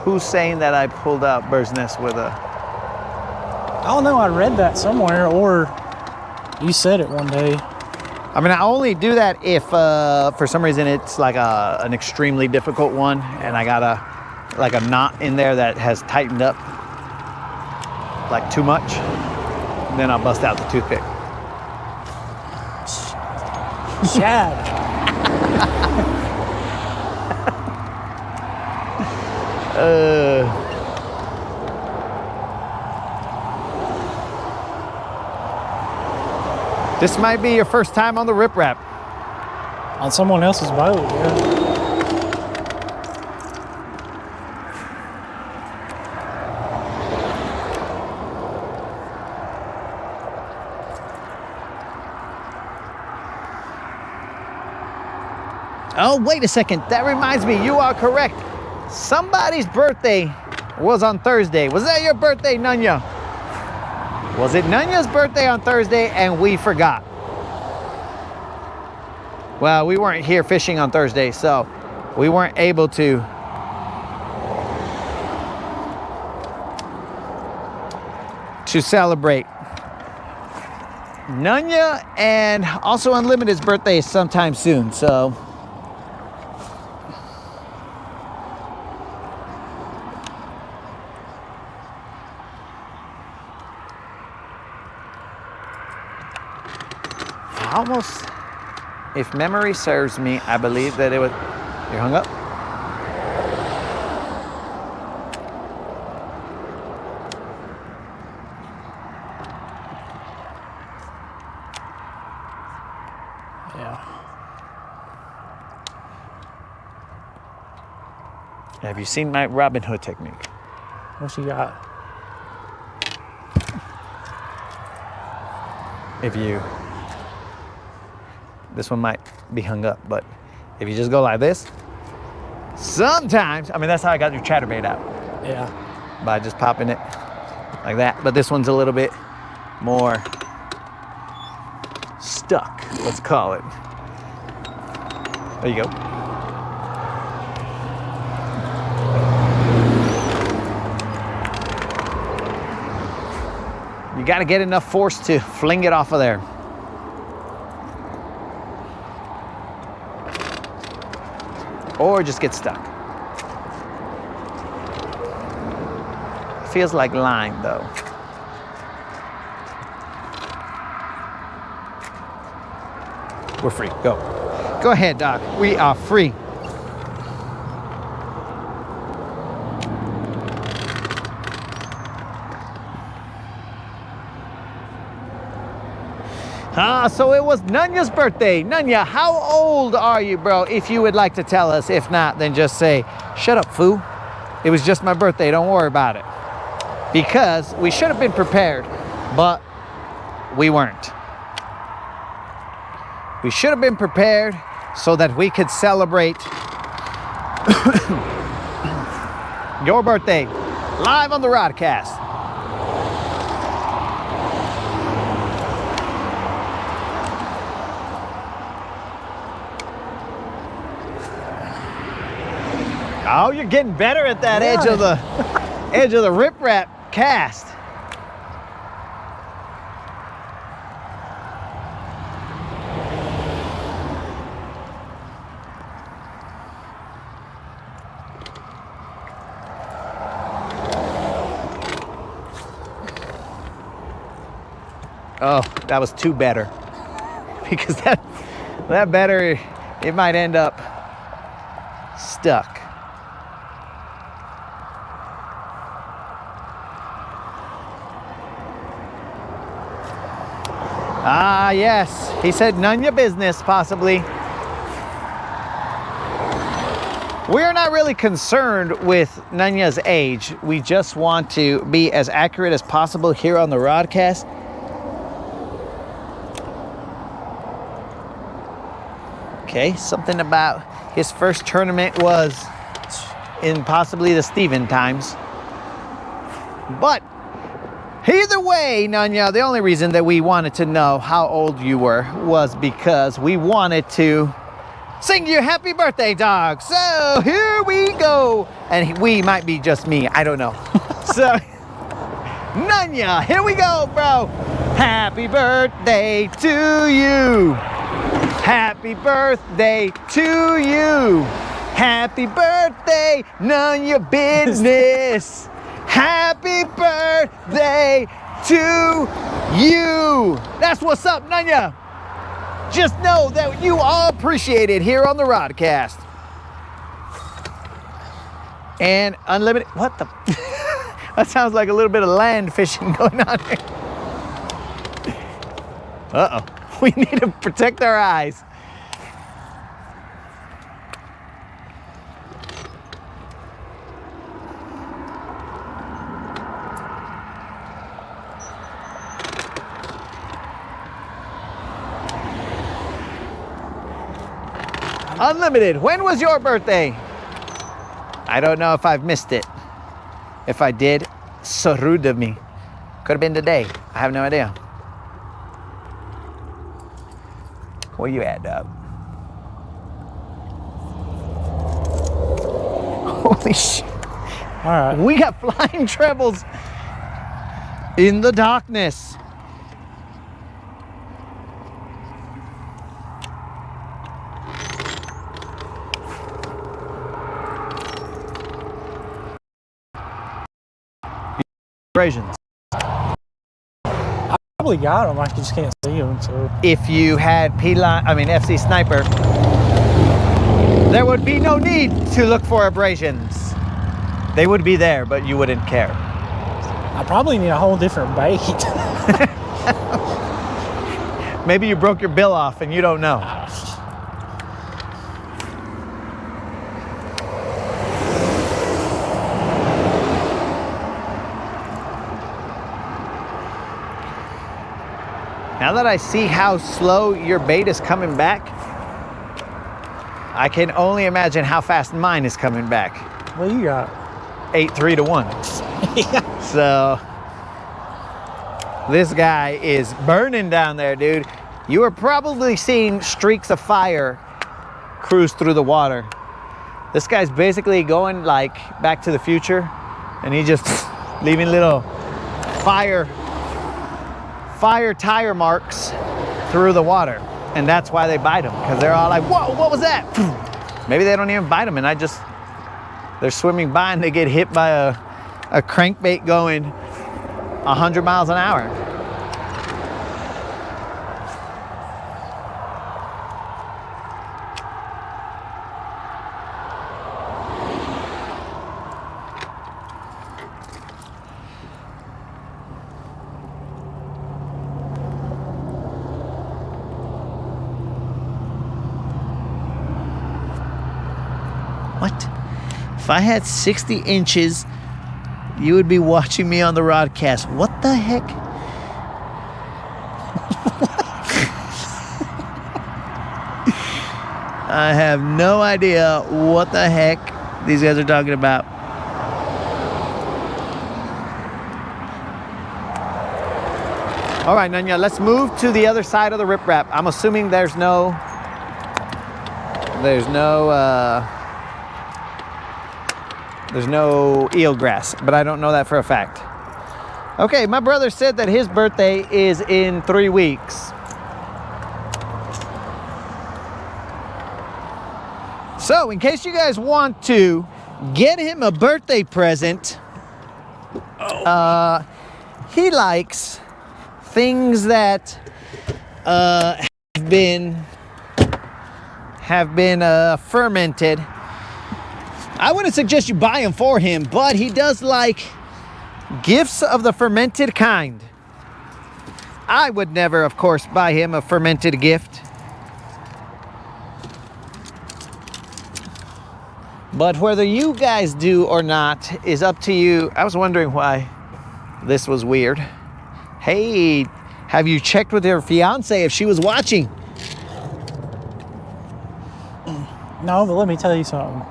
Who's saying that I pulled out bird's nest with a... I don't know. I read that somewhere, or you said it one day. I mean, I only do that if for some reason it's like an extremely difficult one and I got a knot in there that has tightened up like too much. Then I'll bust out the toothpick. Shad. This might be your first time on the Rip Rap. On someone else's boat, yeah. Oh, wait a second. That reminds me, you are correct. Somebody's birthday was on Thursday. Was that your birthday, Nunya? Was it Nunya's birthday on Thursday and we forgot? Well, we weren't here fishing on Thursday, so we weren't able to celebrate. Nunya and also Unlimited's birthday is sometime soon, so almost, if memory serves me, I believe that it was, you're hung up? Yeah. Have you seen my Robin Hood technique? What you got? This one might be hung up, but if you just go like this, sometimes, I mean, that's how I got your chatterbait out. Yeah. By just popping it like that. But this one's a little bit more stuck, let's call it. There you go. You got to get enough force to fling it off of there. Or just get stuck. Feels like lime though. We're free, go. Go ahead, Doc, we are free. So it was Nunya's birthday. Nunya, how old are you, bro? If you would like to tell us. If not, then just say, shut up, fool. It was just my birthday, don't worry about it. Because we should have been prepared, but we weren't. We should have been prepared so that we could celebrate your birthday live on the Rodcast. Oh, you're getting better at that edge of the rip-rap cast. Oh, that was too better. Because that better, it might end up stuck. Ah, yes. He said none your business, possibly. We're not really concerned with Nunya's age. We just want to be as accurate as possible here on the Rodcast. Okay, something about his first tournament was in possibly the Steven times. But either way, Nunya, the only reason that we wanted to know how old you were was because we wanted to sing you happy birthday, dog. So here we go. And we might be just me, I don't know. So, Nunya, here we go, bro. Happy birthday to you. Happy birthday to you. Happy birthday, none your business. Happy birthday to you. That's what's up, Nunya. Just know that you are appreciated here on the Rodcast. And unlimited, what the? That sounds like a little bit of land fishing going on here. Uh-oh, we need to protect our eyes. Unlimited, when was your birthday? I don't know if I've missed it. If I did, so rude of me. Could have been today. I have no idea. Where you at, dog? Holy shit. All right. We got flying trebles in the darkness. Abrasions. I probably got them. I just can't see them. So If you had FC Sniper, there would be no need to look for abrasions. They would be there, but you wouldn't care. I probably need a whole different bait. Maybe you broke your bill off and you don't know. Now that I see how slow your bait is coming back, I can only imagine how fast mine is coming back. What you got? 8-3 to 1. Yeah. So this guy is burning down there, dude. You are probably seeing streaks of fire cruise through the water. This guy's basically going like Back to the Future, and he just leaving little fire fire tire marks through the water. And that's why they bite them, because they're all like, whoa, what was that? Maybe they don't even bite them, and they're swimming by and they get hit by a crankbait going 100 miles an hour. What? If I had 60 inches, you would be watching me on the broadcast. What the heck? I have no idea what the heck these guys are talking about. All right, Nanya, let's move to the other side of the riprap. I'm assuming there's no eelgrass, but I don't know that for a fact. Okay, my brother said that his birthday is in 3 weeks. So, in case you guys want to get him a birthday present, he likes things that have been fermented. I wouldn't suggest you buy them for him, but he does like gifts of the fermented kind. I would never, of course, buy him a fermented gift. But whether you guys do or not is up to you. I was wondering why this was weird. Hey, have you checked with your fiance if she was watching? No, but let me tell you something.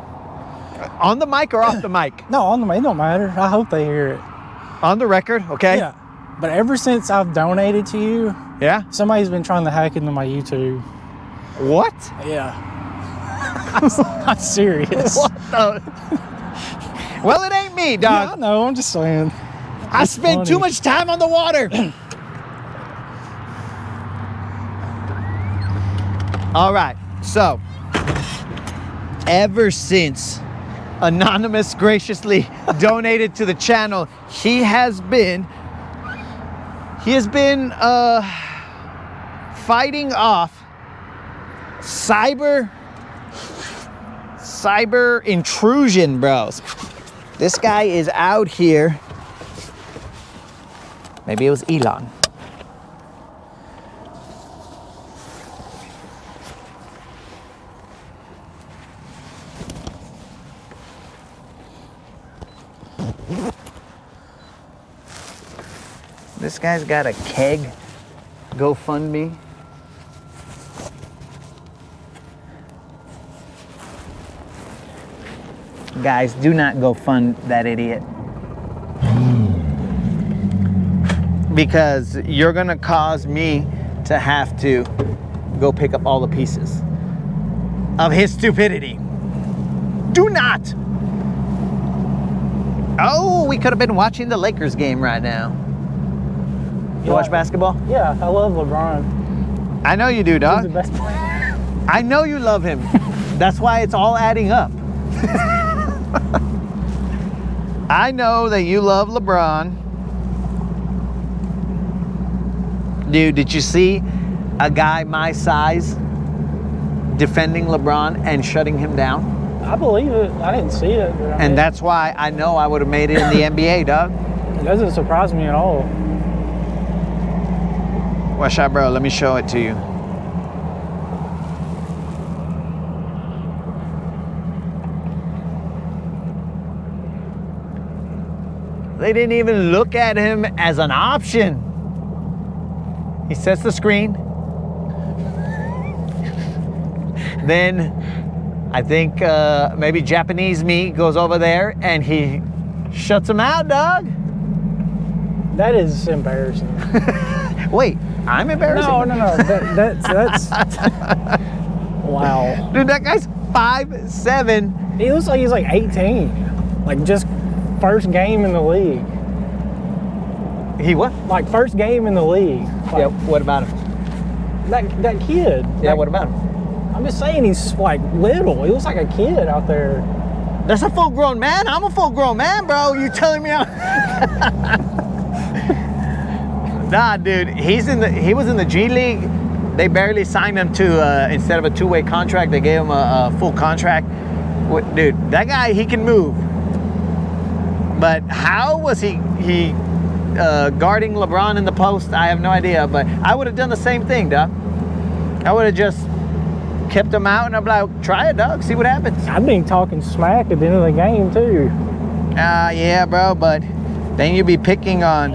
On the mic or off the mic? No, on the mic. It don't matter. I hope they hear it. On the record, okay? Yeah. But ever since I've donated to you, yeah, somebody's been trying to hack into my YouTube. What? Yeah. I'm serious. What the? Well, it ain't me, dog. Yeah, I know. I'm just saying. I spend too much time on the water. All right, so ever since Anonymous graciously donated to the channel, he has been fighting off cyber intrusion, bros. This guy is out here. Maybe it was Elon. This guy's got a keg GoFundMe. Guys, do not go fund that idiot. Because you're gonna cause me to have to go pick up all the pieces of his stupidity. Do not! Oh, we could have been watching the Lakers game right now. You watch basketball? Yeah, I love LeBron. I know you do, dog. He's the best player. I know you love him. That's why it's all adding up. I know that you love LeBron. Dude, did you see a guy my size defending LeBron and shutting him down? I believe it. I didn't see it. But And that's why I know I would have made it in the NBA, dog. It doesn't surprise me at all. Watch out, bro. Let me show it to you. They didn't even look at him as an option. He sets the screen. Then I think maybe Japanese me goes over there and he shuts him out, dog. That is embarrassing. Wait, I'm embarrassing? No. That's wow. Dude, that guy's 5'7". He looks like he's like 18. Like just first game in the league. He what? Like first game in the league. Like, Yeah. What about him? That kid. Yeah. Like, What about him? I'm just saying he's like little. He looks like a kid out there. That's a full-grown man. I'm a full-grown man, bro. You telling me? Nah, dude. He was in the G League. They barely signed him to instead of a two-way contract, they gave him a full contract. Dude, that guy, he can move. But how was he guarding LeBron in the post? I have no idea. But I would have done the same thing, dog. I would have just kept him out, and I'm like, try it, dog. See what happens. I've been talking smack at the end of the game too. Yeah, bro. But then you'd be picking on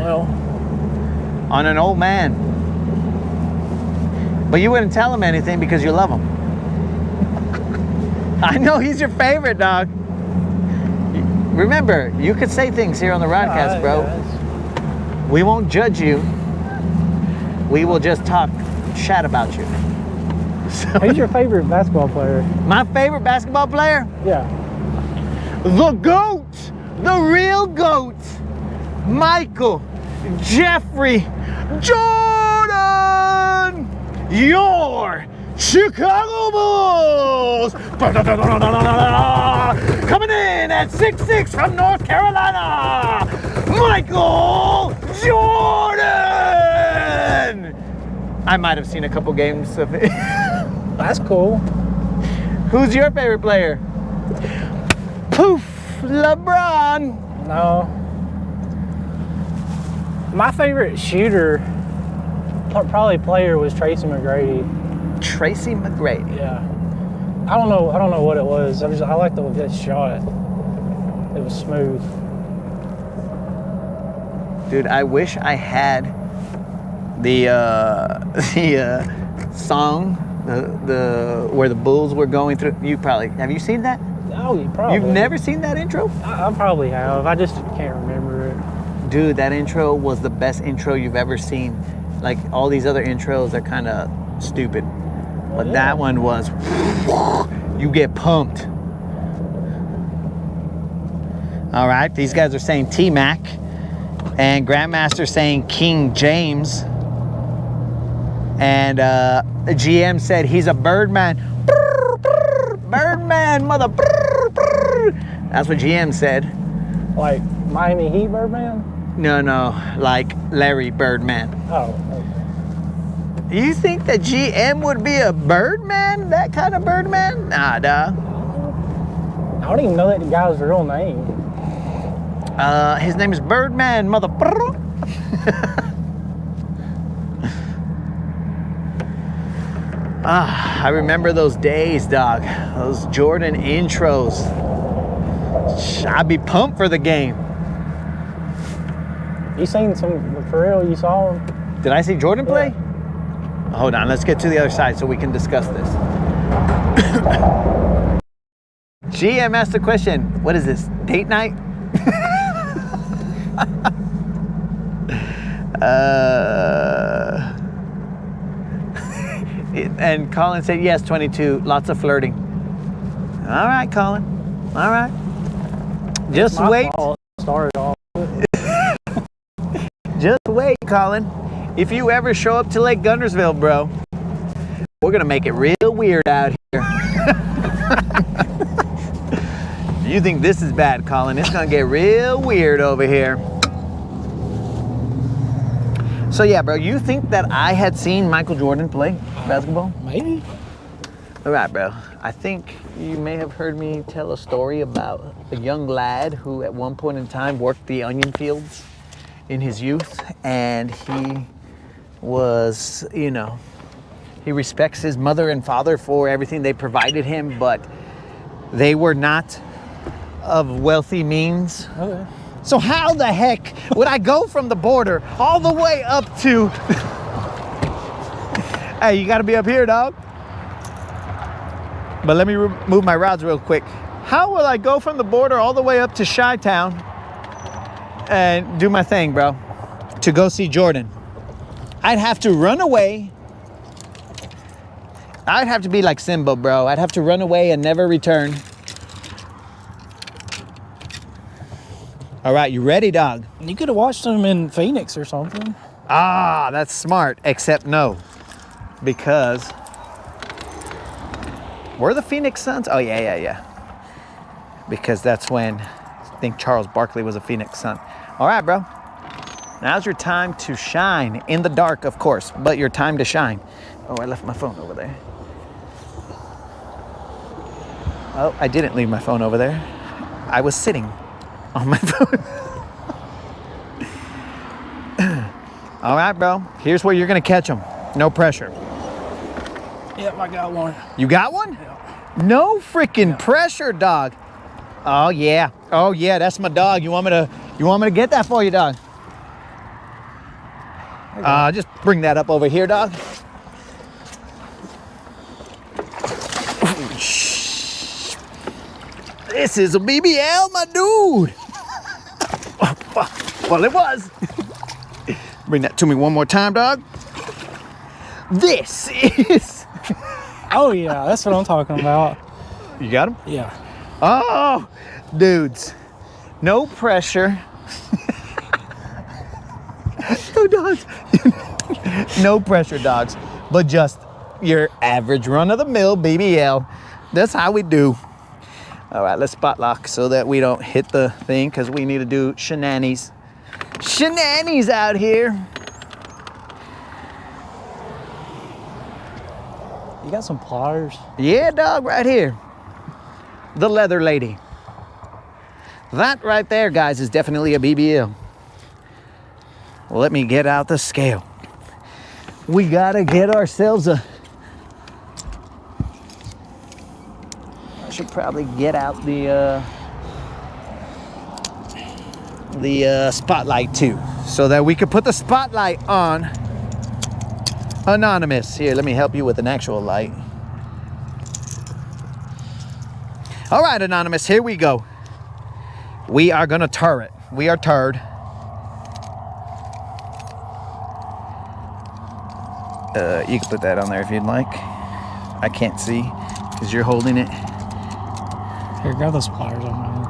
an old man. But you wouldn't tell him anything because you love him. I know he's your favorite, dog. Remember, you could say things here on the broadcast, bro. We won't judge you. We will just talk chat about you. So, who's your favorite basketball player? my favorite basketball player? Yeah. The GOAT! The real GOAT! Michael Jeffrey Jordan! Your Chicago Bulls! Coming in at 6'6" from North Carolina, Michael Jordan! I might have seen a couple games of it. That's cool. Who's your favorite player? Poof! LeBron! No. My favorite shooter, probably player, was Tracy McGrady. Tracy McGrady. Yeah. I don't know what it was. I like the way that shot. It was smooth. Dude, I wish I had the song, the where the Bulls were going through. Have you seen that? Oh, you probably. You've never seen that intro? I probably have. I just can't remember it. Dude, that intro was the best intro you've ever seen. Like, all these other intros are kind of stupid. But yeah. that one was, you get pumped. All right, these guys are saying T-Mac. And Grandmaster saying King James. And GM said he's a Birdman. Birdman, mother. That's what GM said. Like Miami Heat Birdman? No, like Larry Birdman. Oh. You think that GM would be a Birdman? That kind of Birdman? Nah, dawg. I don't even know that guy's real name. His name is Birdman, mother. I remember those days, dog. Those Jordan intros. I'd be pumped for the game. You seen some, for real, you saw him? Did I see Jordan play? Yeah. Hold on, let's get to the other side so we can discuss this. GM asked the question, what is this, date night? And Colin said, yes, 22, lots of flirting. All right, Colin, all right. Just wait. Started off. Just wait, Colin. If you ever show up to Lake Guntersville, bro, we're gonna make it real weird out here. You think this is bad, Colin? It's gonna get real weird over here. So yeah, bro, you think that I had seen Michael Jordan play basketball? Maybe. All right, bro. I think you may have heard me tell a story about a young lad who at one point in time worked the onion fields in his youth, and he was, you know, he respects his mother and father for everything they provided him, but they were not of wealthy means. Okay. So how the heck would I go from the border all the way up to... Hey, you gotta be up here, dog. But let me move my rods real quick. How will I go from the border all the way up to Chi-Town and do my thing, bro, to go see Jordan? I'd have to run away. I'd have to be like Simba, bro. I'd have to run away and never return. All right, you ready, dog? You could have watched them in Phoenix or something. Ah, that's smart, except no. Because, were the Phoenix Suns? Oh, yeah. Because that's when, I think Charles Barkley was a Phoenix Sun. All right, bro. Now's your time to shine. In the dark, of course, but your time to shine. Oh, I left my phone over there. Oh, I didn't leave my phone over there. I was sitting on my phone. All right, bro. Here's where you're going to catch them. No pressure. Yep, I got one. You got one? Yeah. No freaking pressure, dog. Oh, yeah. Oh, yeah, that's my dog. You want me to get that for you, dog? Just bring that up over here, dog. This is a BBL, my dude. Oh, fuck. Well, it was. Bring that to me one more time, dog. This is. Oh, yeah, that's what I'm talking about. You got him? Yeah. Oh, dudes. No pressure. No dogs. No pressure, dogs. But just your average run-of-the-mill BBL. That's how we do. All right, let's spot lock so that we don't hit the thing because we need to do shenanigans. Shenanigans out here. You got some pliers? Yeah, dog, right here. The leather lady. That right there, guys, is definitely a BBL. Let me get out the scale. We gotta get ourselves a... I should probably get out the spotlight too, so that we could put the spotlight on Anonymous. Here, let me help you with an actual light. All right, Anonymous, here we go. We are gonna tar it. We are tarred. You can put that on there if you'd like. I can't see because you're holding it. Here, grab those pliers on my hand.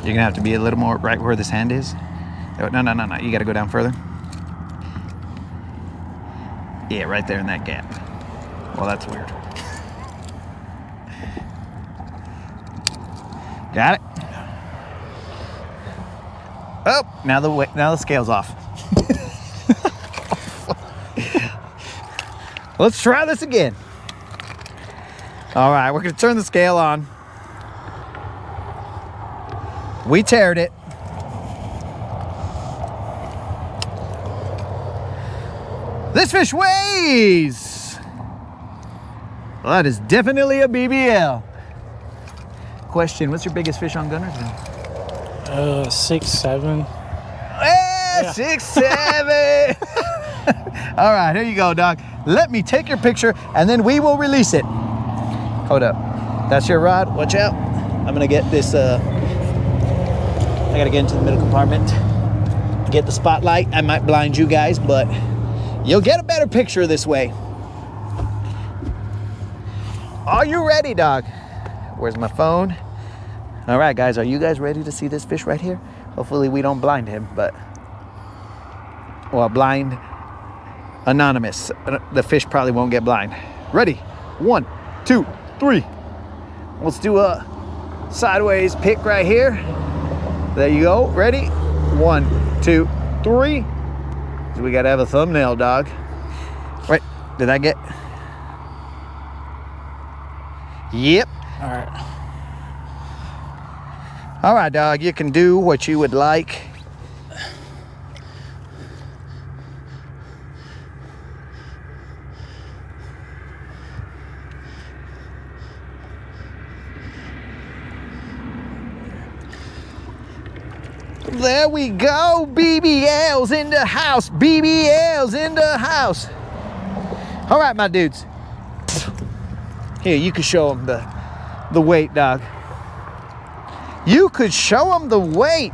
You're gonna have to be a little more right where this hand is. Oh, no. You gotta go down further. Yeah, right there in that gap. Well, that's weird. Got it? Oh, now the scale's off. Let's try this again. All right, we're gonna turn the scale on. We tared it. This fish weighs. Well, that is definitely a BBL. Question, what's your biggest fish on Guntersville? 6'7". Yeah. 6'7". All right, here you go, dog. Let me take your picture and then we will release it. Hold up. That's your rod. Watch out. I'm gonna get this. I gotta get into the middle compartment. Get the spotlight. I might blind you guys, but you'll get a better picture this way. Are you ready, dog? Where's my phone? All right, guys, are you guys ready to see this fish right here? Hopefully we don't blind him, but, well, blind Anonymous. The fish probably won't get blind. Ready? 1, 2, 3. Let's do a sideways pick right here. There you go. Ready? 1, 2, 3. So we gotta have a thumbnail, dog. Right? Did I get? Yep. All right. All right, dog. You can do what you would like. There we go. BBL's in the house. BBL's in the house. All right, my dudes. Here, you can show them the weight, dog. You could show them the weight.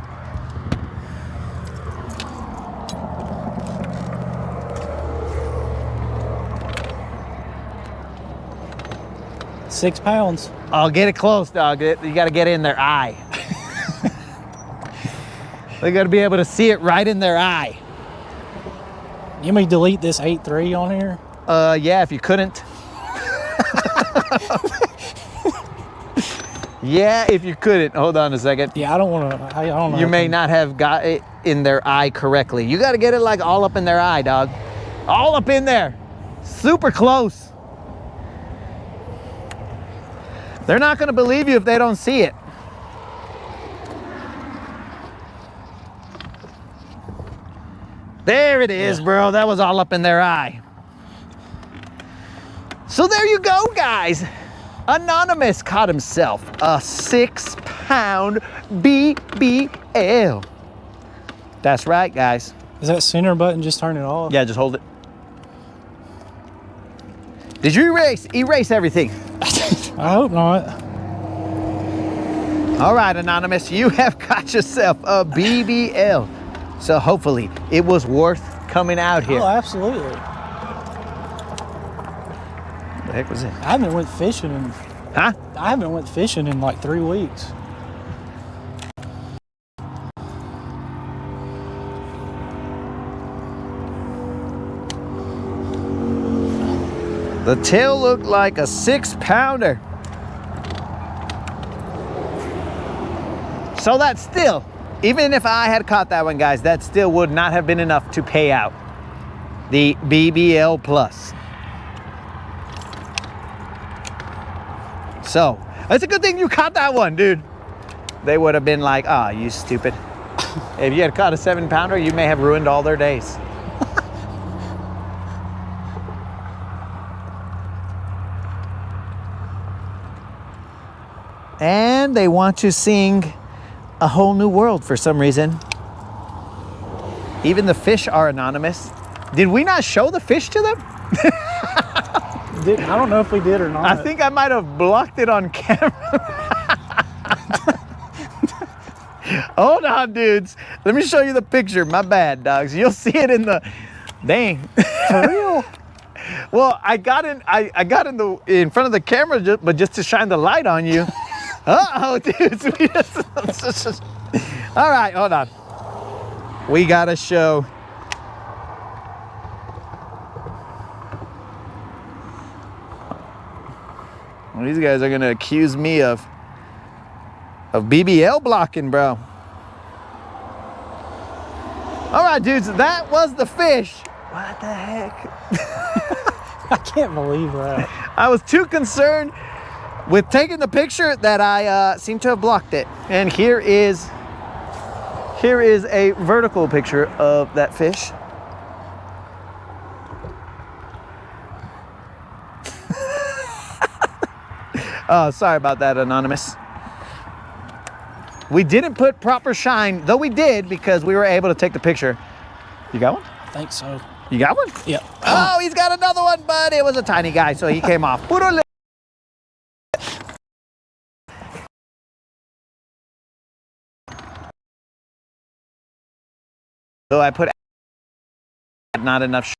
6 pounds. Oh, get it close, dog. You got to get in their eye. They got to be able to see it right in their eye. You may delete this 8.3 on here? Yeah, if you couldn't. Yeah, if you couldn't. Hold on a second. Yeah, I don't want to. I don't know. You may not have got it in their eye correctly. You got to get it like all up in their eye, dog. All up in there. Super close. They're not going to believe you if they don't see it. There it is, bro. That was all up in their eye. So there you go, guys. Anonymous caught himself a 6-pound BBL. That's right, guys. Is that center button just turn it off? Yeah, just hold it. Did you erase everything? I hope not. All right, Anonymous, you have got yourself a BBL. So hopefully it was worth coming out here. Oh, absolutely. What the heck was it? I haven't went fishing in. Huh? I haven't went fishing in like 3 weeks. The tail looked like a 6-pounder. So that's still, even if I had caught that one, guys, that still would not have been enough to pay out the BBL Plus. So, it's a good thing you caught that one, dude. They would have been like, ah, oh, you stupid. If you had caught a 7-pounder, you may have ruined all their days. And they want to sing A Whole New World for some reason. Even the fish are anonymous. Did we not show the fish to them? I don't know if we did or not. I think I might have blocked it on camera. Hold on, dudes. Let me show you the picture. My bad, dogs. You'll see it in the... Dang. For real? Well, I got in front of the camera, but just to shine the light on you. Uh-oh, dudes. All right, hold on. We got to show... Well, these guys are going to accuse me of BBL blocking, bro. All right, dudes, that was the fish. What the heck? I can't believe that. I was too concerned with taking the picture that I seem to have blocked it. And here is a vertical picture of that fish. Oh, sorry about that, Anonymous. We didn't put proper shine, though we did because we were able to take the picture. You got one? I think so. You got one? Yep. Oh, he's got another one, but it was a tiny guy, so he came off. So I put not enough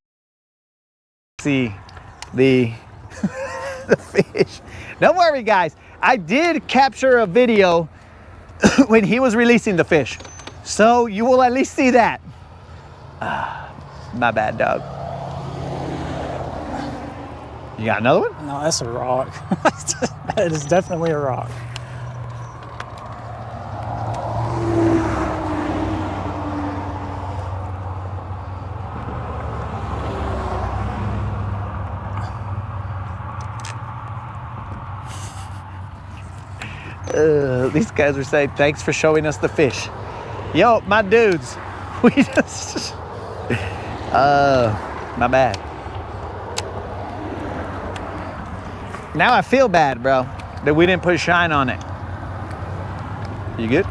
see the the fish. Don't worry, guys. I did capture a video when he was releasing the fish, so you will at least see that. My bad, dog. You got another one? No, that's a rock. That is definitely a rock. These guys are saying, thanks for showing us the fish. Yo, my dudes, we just, my bad. Now I feel bad, bro, that we didn't put shine on it. You good?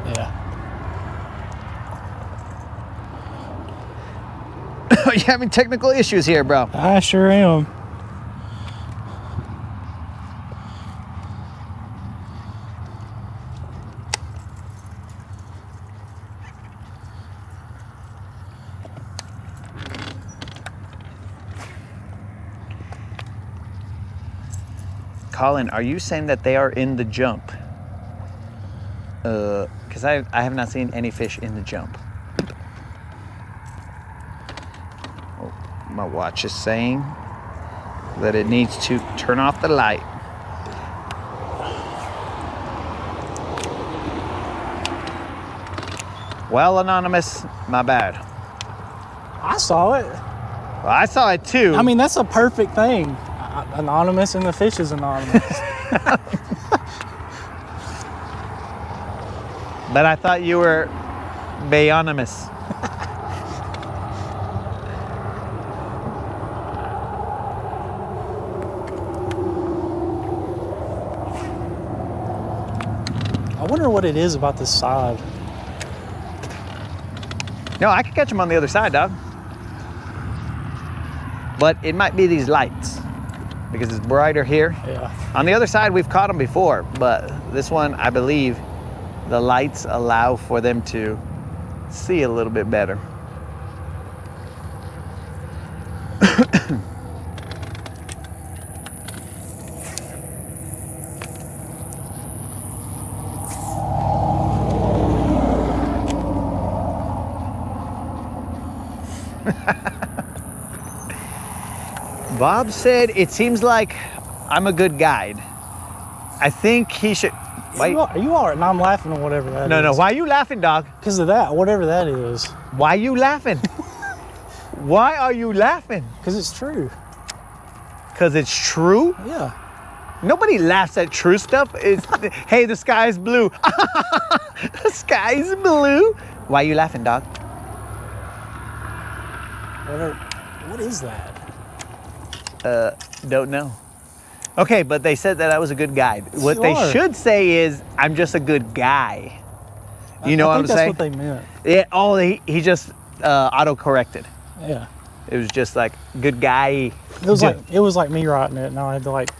Yeah. You're having technical issues here, bro. I sure am. Colin, are you saying that they are in the jump? Because I have not seen any fish in the jump. Oh, my watch is saying that it needs to turn off the light. Well, Anonymous, my bad. I saw it. Well, I saw it too. I mean, that's a perfect thing. Anonymous and the fish is anonymous. But I thought you were Bayonymous. I wonder what it is about this side. No, I could catch them on the other side, dog. But it might be these lights because it's brighter here. Yeah. On the other side, we've caught them before, but this one, I believe, the lights allow for them to see a little bit better. Bob said, it seems like I'm a good guide. I think he should... Wait. You are, and I'm laughing at whatever that is. No, why are you laughing, dog? Because of that, whatever that is. Why are you laughing? Why are you laughing? Because it's true. Because it's true? Yeah. Nobody laughs at true stuff. It's, hey, the sky's blue. The sky's blue. Why are you laughing, dog? What is that? Don't know. Okay, but they said that I was a good guide. What they should say is, I'm just a good guy. You know what I'm saying? I think that's what they meant. Yeah. Oh, he just auto-corrected. Yeah. It was just like, good guy. It was like me writing it, and I had to like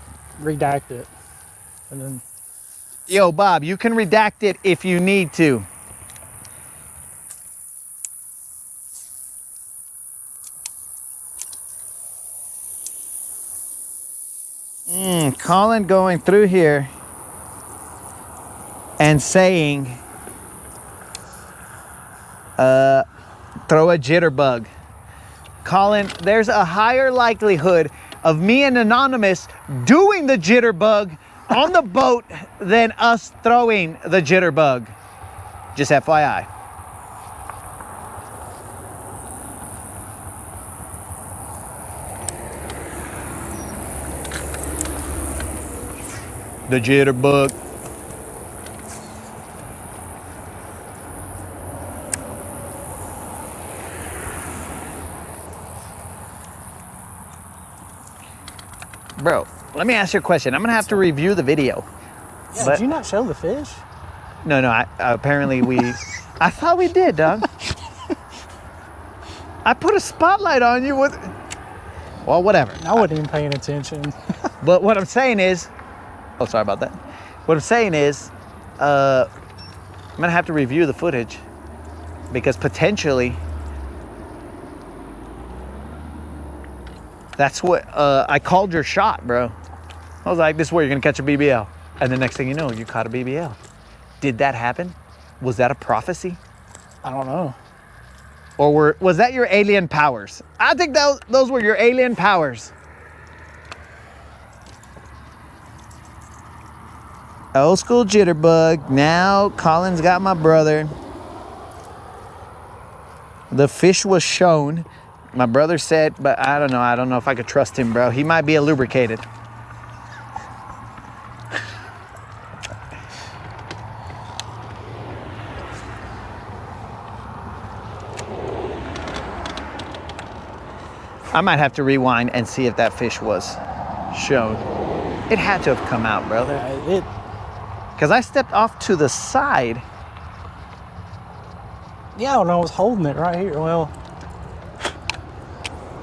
redact it, and then. Yo, Bob, you can redact it if you need to. Colin going through here and saying, throw a jitterbug. Colin, there's a higher likelihood of me and Anonymous doing the jitterbug on the boat than us throwing the jitterbug. Just FYI. The jitterbug. Bro, let me ask you a question. I'm gonna have to review the video. Yeah, did you not show the fish? No, apparently we, I thought we did, dog. I put a spotlight on you with, well, whatever. I wasn't even paying attention. But what I'm saying is, oh, sorry about that. What I'm saying is, I'm gonna have to review the footage because potentially that's what, I called your shot, bro. I was like, this is where you're gonna catch a BBL. And the next thing you know, you caught a BBL. Did that happen? Was that a prophecy? I don't know. Or was that your alien powers? I think those were your alien powers. Old school jitterbug. Now Colin's got my brother. The fish was shown. My brother said, but I don't know if I could trust him, bro. He might be a lubricated. I might have to rewind and see if that fish was shown. It had to have come out, bro. Because I stepped off to the side. Yeah, when I was holding it right here. Well,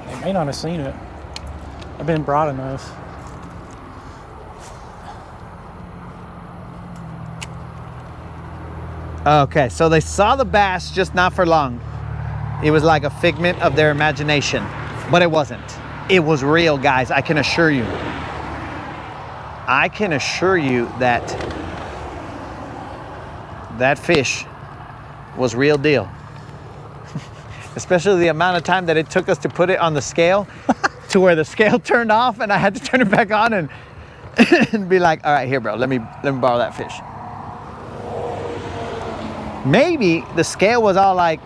they may not have seen it. I've been bright enough. Okay, so they saw the bass, just not for long. It was like a figment of their imagination, but it wasn't. It was real, guys, I can assure you. I can assure you that that fish was real deal. Especially the amount of time that it took us to put it on the scale to where the scale turned off and I had to turn it back on and, and be like, all right, here, bro, let me borrow that fish. Maybe the scale was all like,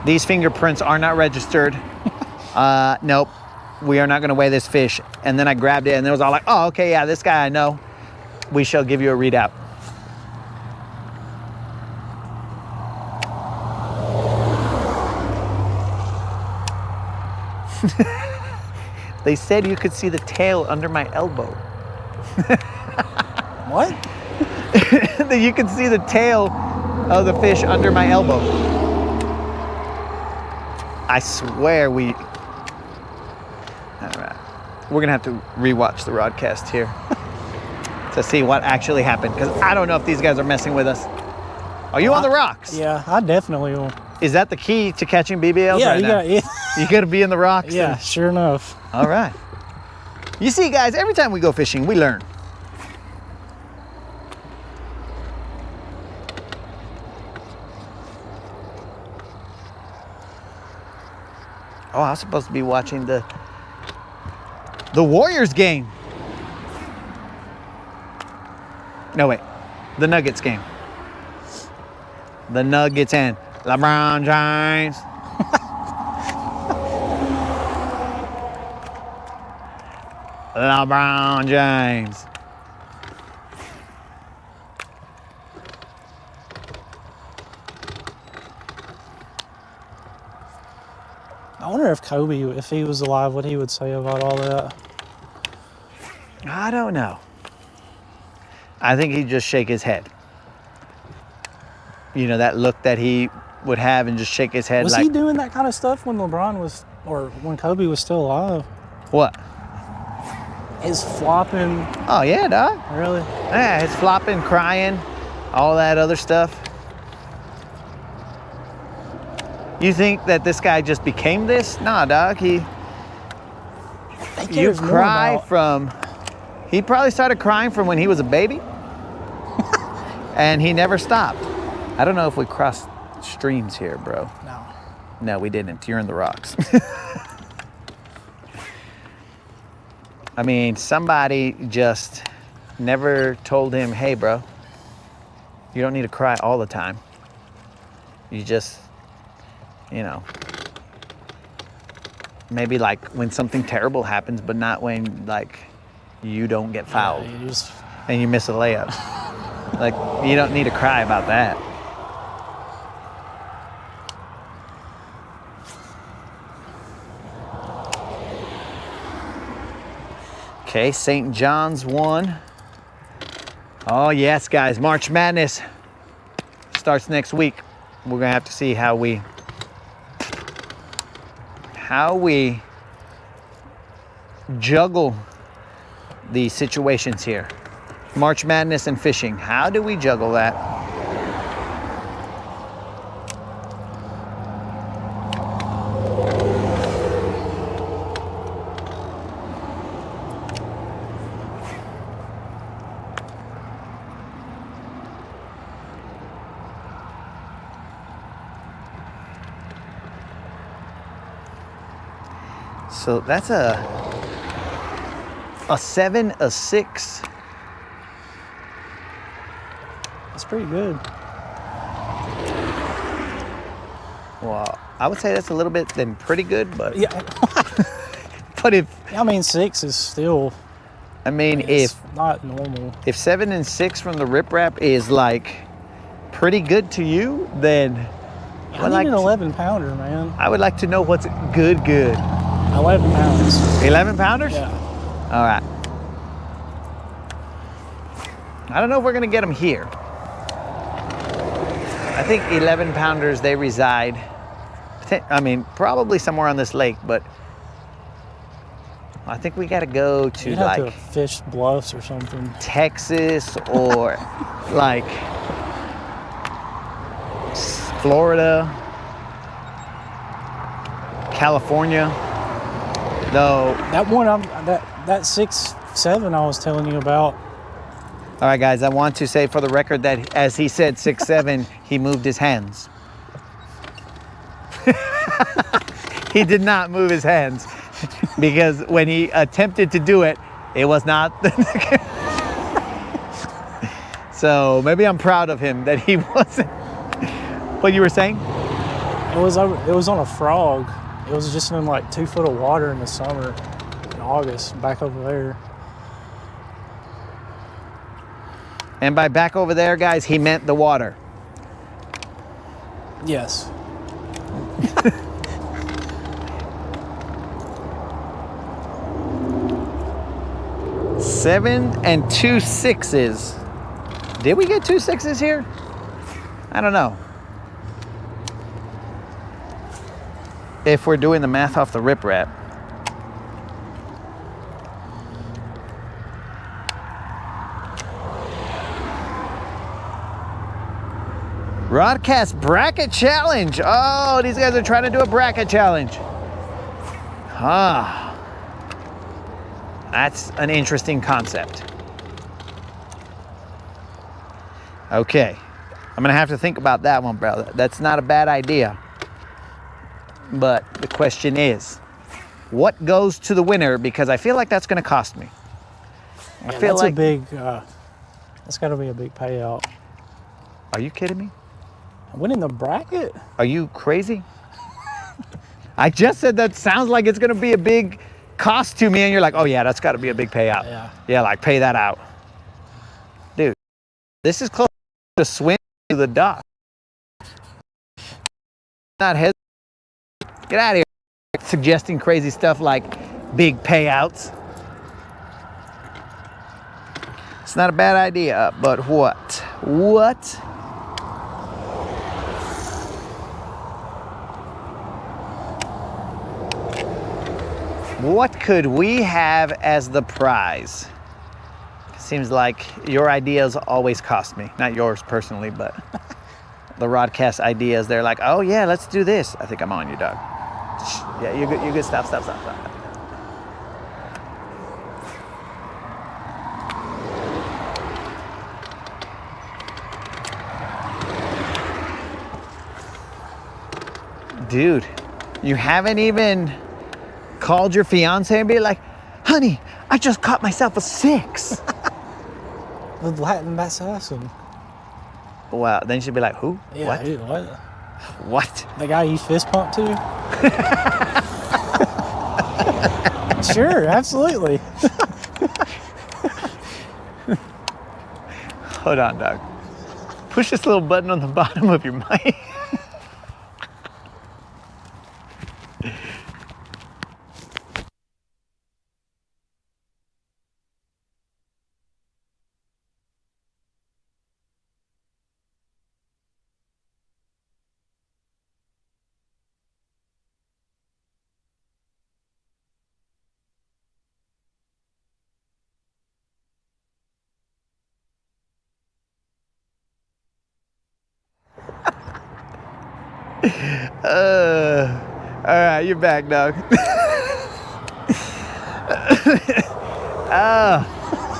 these fingerprints are not registered. Nope, we are not going to weigh this fish. And then I grabbed it and it was all like, oh, okay, yeah, this guy I know. We shall give you a readout. They said you could see the tail under my elbow. What? That you could see the tail of the fish under my elbow. I swear we... All right. We're gonna have to rewatch the broadcast here to see what actually happened, because I don't know if these guys are messing with us. Are you on the rocks? Yeah, I definitely will. Is that the key to catching BBLs Yeah, right now? you gotta be in the rocks. Yeah, sure enough. All right. You see, guys, every time we go fishing, we learn. Oh, I was supposed to be watching the Warriors game. No, wait. The Nuggets game. The Nuggets and LeBron James. LeBron James. I wonder if Kobe, if he was alive, what he would say about all that. I don't know. I think he'd just shake his head. You know, that look that he would have and just shake his head. Was like, he doing that kind of stuff when LeBron was, or when Kobe was still alive? What? His flopping. Oh, yeah, dog. Really? Yeah, his flopping, crying, all that other stuff. You think that this guy just became this? Nah, dog. You cry from... He probably started crying from when he was a baby. And he never stopped. I don't know if we crossed streams here, bro. No. No, we didn't. You're in the rocks. I mean, somebody just never told him, hey, bro, you don't need to cry all the time. You just, you know, maybe like when something terrible happens, but not when like you don't get fouled and you miss a layup. Like, you don't need to cry about that. Okay, St. John's won. Oh yes, guys, March Madness starts next week. We're gonna have to see how we juggle the situations here. March Madness and fishing. How do we juggle that? So that's a 7, a 6. That's pretty good. Well, I would say that's a little bit than pretty good, but Yeah. but if I mean, 6 is still. if not normal. if 7 and 6 from the riprap is like pretty good to you, then I need an 11 pounder, man. I would like to know what's good. 11 pounds. 11 pounders? Yeah. All right. I don't know if we're gonna get them here. I think 11 pounders, they reside, I mean, probably somewhere on this lake, but I think we gotta go to You'd have like to fish bluffs or something. Texas or like Florida, California. Though That one, that 6 7 I was telling you about. All right, guys, I want to say for the record that as he said 6'7", he moved his hands. He did not move his hands because when he attempted to do it, it was not. So maybe I'm proud of him that he wasn't. What you were saying? It was on a frog. It was just in like 2 foot of water in the summer, in August, back over there. And by back over there, guys, he meant the water. Yes. Seven and 2 6s. Did we get 2 6s here? I don't know. If we're doing the math off the riprap. Rodcast bracket challenge. Oh, these guys are trying to do a bracket challenge. Ah, that's an interesting concept. Okay, I'm gonna have to think about that one, brother. That's not a bad idea. But the question is, what goes to the winner? Because I feel like that's gonna cost me. I feel that's like a big. That's got to be a big payout. Are you kidding me? Winning the bracket? Are you crazy? I just said that sounds like it's gonna be a big cost to me, and you're like, oh yeah, that's gotta be a big payout. Yeah. Yeah, like pay that out. Dude, this is close to swim to the dock. Not hesitate. Get out of here. Suggesting crazy stuff like big payouts. It's not a bad idea, but what? What? What could we have as the prize? Seems like your ideas always cost me. Not yours personally, but the Rodcast ideas, they're like, oh yeah, let's do this. I think I'm on you, dog. Yeah, you're good, you're good. Stop. Dude, you haven't even called your fiance and be like, honey, I just caught myself a 6. The Latin assassin. Wow, then she'd be like, who? Yeah, What? dude, what? What? The guy you fist pump to? Sure, absolutely. Hold on, dog. Push this little button on the bottom of your mic. All right, you're back, dog.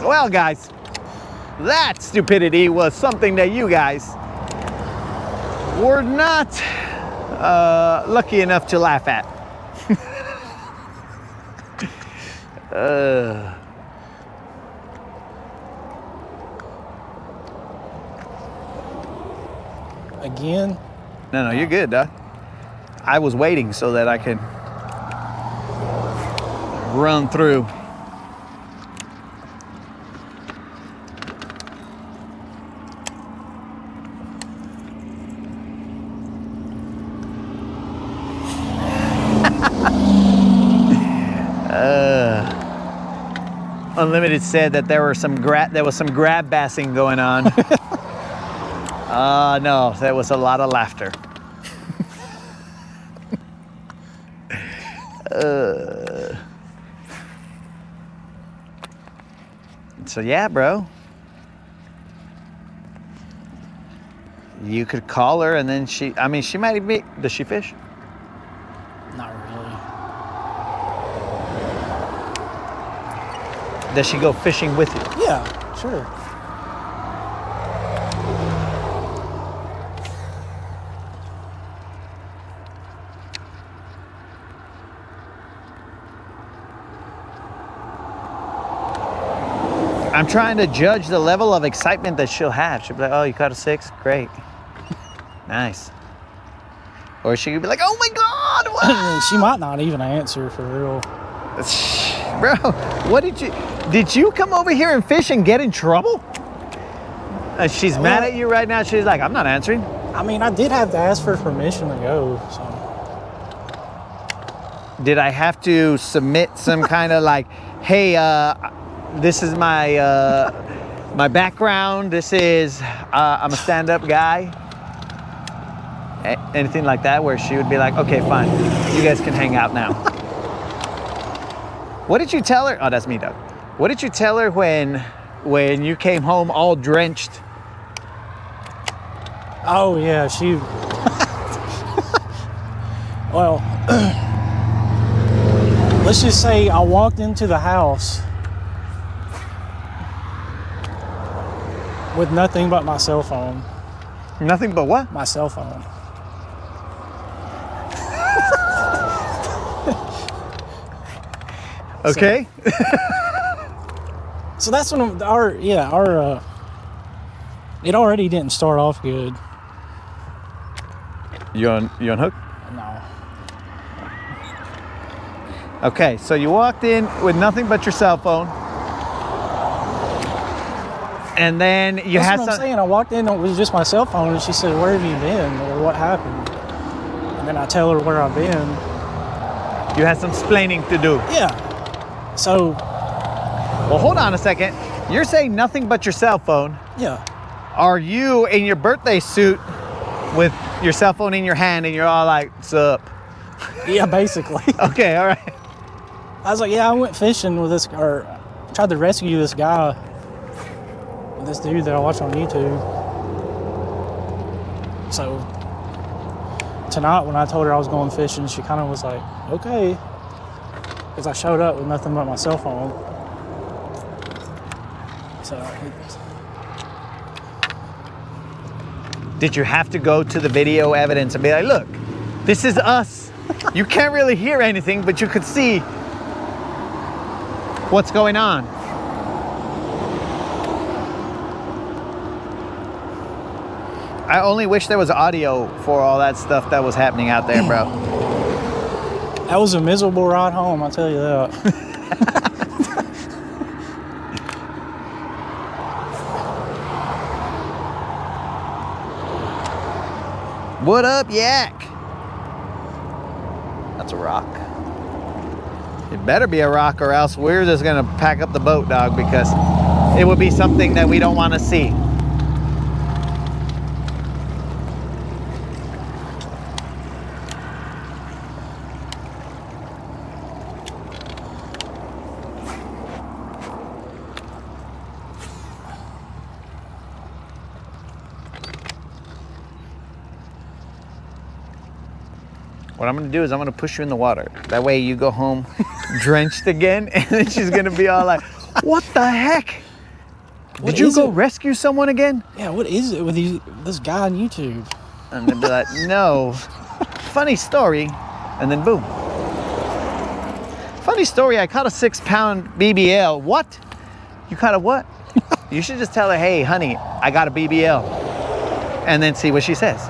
Well, guys, that stupidity was something that you guys were not lucky enough to laugh at. Again? No, you're good, dog. I was waiting so that I could run through. Unlimited said that there was some grab bassing going on. No, that was a lot of laughter. So yeah, bro. You could call her and then she might be, does she fish? Not really. Does she go fishing with you? Yeah, sure. I'm trying to judge the level of excitement that she'll have. She'll be like, oh, you caught a 6? Great. Nice. Or she could be like, oh my God. Wow. She might not even answer for real. Bro, what did you come over here and fish and get in trouble? She's mad at you right now. She's like, I'm not answering. I mean, I did have to ask for permission to go, so. Did I have to submit some kind of like, hey, this is my my background. This is I'm a stand-up guy. Anything like that, where she would be like, okay, fine, you guys can hang out now. What did you tell her? Oh, that's me, Doug. What did you tell her when you came home all drenched? Oh yeah, she. Well, let's just say I walked into the house with nothing but my cell phone. Nothing but what? My cell phone. Okay. So that's when it already didn't start off good. You on hook? No. Okay, so you walked in with nothing but your cell phone. And then you That's had what I'm saying. I walked in, it was just my cell phone, and she said, where have you been, or what happened? And then I tell her where I've been. You had some explaining to do. Yeah. So. Well, hold on a second. You're saying nothing but your cell phone. Yeah. Are you in your birthday suit with your cell phone in your hand and you're all like, what's up? Yeah, basically. Okay, all right. I was like, yeah, I went fishing with this, or tried to rescue this guy. This dude that I watch on YouTube. So tonight when I told her I was going fishing, she kind of was like, okay. Because I showed up with nothing but my cell phone. So did you have to go to the video evidence and be like, look, this is us. You can't really hear anything, but you could see what's going on. I only wish there was audio for all that stuff that was happening out there, bro. That was a miserable ride home, I'll tell you that. What up, yak? That's a rock. It better be a rock, or else we're just gonna pack up the boat, dog, because it would be something that we don't want to see. What I'm gonna do is I'm gonna push you in the water. That way you go home drenched again, and then she's gonna be all like, what the heck? Did you go rescue someone again? Yeah, what is it with this guy on YouTube? And they'd be like, no. Funny story. And then boom. Funny story, I caught a 6-pound BBL. What? You caught a what? You should just tell her, hey, honey, I got a BBL. And then see what she says.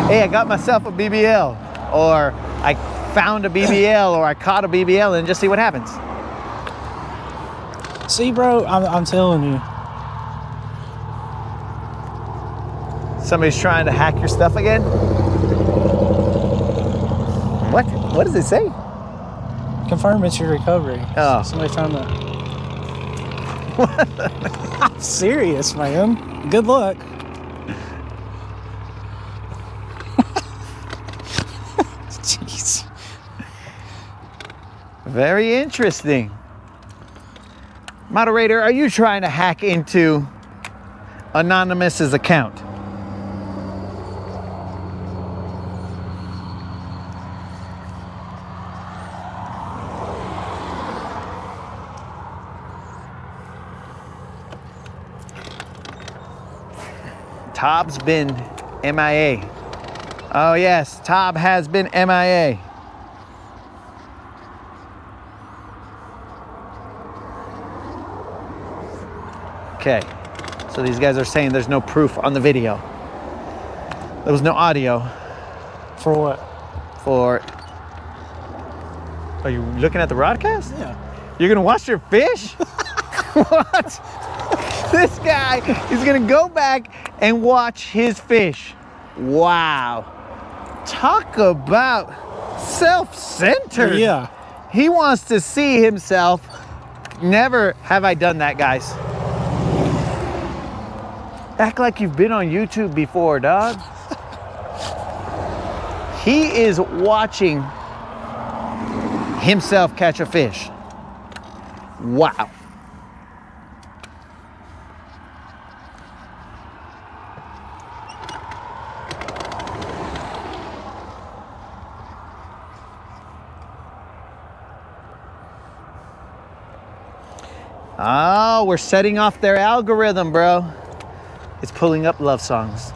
Hey, I got myself a BBL, or I found a BBL, or I caught a BBL, and just see what happens. See, bro, I'm telling you. Somebody's trying to hack your stuff again? What? What does it say? Confirm it's your recovery. Oh. Somebody trying to... I'm serious, man. Good luck. Jeez. Very interesting. Moderator, are you trying to hack into Anonymous's account? Tob's been MIA. Oh yes, Tob has been MIA. Okay, so these guys are saying there's no proof on the video. There was no audio. For what? For... Are you looking at the broadcast? Yeah. You're gonna watch your fish? What? This guy is gonna go back and watch his fish. Wow. Talk about self-centered. Yeah. He wants to see himself. Never have I done that, guys. Act like you've been on YouTube before, dog. He is watching himself catch a fish. Wow. Oh, we're setting off their algorithm, bro. It's pulling up love songs.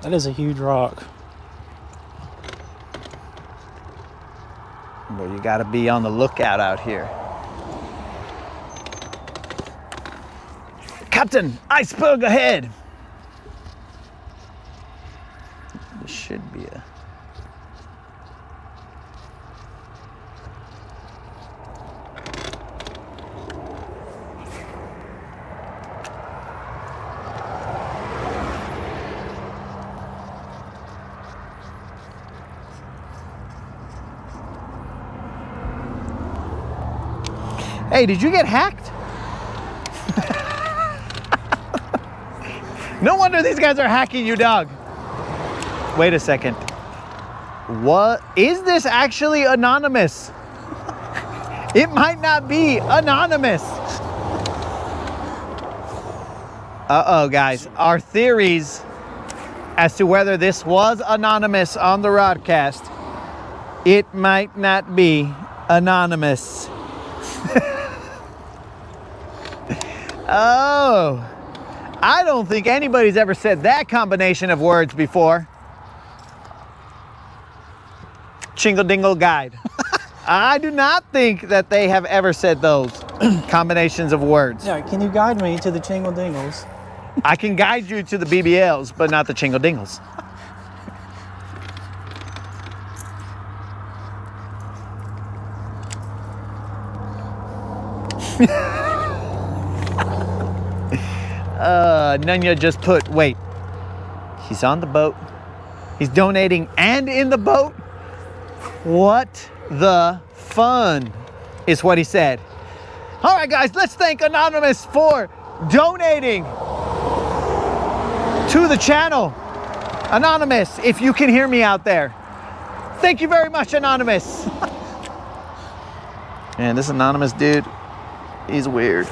That is a huge rock. Well, you gotta be on the lookout out here. Captain, iceberg ahead. This should be a... Hey, did you get hacked? No wonder these guys are hacking you, dog. Wait a second. What? Is this actually anonymous? It might not be anonymous. Uh-oh, guys. Our theories as to whether this was anonymous on the broadcast, it might not be anonymous. Oh, I don't think anybody's ever said that combination of words before. Chingle dingle guide. I do not think that they have ever said those combinations of words. Yeah, can you guide me to the Chingle Dingles? I can guide you to the BBLs, but not the Chingle Dingles. Nunya just put, wait, he's on the boat. He's donating and in the boat? What the fun is what he said. All right, guys, let's thank Anonymous for donating to the channel. Anonymous, if you can hear me out there, thank you very much, Anonymous. Man, this Anonymous dude, he's weird.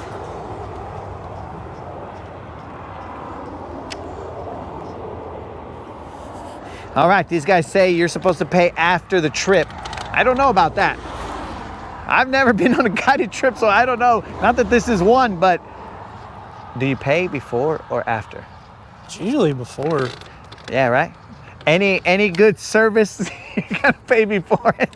All right, these guys say you're supposed to pay after the trip. I don't know about that. I've never been on a guided trip, so I don't know. Not that this is one, but do you pay before or after? It's usually before. Yeah, right? Any good service, you gotta pay before it.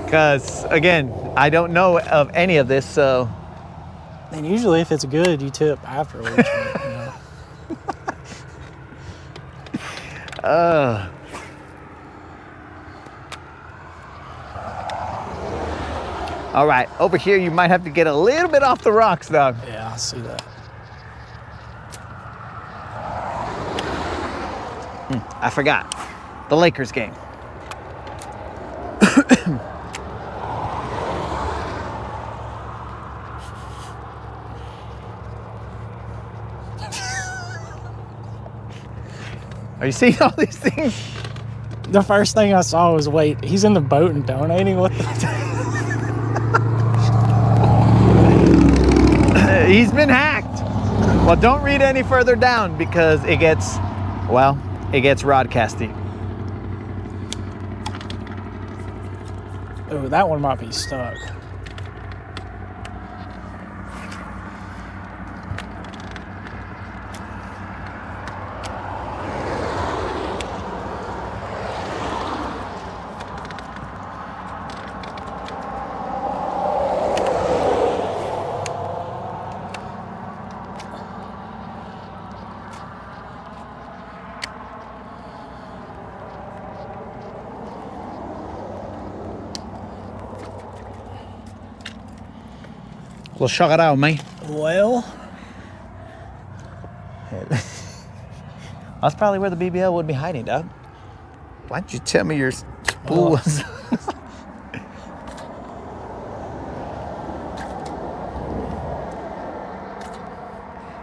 Because, again, I don't know of any of this, so. And usually if it's good, you tip afterwards. You know? All right, over here you might have to get a little bit off the rocks, dog. Yeah, I see that. I forgot. The Lakers game. Are you seeing all these things? The first thing I saw was, wait, he's in the boat and donating? What the? He's been hacked. Well, don't read any further down because it gets well, it gets broadcasted. Oh, that one might be stuck. Well, check it out, man. Well, That's probably where the BBL would be hiding, Doug. Why don't you tell me your spool was?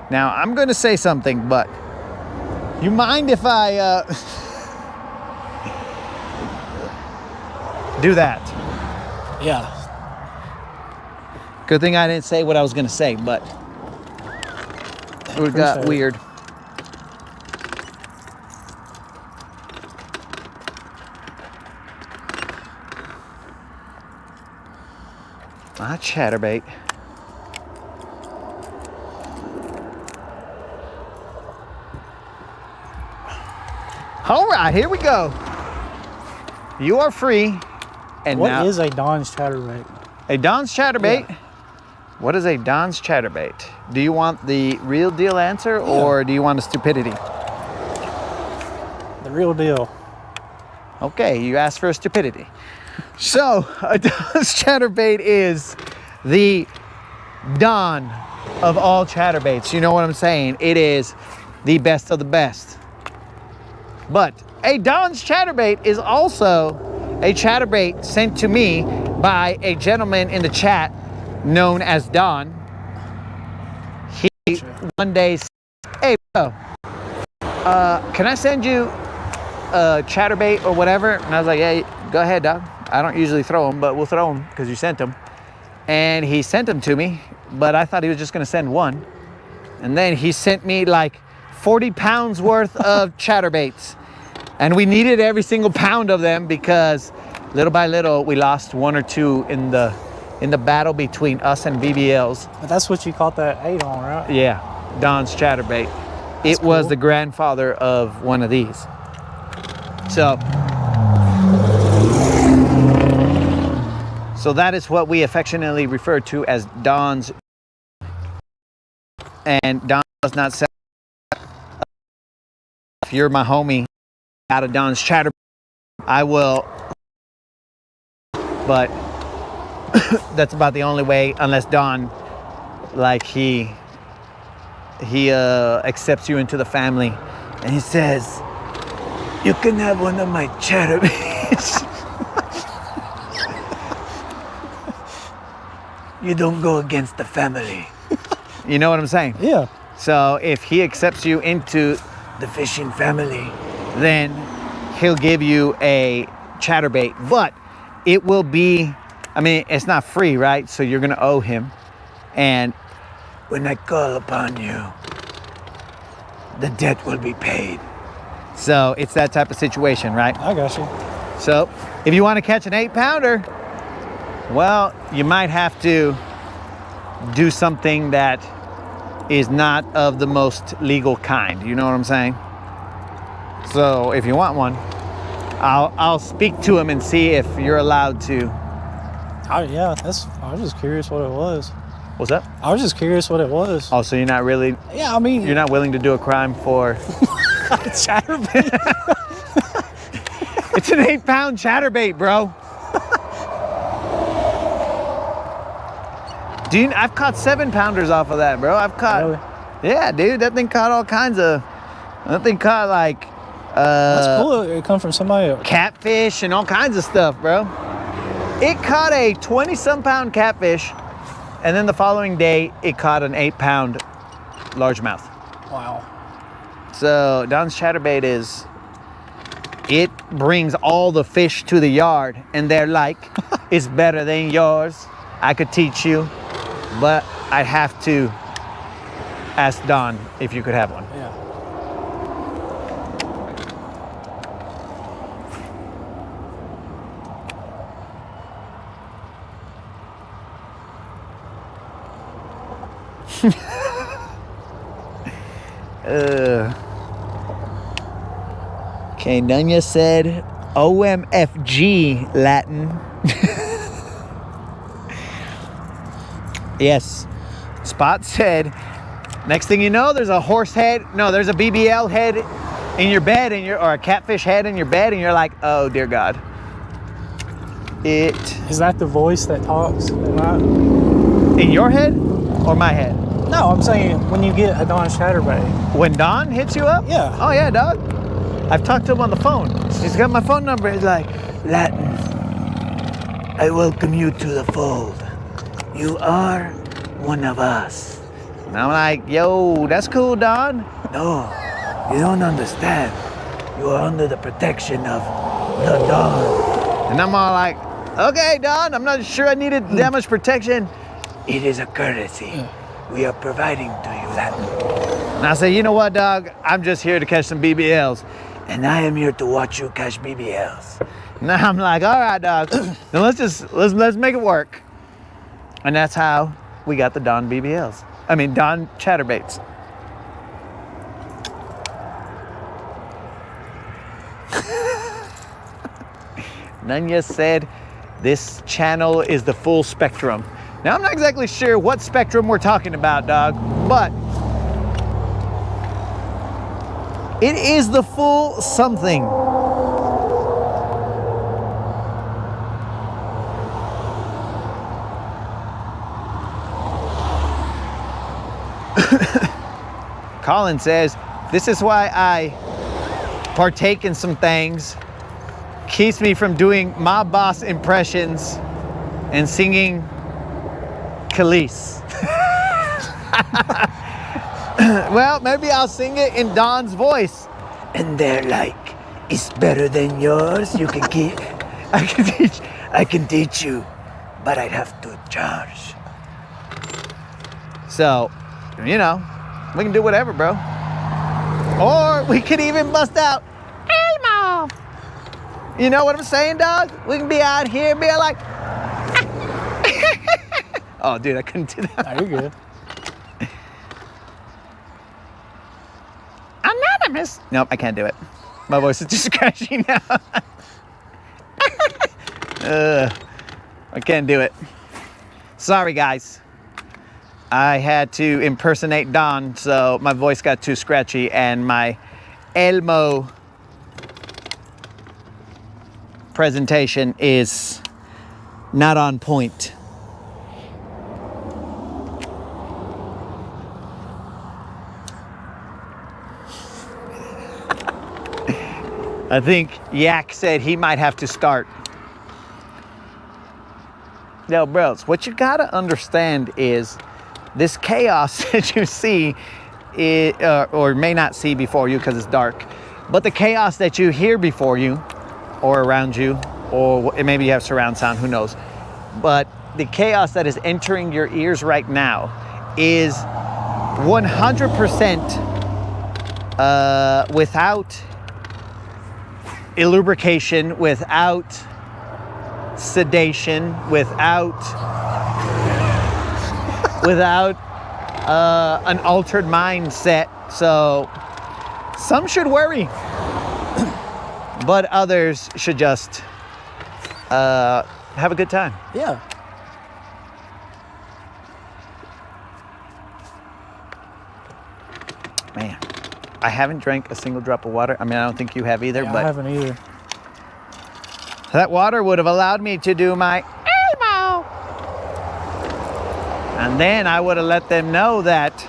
Now, I'm going to say something, but you mind if I do that? yeah. Good thing I didn't say what I was going to say, but it got weird. My chatterbait. All right, here we go. You are free. And What now, is a Don's chatterbait? a Don's chatterbait? Yeah. What is a Don's chatterbait? Do you want the real deal answer or do you want a stupidity? The real deal. Okay, you asked for a stupidity. So, a Don's chatterbait is the Don of all chatterbaits. You know what I'm saying? It is the best of the best. But a Don's chatterbait is also a chatterbait sent to me by a gentleman in the chat known as Don. He one day said, hey, bro, can I send you a chatterbait or whatever? And I was like, yeah, go ahead, dog. I don't usually throw them, but we'll throw them because you sent them. And he sent them to me, but I thought he was just going to send one. And then he sent me like 40 pounds worth of chatterbaits. And we needed every single pound of them because little by little we lost one or two in the battle between us and BBLs. But that's what you caught that 8 on, right? Yeah, Don's chatterbait. It was cool. the grandfather of one of these. So that is what we affectionately refer to as Don's. And Don does not sell. If you're my homie out of Don's chatterbait, I will. But that's about the only way, unless Don, like he accepts you into the family and he says, you can have one of my chatterbaits. You don't go against the family. You know what I'm saying? Yeah. So if he accepts you into the fishing family, then he'll give you a chatterbait, but it will be, I mean, it's not free, right? So you're gonna owe him. And when I call upon you, the debt will be paid. So it's that type of situation, right? I got you. So if you want to catch an 8-pounder, well, you might have to do something that is not of the most legal kind. You know what I'm saying? So if you want one, I'll speak to him and see if you're allowed to. Yeah, I was just curious what it was. What's that? I was just curious what it was. Oh, so you're not really, Yeah, I mean, you're not willing to do a crime for... chatterbait. It's an 8-pound chatterbait, bro. Dude, I've caught 7-pounders off of that, bro. I've caught... Really? Yeah, dude, that thing caught all kinds of... That thing caught like... That's cool. It come from somebody else. Catfish and all kinds of stuff, bro. It caught a 20-some pound catfish, and then the following day, it caught an 8-pound largemouth. Wow. So Don's chatterbait is, it brings all the fish to the yard, and they're like, it's better than yours. I could teach you, but I'd have to ask Don if you could have one. Yeah. Okay, Nunya said OMFG Latin. Yes. Spot said, next thing you know, there's a horse head. No, there's a BBL head in your bed, or a catfish head in your bed, and you're like, oh dear God. Is that the voice that talks? In your head or my head? No, I'm saying when you get a Don Chatterbait. When Don hits you up? Yeah. Oh yeah, dog. I've talked to him on the phone. He's got my phone number. He's like, Latin, I welcome you to the fold. You are one of us. And I'm like, yo, that's cool, Don. No, you don't understand. You are under the protection of the Don. And I'm all like, okay, Don, I'm not sure I needed that much protection. It is a courtesy we are providing to you, Latin. And I say, you know what, dog? I'm just here to catch some BBLs. And I am here to watch you catch BBLs. And I'm like, all right, dog. Then let's make it work. And that's how we got the Don BBLs. I mean, Don Chatterbaits. Nunya said, this channel is the full spectrum. Now, I'm not exactly sure what spectrum we're talking about, dog, but it is the full something. Colin says, this is why I partake in some things, keeps me from doing mob boss impressions and singing Khalees. Well, maybe I'll sing it in Don's voice. And they're like, it's better than yours. You can keep, I can teach you, but I'd have to charge. So, you know, we can do whatever, bro. Or we could even bust out Elmo. You know what I'm saying, dog? We can be out here and be like, oh, dude, I couldn't do that. No, you're good. Anonymous. Nope, I can't do it. My voice is just crashing now. I can't do it. Sorry, guys. I had to impersonate Don, so my voice got too scratchy and my Elmo presentation is not on point. I think Yak said he might have to start. Yo, bros, what you gotta understand is this chaos that you see, or may not see before you because it's dark, but the chaos that you hear before you or around you, or maybe you have surround sound, who knows, but the chaos that is entering your ears right now is 100% without lubrication, without sedation, without an altered mindset. So some should worry, but others should just have a good time. Yeah. Man, I haven't drank a single drop of water. I mean, I don't think you have either, Yeah, but I haven't either. that water would have allowed me to do my Elmo. And then I would have let them know that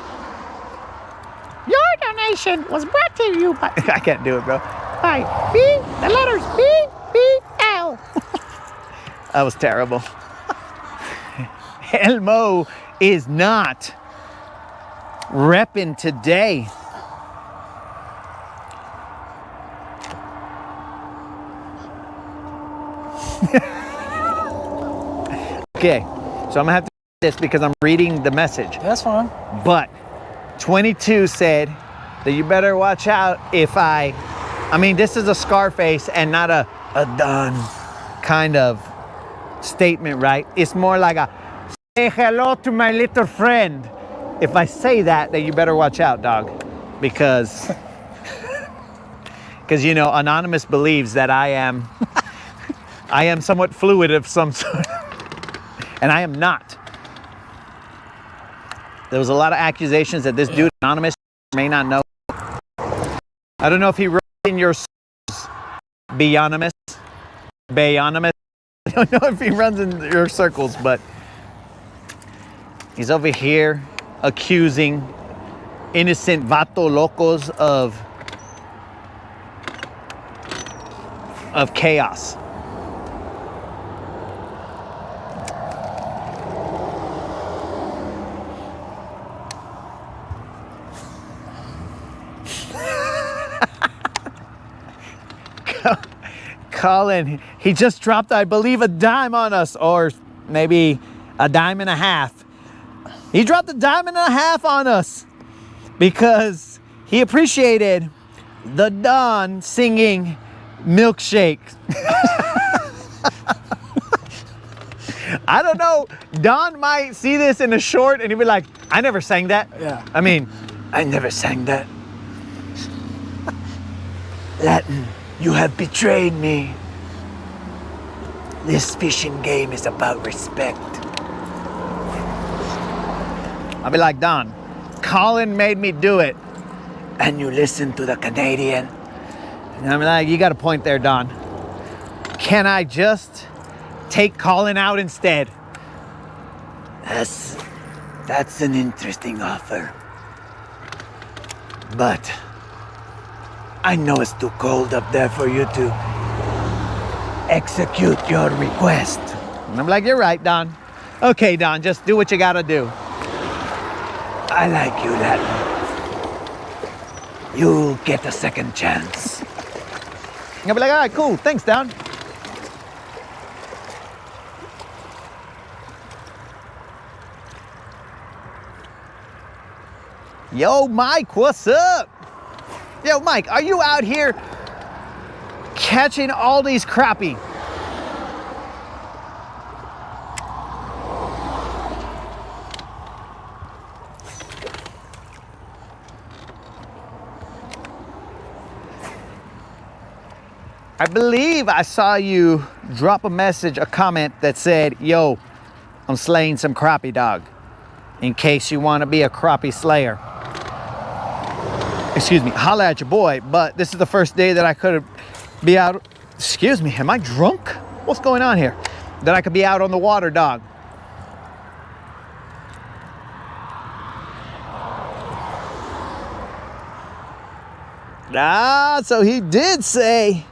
your donation was brought to you by... I can't do it, bro. By the letters BBL. That was terrible. Elmo is not repping today. Okay, so I'm gonna have to do this because I'm reading the message. That's fine. But 22 said that you better watch out if I mean, this is a Scarface and not a Don kind of statement, right? It's more like a say hello to my little friend. if I say that, then you better watch out, dog, because you know, Anonymous believes that I am somewhat fluid of some sort, and I am not. There was a lot of accusations that this dude Anonymous may not know. I don't know if he wrote in your Beyonymous. I don't know if he runs in your circles, but he's over here accusing innocent vato locos of chaos. Colin, he just dropped, I believe, a dime on us, or maybe a dime and a half. He dropped a dime and a half on us because he appreciated the Don singing Milkshake. I don't know, Don might see this in a short and he'd be like, I never sang that. Yeah. I mean, I never sang that. Latin, you have betrayed me. This fishing game is about respect. I'll be like, Don, Colin made me do it. And you listen to the Canadian. And I'm like, you got a point there, Don. Can I just take Colin out instead? That's an interesting offer. But I know it's too cold up there for you to execute your request. And I'm like, you're right, Don. Okay, Don, just do what you gotta do. I like you, Latin. You'll get a second chance. I'll be like, all right, cool, thanks, Don. Yo, Mike, what's up? Yo, Mike, are you out here catching all these crappie? I believe I saw you drop a message, a comment that said, yo, I'm slaying some crappie, dog, in case you want to be a crappie slayer. Excuse me, holla at your boy, but this is the first day that I could be out. Excuse me, am I drunk? What's going on here? That I could be out on the water, dog. Ah, so he did say.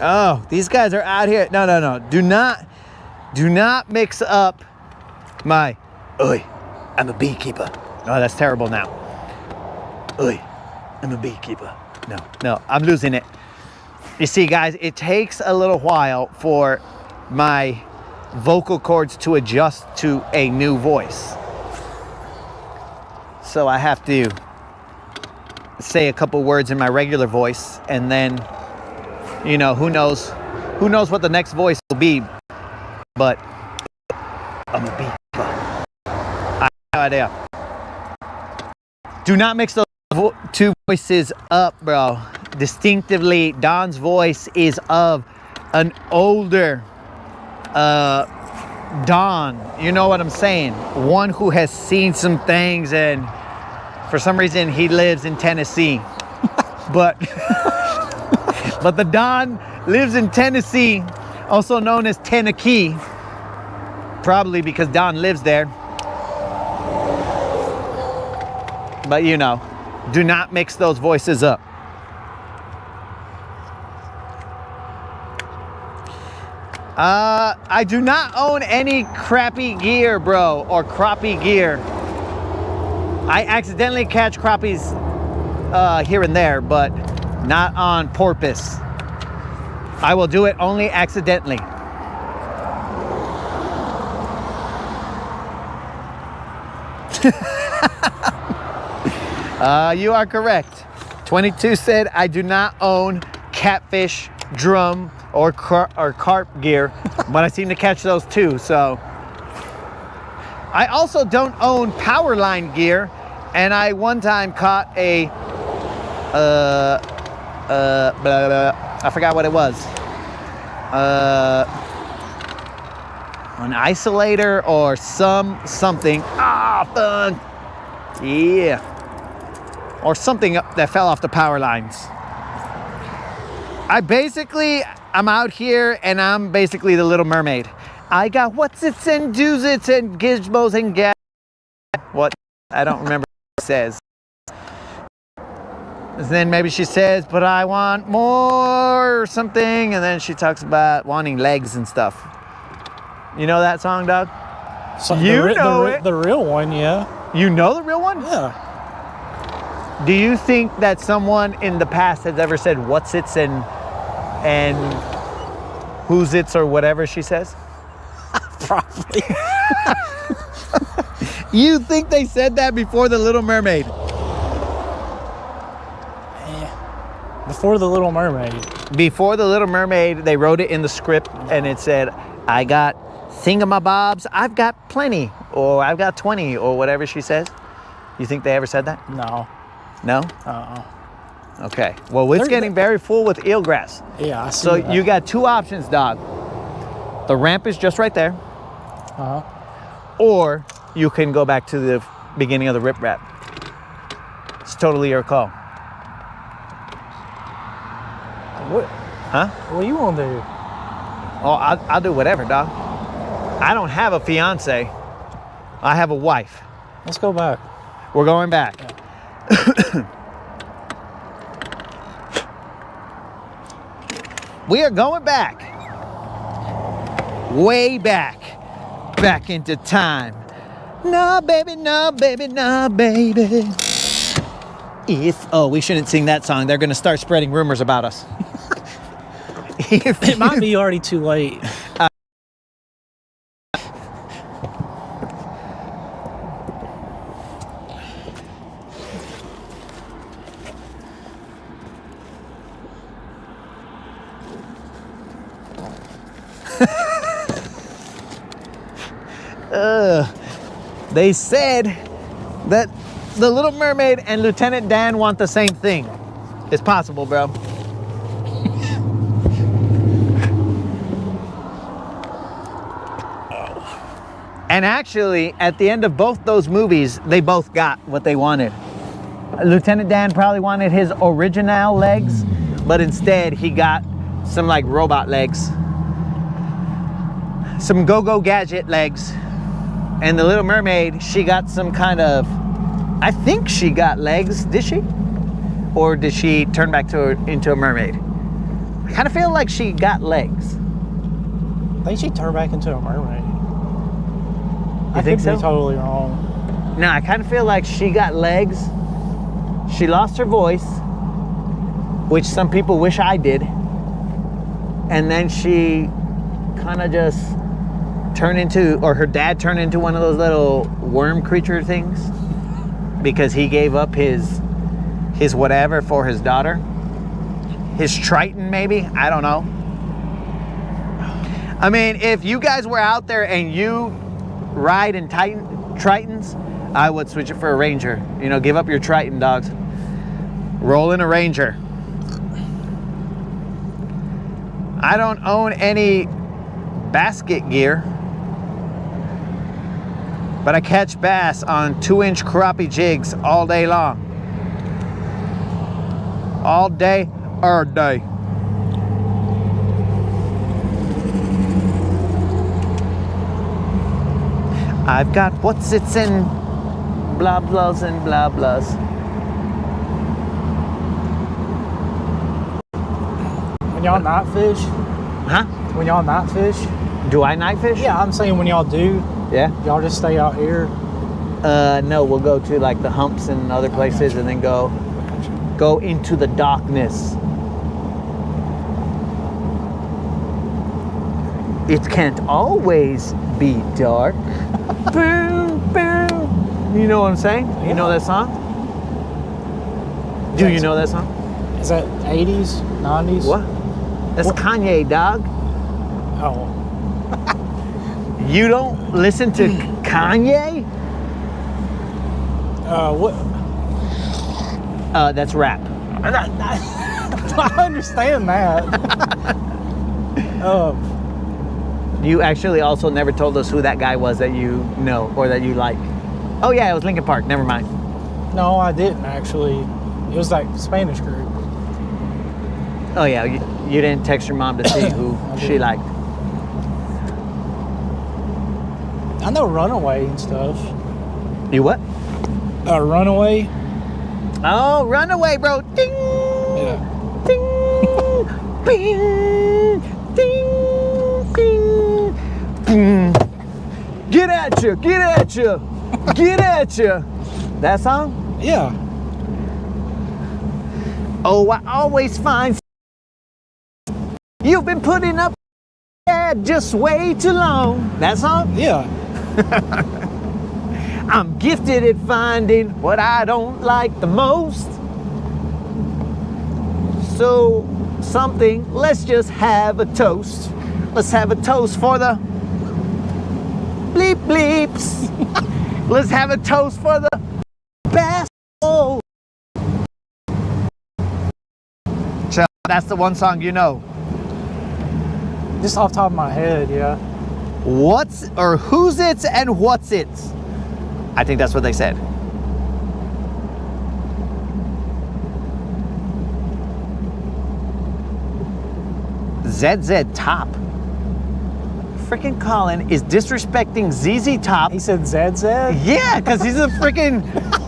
Oh, these guys are out here. No. Do not mix up my, oi, I'm a beekeeper. Oh, that's terrible now. Oi, I'm a beekeeper. No, I'm losing it. You see, guys, it takes a little while for my vocal cords to adjust to a new voice. So I have to say a couple words in my regular voice, and then, you know, who knows what the next voice will be, but I'm a beekeeper. I have no idea. Do not mix those two voices up, bro. Distinctively, Don's voice is of an older Don. You know what I'm saying? One who has seen some things, and for some reason he lives in Tennessee. But the Don lives in Tennessee, also known as Tennessee, probably because Don lives there. But you know, do not mix those voices up. I do not own any crappy gear, bro, or crappie gear. I accidentally catch crappies here and there, but not on purpose. I will do it only accidentally. You are correct. 22 said, I do not own catfish, drum, or carp gear, but I seem to catch those too. So I also don't own power line gear, and I one time caught a I forgot what it was. An isolator or something. Ah, fun. Yeah. Or something that fell off the power lines. I'm out here and I'm basically the Little Mermaid. I got what's its and do's its and gizmos and gas. What? I don't remember what it says. And then maybe she says, but I want more or something. And then she talks about wanting legs and stuff. You know that song, Doug? So You know it. The real one, yeah. You know the real one? Yeah. Do you think that someone in the past has ever said what's its and who's its or whatever she says? Probably. You think they said that before the Little Mermaid? Before the Little Mermaid. Before the Little Mermaid, they wrote it in the script and it said, I got thingamabobs, I've got plenty, or I've got 20, or whatever she says. You think they ever said that? No. No? Okay. Well, it's getting very full with eelgrass. Yeah, I see So that. you got two options, dog. The ramp is just right there. Or you can go back to the beginning of the riprap. It's totally your call. What? Huh? What do you want to do? Oh, I'll do whatever, dog. I don't have a fiance. I have a wife. Let's go back. We're going back. Yeah. We are going back. Way back. Back into time. No, baby, no, baby, no, baby. We shouldn't sing that song. They're going to start spreading rumors about us. It might be already too late. They said that the Little Mermaid and Lieutenant Dan want the same thing. It's possible, bro. And actually, at the end of both those movies, they both got what they wanted. Lieutenant Dan probably wanted his original legs, but instead he got some like robot legs. Some go-go gadget legs. And the Little Mermaid, she got some kind of, I think she got legs, did she? Or did she turn back into a mermaid? I kind of feel like she got legs. I think she turned back into a mermaid. You think so? I could be totally wrong. No, I kind of feel like she got legs. She lost her voice, which some people wish I did. And then she kind of just turned into, or her dad turned into one of those little worm creature things because he gave up his whatever for his daughter. His Triton, maybe? I don't know. I mean, if you guys were out there and you ride in Tritons, I would switch it for a Ranger. You know, give up your Triton, dogs. Roll in a Ranger. I don't own any basket gear, but I catch bass on 2-inch crappie jigs all day long. All day, every day. I've got what's its and blah blahs and blah blahs. When y'all night fish? Huh? When y'all night fish? Do I night fish? Yeah, I'm saying when y'all do, Yeah? y'all just stay out here. No, we'll go to like the humps and other places and then go into the darkness. It can't always be dark. Boom, boom. You know what I'm saying? You know that song? Do you know that song? Is that 80s, 90s? What? That's Kanye, dog. Oh. You don't listen to Kanye? What? That's rap. I understand that. You actually also never told us who that guy was that you know or that you like. Oh yeah, it was Linkin Park. Never mind. No, I didn't actually. It was like Spanish group. Oh yeah, you didn't text your mom to see who she liked. I know Runaway and stuff. You what? Runaway. Oh, Runaway, bro. Ding, Yeah. ding, bing, ding, ding, ding. Get at you, get at you, get at you. That song? Yeah. Oh, I always find you've been putting up just way too long. That song? Yeah. I'm gifted at finding what I don't like the most. So, let's just have a toast. Let's have a toast for the bleep bleeps. Let's have a toast for the best. So, that's the one song you know. Just off the top of my head, yeah. What's or who's it and what's it? I think that's what they said. ZZ Top. Freaking Colin is disrespecting ZZ Top. He said ZZ? Yeah, because he's a freaking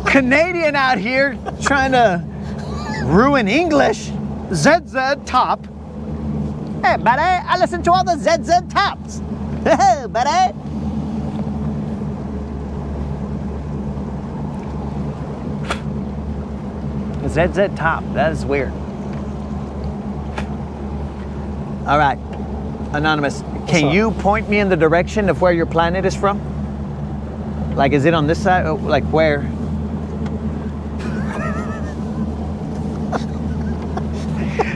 Canadian out here trying to ruin English. ZZ Top. Hey, buddy, I listen to all the ZZ Tops. Hey, buddy. ZZ Top, that is weird. All right, Anonymous, can you point me in the direction of where your planet is from? Like, is it on this side? Like, where?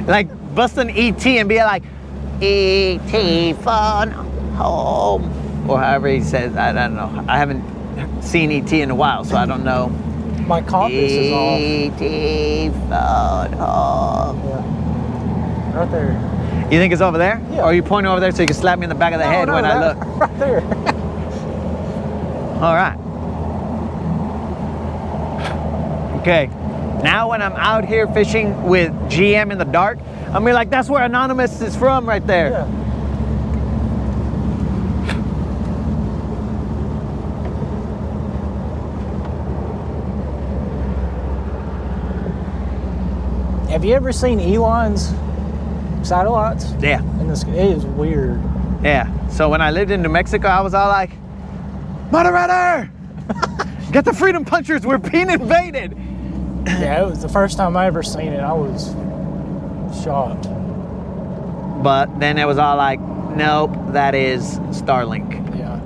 Like, bust an ET and be like, E.T. fun home. Or however he says, I don't know. I haven't seen E.T. in a while, so I don't know. My compass is off. E.T. fun home. Yeah. Right there. You think it's over there? Yeah. Or are you pointing over there so you can slap me in the back of the head when I look? Right there. All right. Okay. Now when I'm out here fishing with GM in the dark, I'm gonna be like, that's where Anonymous is from right there. Yeah. Have you ever seen Elon's satellites? Yeah. In the sky? It is weird. Yeah. So when I lived in New Mexico, I was all like, moderator, get the freedom punchers, we're being invaded. Yeah, it was the first time I ever seen it. I was shocked. But then it was all like, nope, that is Starlink. Yeah.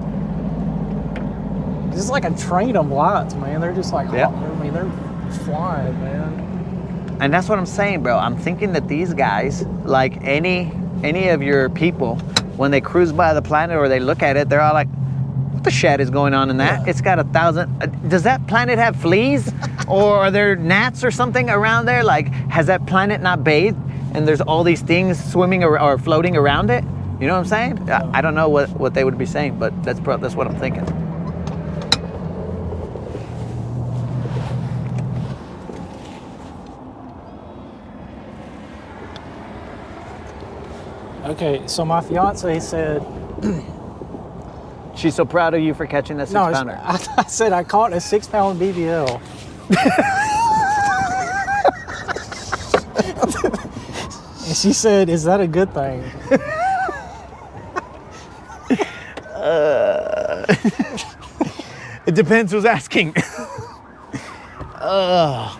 It's like a train of lights, man. They're just like, Yep. I mean, they're flying, man. And that's what I'm saying, bro. I'm thinking that these guys, like any of your people, when they cruise by the planet or they look at it, they're all like, what the shit is going on in that? Yeah. It's got 1,000, does that planet have fleas? Or are there gnats or something around there? Like, has that planet not bathed? And there's all these things swimming or floating around it? You know what I'm saying? Yeah. I don't know what they would be saying, but that's what I'm thinking. Okay, so my fiance said, She's so proud of you for catching that 6-pounder. I said I caught a 6-pound BBL. And she said, is that a good thing? It depends who's asking. Now,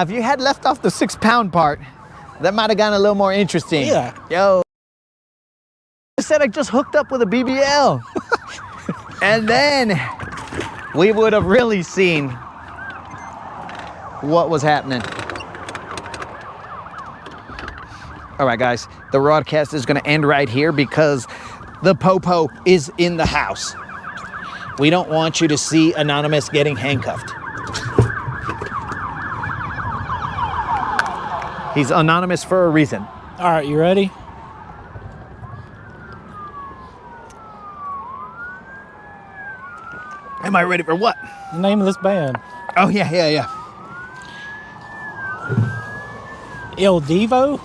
if you had left off the 6-pound part, that might have gotten a little more interesting. Yeah. Yo. I said I just hooked up with a BBL. And then we would have really seen what was happening. All right, guys, the broadcast is going to end right here because the Popo is in the house. We don't want you to see Anonymous getting handcuffed. He's anonymous for a reason. All right, you ready? Am I ready for what? The name of this band. Oh, yeah. Il Divo?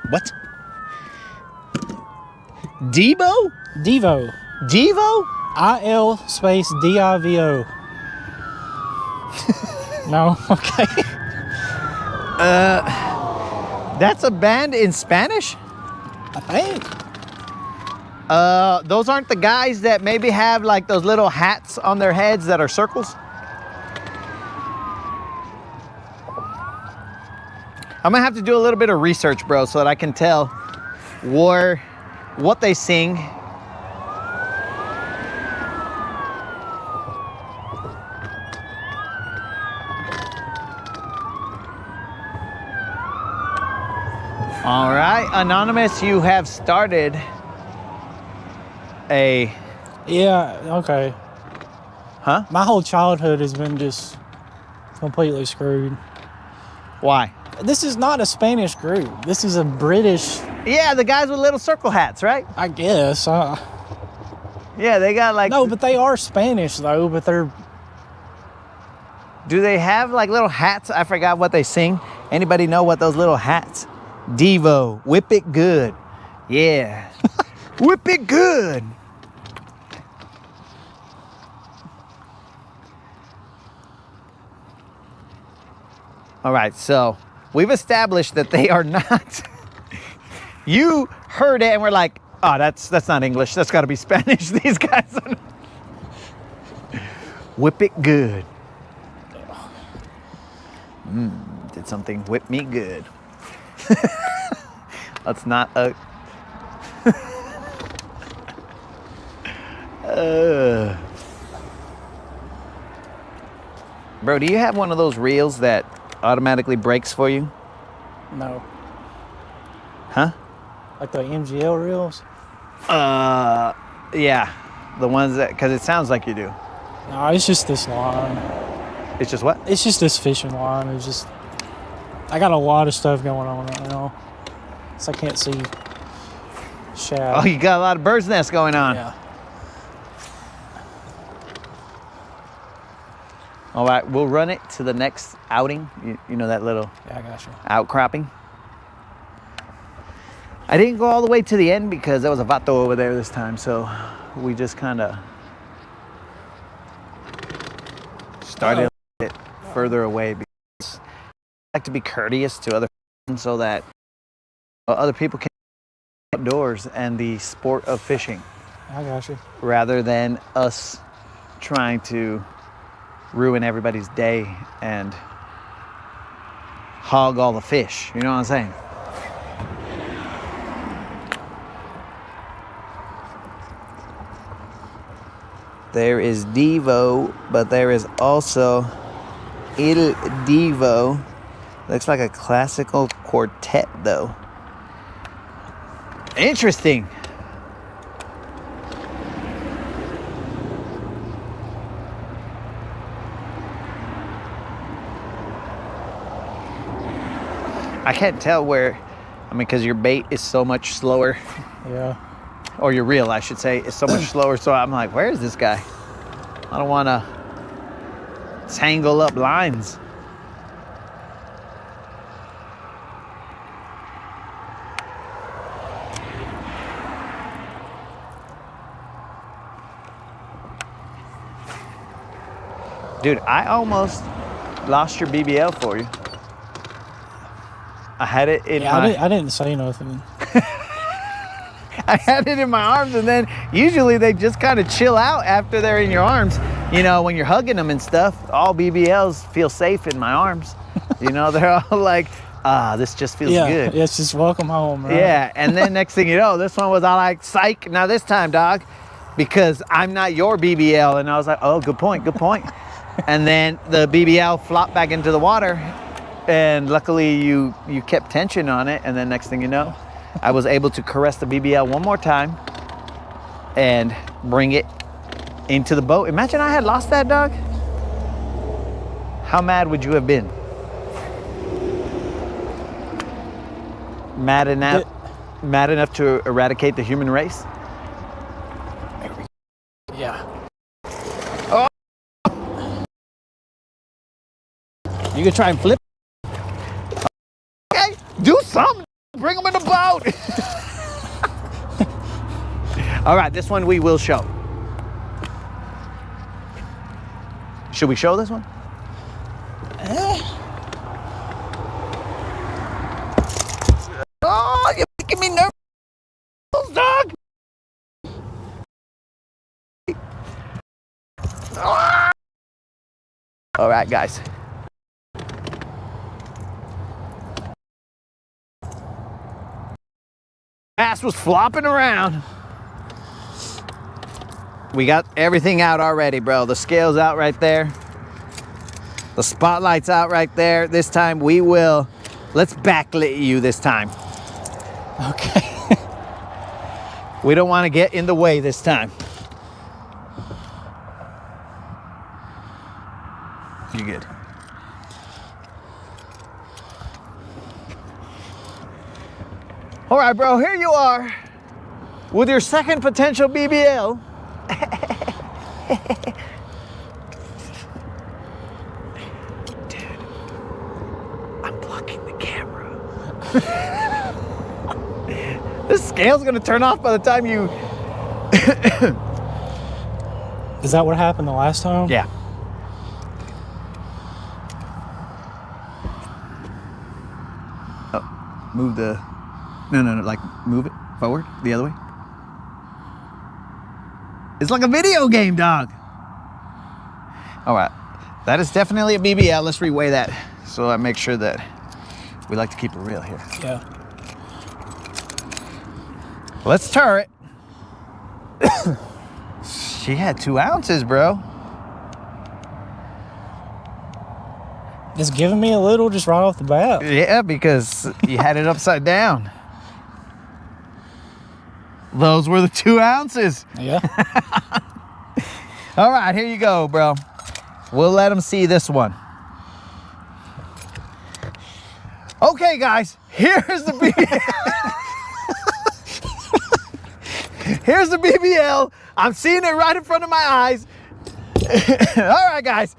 What? Debo? Divo. Devo? I-L space D-I-V-O. No? Okay. That's a band in Spanish? I think. Those aren't the guys that maybe have like those little hats on their heads that are circles? I'm gonna have to do a little bit of research, bro, so that I can tell what they sing. All right, Anonymous, you have started a... Yeah, okay. Huh? My whole childhood has been just completely screwed. Why? This is not a Spanish group. This is a British... Yeah, the guys with little circle hats, right? I guess. Yeah, they got like... No, but they are Spanish, though, but they're... Do they have like little hats? I forgot what they sing. Anybody know what those little hats? Devo, whip it good. Yeah. Whip it good. All right, so we've established that they are not. You heard it and we're like, oh, that's not English. That's got to be Spanish. These guys are... Whip it good. Did something whip me good. That's not a... Bro, do you have one of those reels that automatically brakes for you? No. Huh? Like the MGL reels? Yeah. The ones that... Because it sounds like you do. No, it's just this line. It's just what? It's just this fishing line. It's just... I got a lot of stuff going on right now. So I can't see shad. Oh, you got a lot of bird's nest going on. Yeah. All right, we'll run it to the next outing. You know that little Yeah, I got you. outcropping? I didn't go all the way to the end because there was a vato over there this time, so we just kind of started a bit further away because I like to be courteous to other people so that other people can outdoors and the sport of fishing. I got you. Rather than us trying to ruin everybody's day and hog all the fish. You know what I'm saying? There is Devo, but there is also Il Divo. Looks like a classical quartet, though. Interesting. I can't tell where, I mean, because your bait is so much slower. Yeah. Or your reel, I should say, is so much slower. So I'm like, where is this guy? I don't want to tangle up lines. Dude, I almost lost your BBL for you. I had it in my... I didn't say nothing. I had it in my arms, and then usually they just kind of chill out after they're in your arms. You know, when you're hugging them and stuff, all BBLs feel safe in my arms. You know, they're all like, this just feels good. Yeah, it's just welcome home, right? Yeah, and then next thing you know, this one was all like, psych, now this time, dog, because I'm not your BBL. And I was like, oh, good point, good point. And then the BBL flopped back into the water, and luckily you kept tension on it, and then next thing you know, I was able to caress the BBL one more time and bring it into the boat. Imagine I had lost that, dog. How mad would you have been? Mad enough to eradicate the human race? Yeah. Oh. You could try and flip. Okay, do something. Bring them in the boat. All right, this one we will show. Should we show this one? Oh, you're making me nervous, dog. Ah! All right, guys. Ass was flopping around. We got everything out already, bro. The scale's out right there. The spotlight's out right there. This time we will, let's backlit you this time. Okay. We don't want to get in the way this time. You good? All right, bro, here you are with your second potential BBL. Dude, I'm blocking the camera. This scale's gonna turn off by the time you... Is that what happened the last time? Yeah. Oh, move the... No, like move it forward, the other way. It's like a video game, dog. All right, that is definitely a BBL. Let's reweigh that so I make sure that we like to keep it real here. Yeah. Let's tur it. She had 2 ounces, bro. It's giving me a little just right off the bat. Yeah, because you had it upside down. Those were the 2 ounces. Yeah. All right, here you go, bro. We'll let them see this one. Okay, guys, here's the BBL. Here's the BBL. I'm seeing it right in front of my eyes. All right, guys.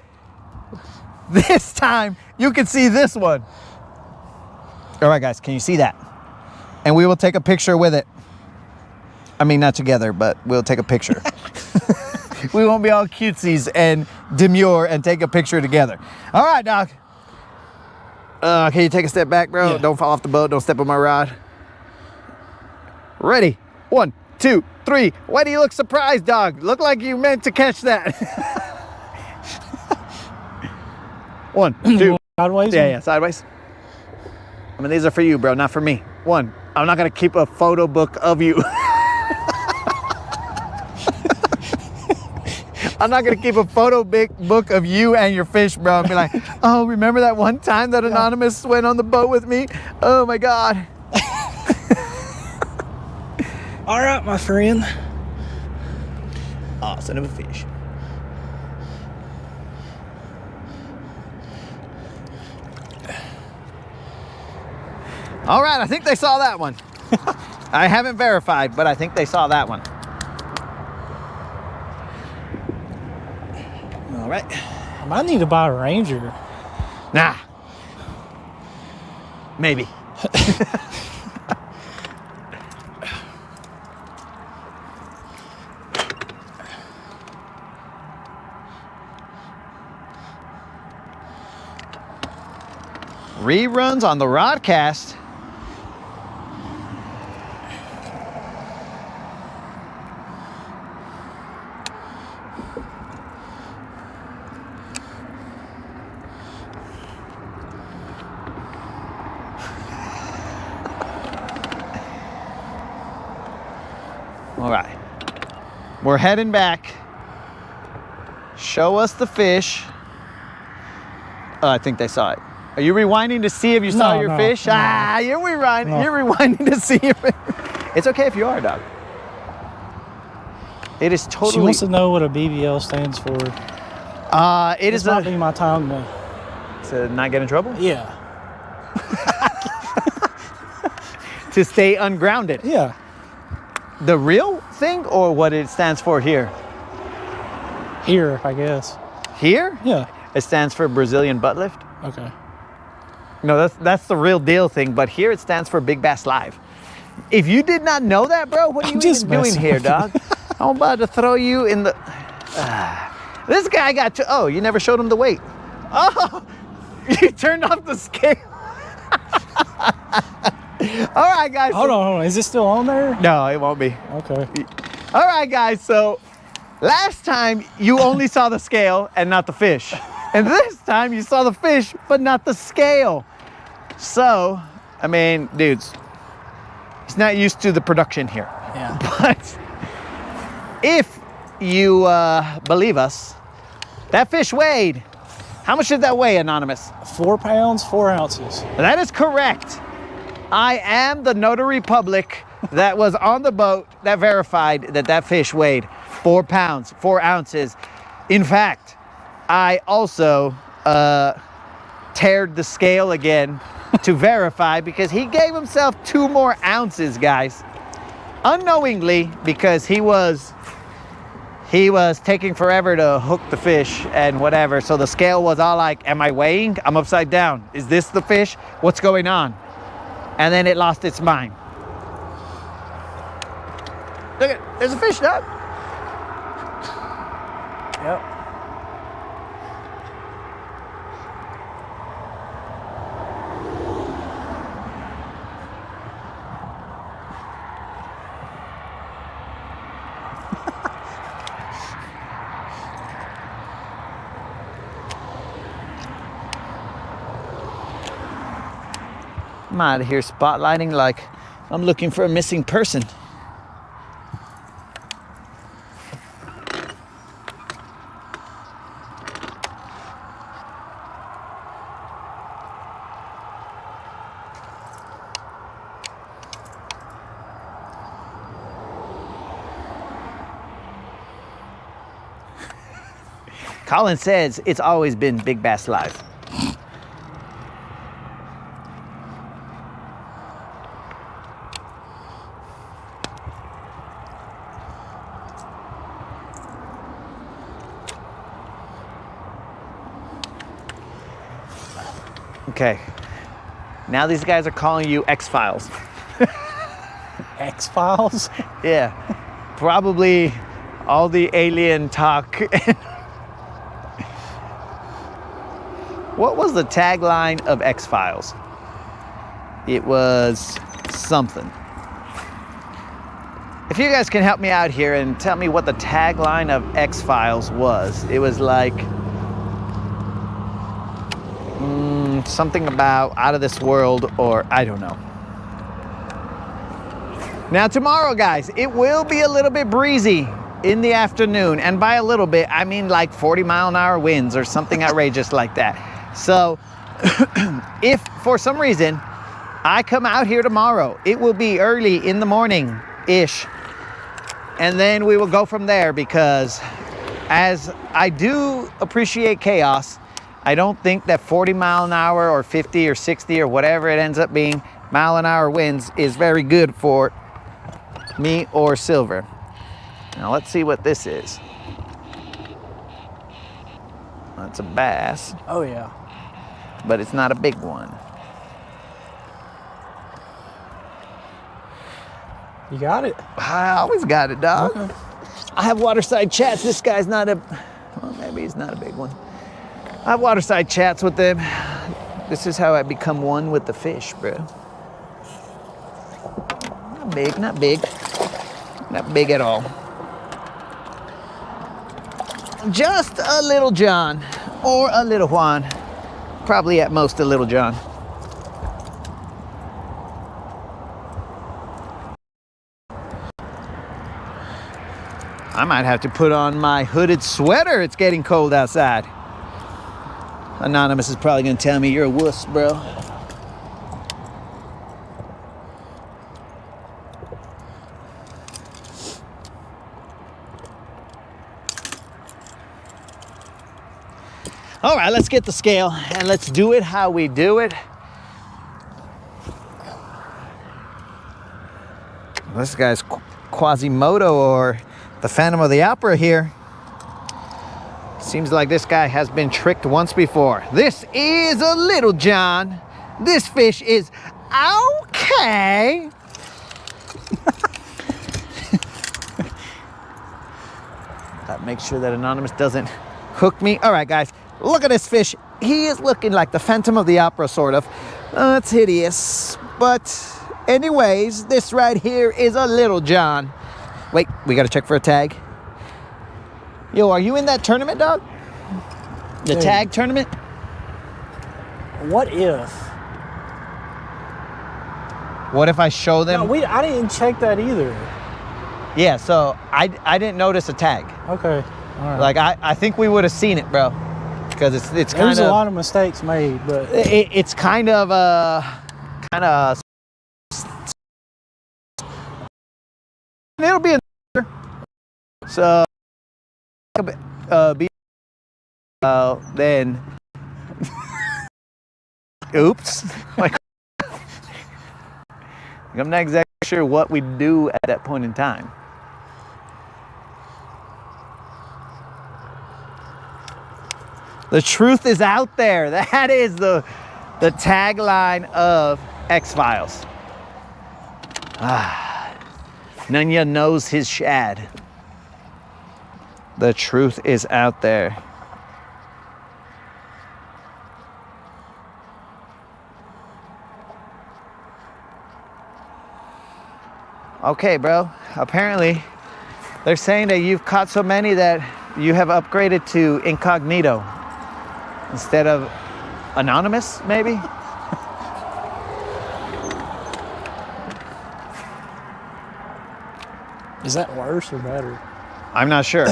This time, you can see this one. All right, guys, can you see that? And we will take a picture with it. I mean, not together, but we'll take a picture. We won't be all cutesies and demure and take a picture together. All right, Doc. Can you take a step back, bro? Yeah. Don't fall off the boat. Don't step on my rod. Ready? 1, 2, 3. Why do you look surprised, dog? Look like you meant to catch that. 1, 2. Sideways? Yeah, sideways. I mean, these are for you, bro, not for me. 1, I'm not going to keep a photo book of you. I'm not going to keep a photo book of you and your fish, bro, and be like, oh, remember that one time that Anonymous went on the boat with me? Oh, my God. All right, my friend. Oh, son of a fish. All right, I think they saw that one. I haven't verified, but I think they saw that one. All right. I might need to buy a Ranger. Nah. Maybe. Reruns on the Rodcast. All right, we're heading back. Show us the fish. Oh, I think they saw it. Are you rewinding to see if you saw your fish? No. Ah, you're rewinding. No. You're rewinding to see if it's okay if you are, dog. It is totally. She wants to know what a BBL stands for. It This is might be my time to not get in trouble. Yeah. To stay ungrounded. Yeah. The real thing, or what it stands for here? Here, I guess. Here? Yeah. It stands for Brazilian butt lift. Okay. No, that's the real deal thing. But here it stands for Big Bass Live. If you did not know that, bro, what are you just even doing messing here, with dog? I'm about to throw you in the. This guy got to. Oh, you never showed him the weight. Oh, you turned off the scale. All right, guys. Hold on. Is it still on there? No, it won't be. Okay. All right, guys. So last time you only saw the scale and not the fish. And this time you saw the fish, but not the scale. So, I mean, dudes, he's not used to the production here. Yeah. But if you believe us, that fish weighed, how much did that weigh, Anonymous? 4 pounds, 4 ounces. That is correct. I am the notary public that was on the boat that verified that that fish weighed 4 pounds, 4 ounces. In fact, I also tared the scale again to verify because he gave himself 2 more ounces, guys. Unknowingly, because he was taking forever to hook the fish and whatever. So the scale was all like, am I weighing? I'm upside down. Is this the fish? What's going on? And then it lost its mind. Look at, there's a fish, dog. Yep. I'm out of here spotlighting like I'm looking for a missing person. Colin says it's always been Big Bass Live. Okay, now these guys are calling you X-Files. X-Files? Yeah, probably all the alien talk. What was the tagline of X-Files? It was something. If you guys can help me out here and tell me what the tagline of X-Files was. It was like something about out of this world, or I don't know. Now tomorrow, guys, it will be a little bit breezy in the afternoon, and by a little bit I mean like 40-mile-an-hour winds or something outrageous like that. So if for some reason I come out here tomorrow, it will be early in the morning ish, and then we will go from there, because as I do appreciate chaos, I don't think that 40-mile-an-hour or 50 or 60 or whatever it ends up being mile-an-hour winds is very good for me or Silver. Now let's see what this is. That's a bass, Oh, yeah. but it's not a big one. You got it? I always got it, dog. Okay. I have waterside chats. This guy's not a, well, maybe he's not a big one. I have waterside chats with them. This is how I become one with the fish, bro. Not big, not big. Not big at all. Just a little John or a little Juan. Probably at most a little John. I might have to put on my hooded sweater. It's getting cold outside. Anonymous is probably gonna tell me you're a wuss, bro. All right, let's get the scale and let's do it how we do it. This guy's Quasimodo or the Phantom of the Opera here. Seems like this guy has been tricked once before. This is a Little John. This fish is okay. Make sure that Anonymous doesn't hook me. All right, guys, look at this fish. He is looking like the Phantom of the Opera, sort of. It's hideous, but anyways, this right here is a Little John. Wait, we gotta check for a tag. Yo, are you in that tournament, dog? The tag tournament? What if? What if I show them? No, I didn't check that either. Yeah, so I didn't notice a tag. Okay, all right. Like I think we would have seen it, bro, because it's kind of. There's a lot of mistakes made, but it's kind of it'll be in there. So be then oops. Like I'm not exactly sure what we do at that point in time. The truth is out there. That is the tagline of X-Files. Nunya knows his shad. The truth is out there. Okay, bro. Apparently, they're saying that you've caught so many that you have upgraded to incognito instead of anonymous, maybe? is that worse or better? I'm not sure.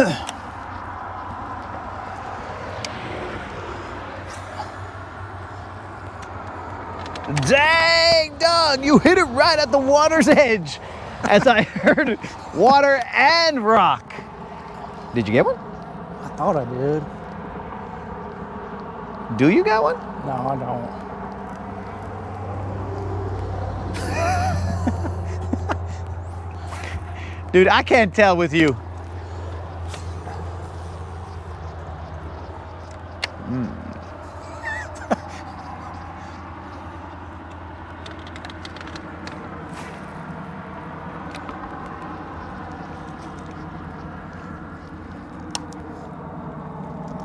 Dang, dog, you hit it right at the water's edge. As I heard water and rock. Did you get one? I thought I did. Do you got one? No, I don't. Dude, I can't tell with you.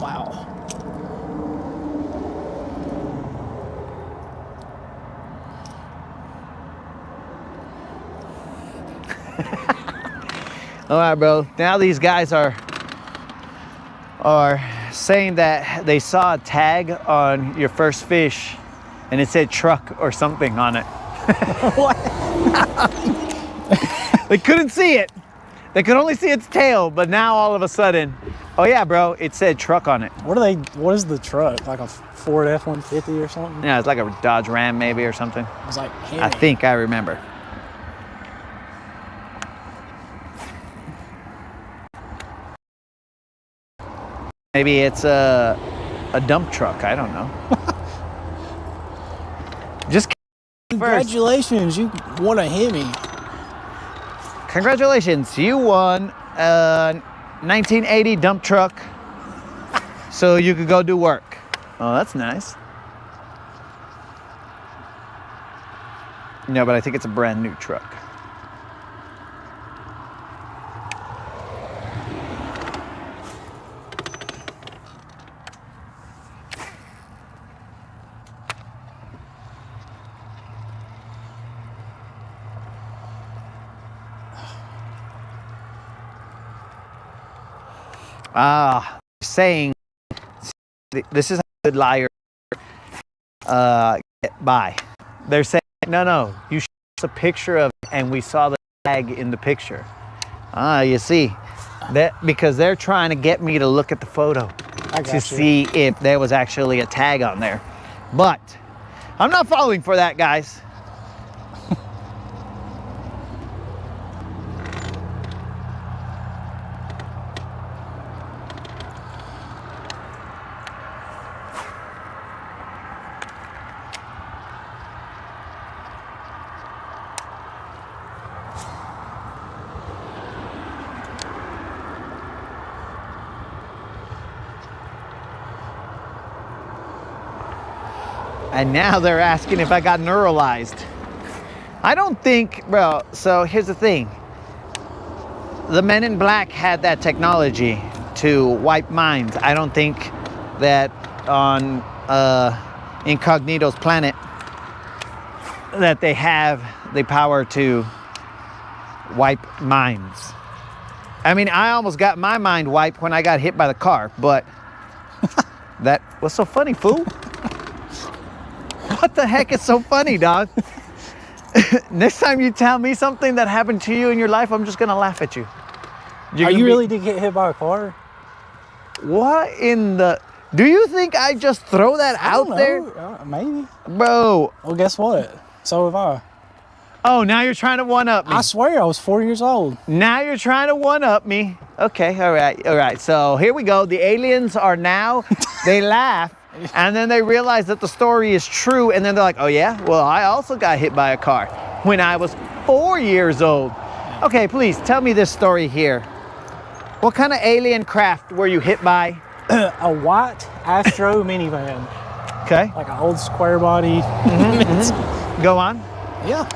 Wow. All right, bro. Now these guys are saying that they saw a tag on your first fish and it said truck or something on it. What? They couldn't see it. They could only see its tail, but now all of a sudden, oh yeah, bro, it said truck on it. What is the truck? Like a Ford F-150 or something? Yeah, it's like a Dodge Ram maybe or something. It was like Hemi. I think I remember. Maybe it's a dump truck. I don't know. Just Congratulations, you won a Hemi. congratulations, you won a 1980 dump truck, so you could go do work. Oh, that's nice. No, but I think it's a brand new truck. Saying this is how good liars get by. They're saying, no, you showed us a picture of it and we saw the tag in the picture. You see, because they're trying to get me to look at the photo to see if there was actually a tag on there. But I'm not falling for that, guys. And now they're asking if I got neuralized. I don't think, bro, so here's the thing. The Men in Black had that technology to wipe minds. I don't think that on Incognito's planet that they have the power to wipe minds. I mean, I almost got my mind wiped when I got hit by the car, but that was so funny, fool. What the heck is so funny, dog? Next time you tell me something that happened to you in your life, I'm just gonna laugh at you. Are you really did get hit by a car? What in the... Do you think I just throw that out there? Maybe. Bro. Well, guess what? So have I. Oh, now you're trying to one-up me. I swear I was 4 years old. Now you're trying to one-up me. Okay, all right. So here we go. The aliens are now, they laugh. And then they realize that the story is true, and then they're like, oh yeah, well, I also got hit by a car when I was 4 years old. Okay, please tell me this story here. What kind of alien craft were you hit by? A white Astro minivan. Okay. Like an old square body. Go on. Yeah.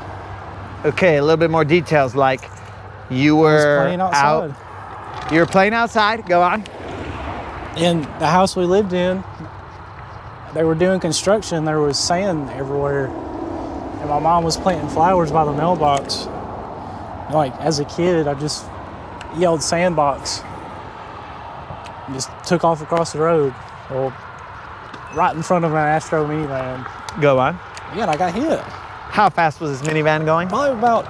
Okay, a little bit more details, like you were playing outside. out. You were playing outside. Go on. In the house we lived in, they were doing construction. There was sand everywhere, and my mom was planting flowers by the mailbox. Like, as a kid, I just yelled "sandbox" and just took off across the road. Well, right in front of an Astro minivan. Go on. Yeah, and I got hit. How fast was this minivan going? Probably about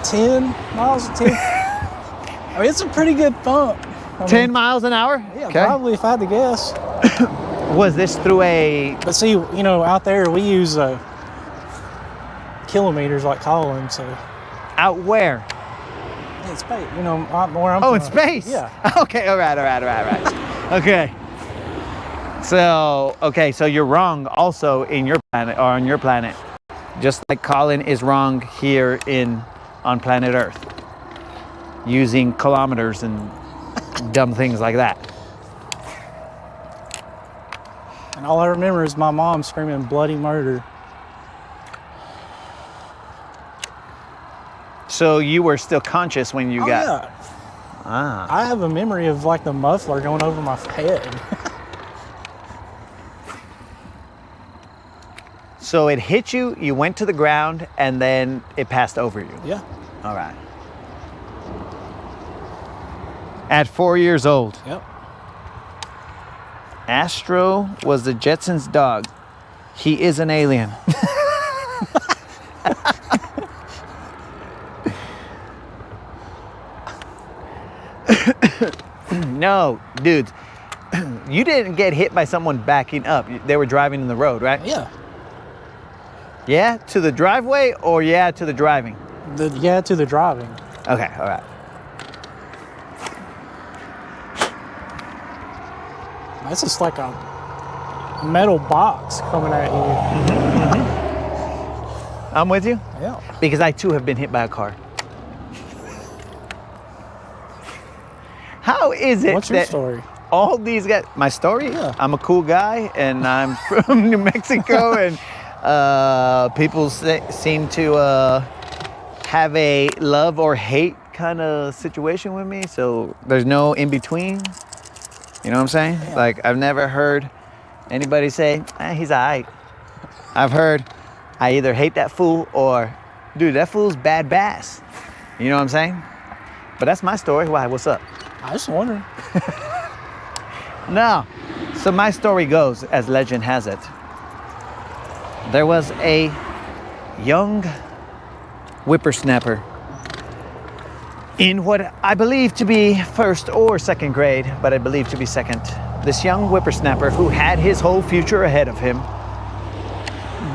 10 miles a 10. I mean, it's a pretty good bump. 10 miles an hour? Yeah, okay. Probably, if I had to guess. Was this through a... But see, you know, out there we use kilometers like Colin, so... Out where? In space, you know, where I'm from. In space? Yeah. Okay, all right. Okay. So you're wrong also in your planet, or on your planet. Just like Colin is wrong here on planet Earth. Using kilometers and dumb things like that. And all I remember is my mom screaming bloody murder. So you were still conscious when you got... Yeah. Ah. I have a memory of like the muffler going over my head. So it hit you, you went to the ground, and then it passed over you? Yeah. All right. At 4 years old? Yep. Astro was the Jetsons' dog. He is an alien. No, dudes, you didn't get hit by someone backing up. They were driving in the road, right? Yeah. Yeah, to the driveway, or yeah, to the driving? Yeah, to the driving. Okay, all right. That's just like a metal box coming at you. I'm with you? Yeah. Because I too have been hit by a car. How is it What's your story? All these guys, my story? Yeah. I'm a cool guy, and I'm from New Mexico, and people seem to have a love or hate kind of situation with me, so there's no in between. You know what I'm saying? Yeah. Like, I've never heard anybody say, he's all right. I've heard, I either hate that fool or, dude, that fool's bad bass. You know what I'm saying? But that's my story. Why? What's up? I was wondering. No. So my story goes, as legend has it, there was a young whippersnapper In what I believe to be first or second grade, but I believe to be second, this young whippersnapper who had his whole future ahead of him,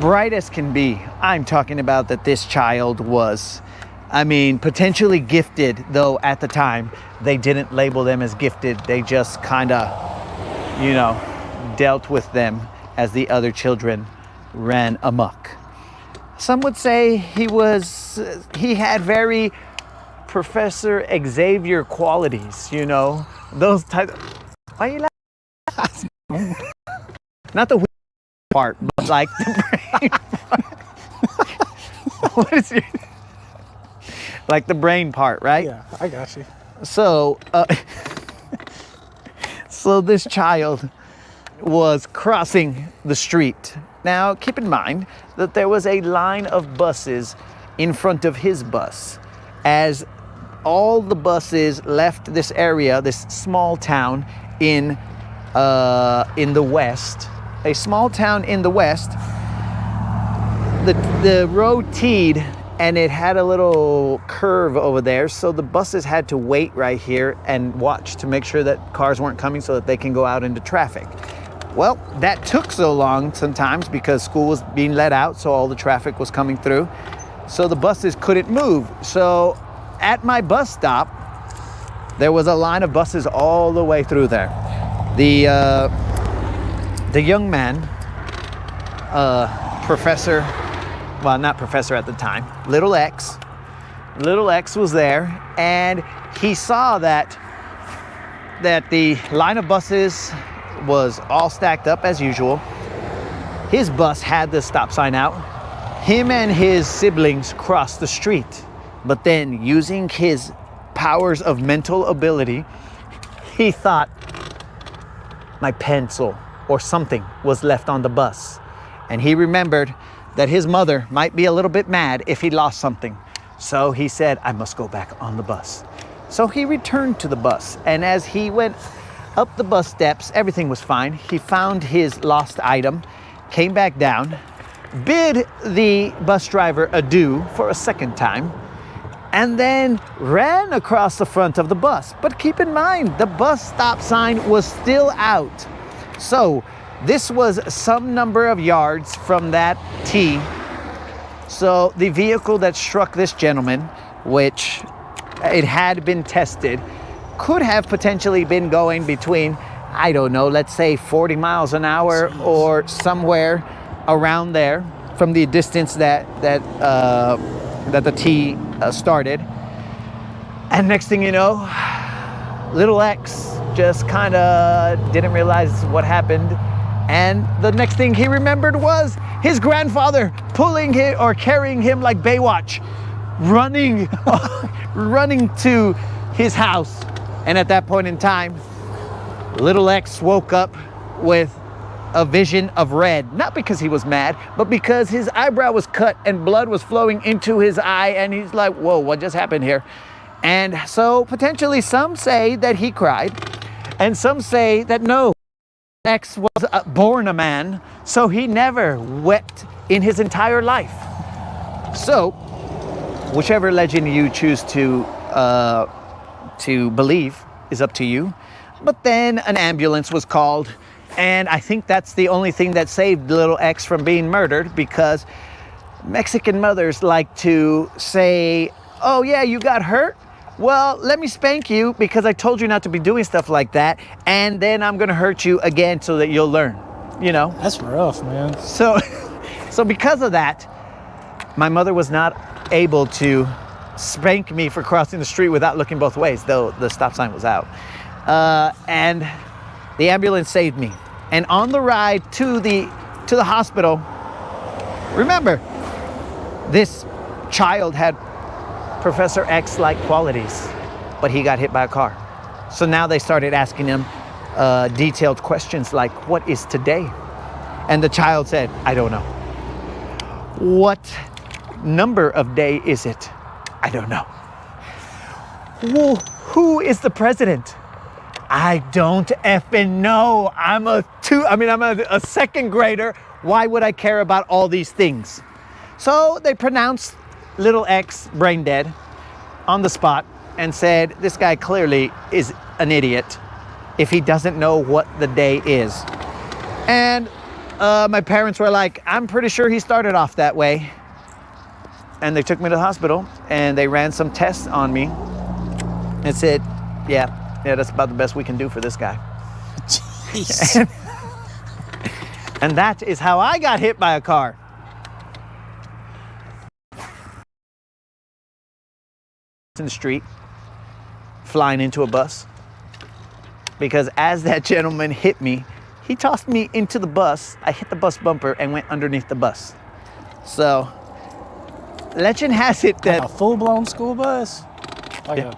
bright as can be. I'm talking about that this child was, I mean, potentially gifted, though at the time they didn't label them as gifted. They just kind of, you know, dealt with them as the other children ran amok. Some would say he had very Professor Xavier qualities, you know, those types. Why are you laughing? Not the part, but like the brain part. What is it? Like the brain part, right? Yeah, I got you. So, so this child was crossing the street. Now, keep in mind that there was a line of buses in front of his bus. As all the buses left this area, this small town in the west, a small town in the west, the road teed and it had a little curve over there, so the buses had to wait right here and watch to make sure that cars weren't coming so that they can go out into traffic. Well, that took so long sometimes because school was being let out, so all the traffic was coming through, so the buses couldn't move. So at my bus stop, there was a line of buses all the way through there. The young man, Professor, well, not Professor at the time, Little X was there, and he saw that the line of buses was all stacked up as usual. His bus had the stop sign out. Him and his siblings crossed the street. But then, using his powers of mental ability, he thought my pencil or something was left on the bus. And he remembered that his mother might be a little bit mad if he lost something. So he said, I must go back on the bus. So he returned to the bus. And as he went up the bus steps, everything was fine. He found his lost item, came back down, bid the bus driver adieu for a second time, and then ran across the front of the bus. But keep in mind, the bus stop sign was still out. So this was some number of yards from that T. So the vehicle that struck this gentleman, which it had been tested, could have potentially been going between, I don't know, let's say 40 miles an hour or somewhere around there from the distance that the T started. And next thing you know, Little X just kind of didn't realize what happened. And the next thing he remembered was his grandfather pulling him or carrying him like Baywatch, running, running to his house. And at that point in time, Little X woke up with a vision of red, not because he was mad, but because his eyebrow was cut and blood was flowing into his eye, and he's like, whoa, what just happened here? And so potentially some say that he cried, and some say that no, X was born a man, so he never wept in his entire life. So whichever legend you choose to believe is up to you. But then an ambulance was called, and I think that's the only thing that saved Little X from being murdered, because Mexican mothers like to say, oh yeah, you got hurt? Well, let me spank you because I told you not to be doing stuff like that, and then I'm gonna hurt you again so that you'll learn, you know? That's rough, man. So because of that, my mother was not able to spank me for crossing the street without looking both ways, though the stop sign was out. And the ambulance saved me. And on the ride to the hospital, remember, this child had Professor X-like qualities, but he got hit by a car. So now they started asking him detailed questions like, what is today? And the child said, I don't know. What number of day is it? I don't know. Well, who is the president? I don't effing know. I'm a second grader. Why would I care about all these things? So they pronounced Little X brain dead on the spot. and said, this guy clearly is an idiot if he doesn't know what the day is. And my parents were like, I'm pretty sure he started off that way. And they took me to the hospital and they ran some tests on me and said, yeah, that's about the best we can do for this guy. Jeez. And that is how I got hit by a car. In the street, flying into a bus, because as that gentleman hit me, he tossed me into the bus. I hit the bus bumper and went underneath the bus. So legend has it that a full-blown school bus. Yeah.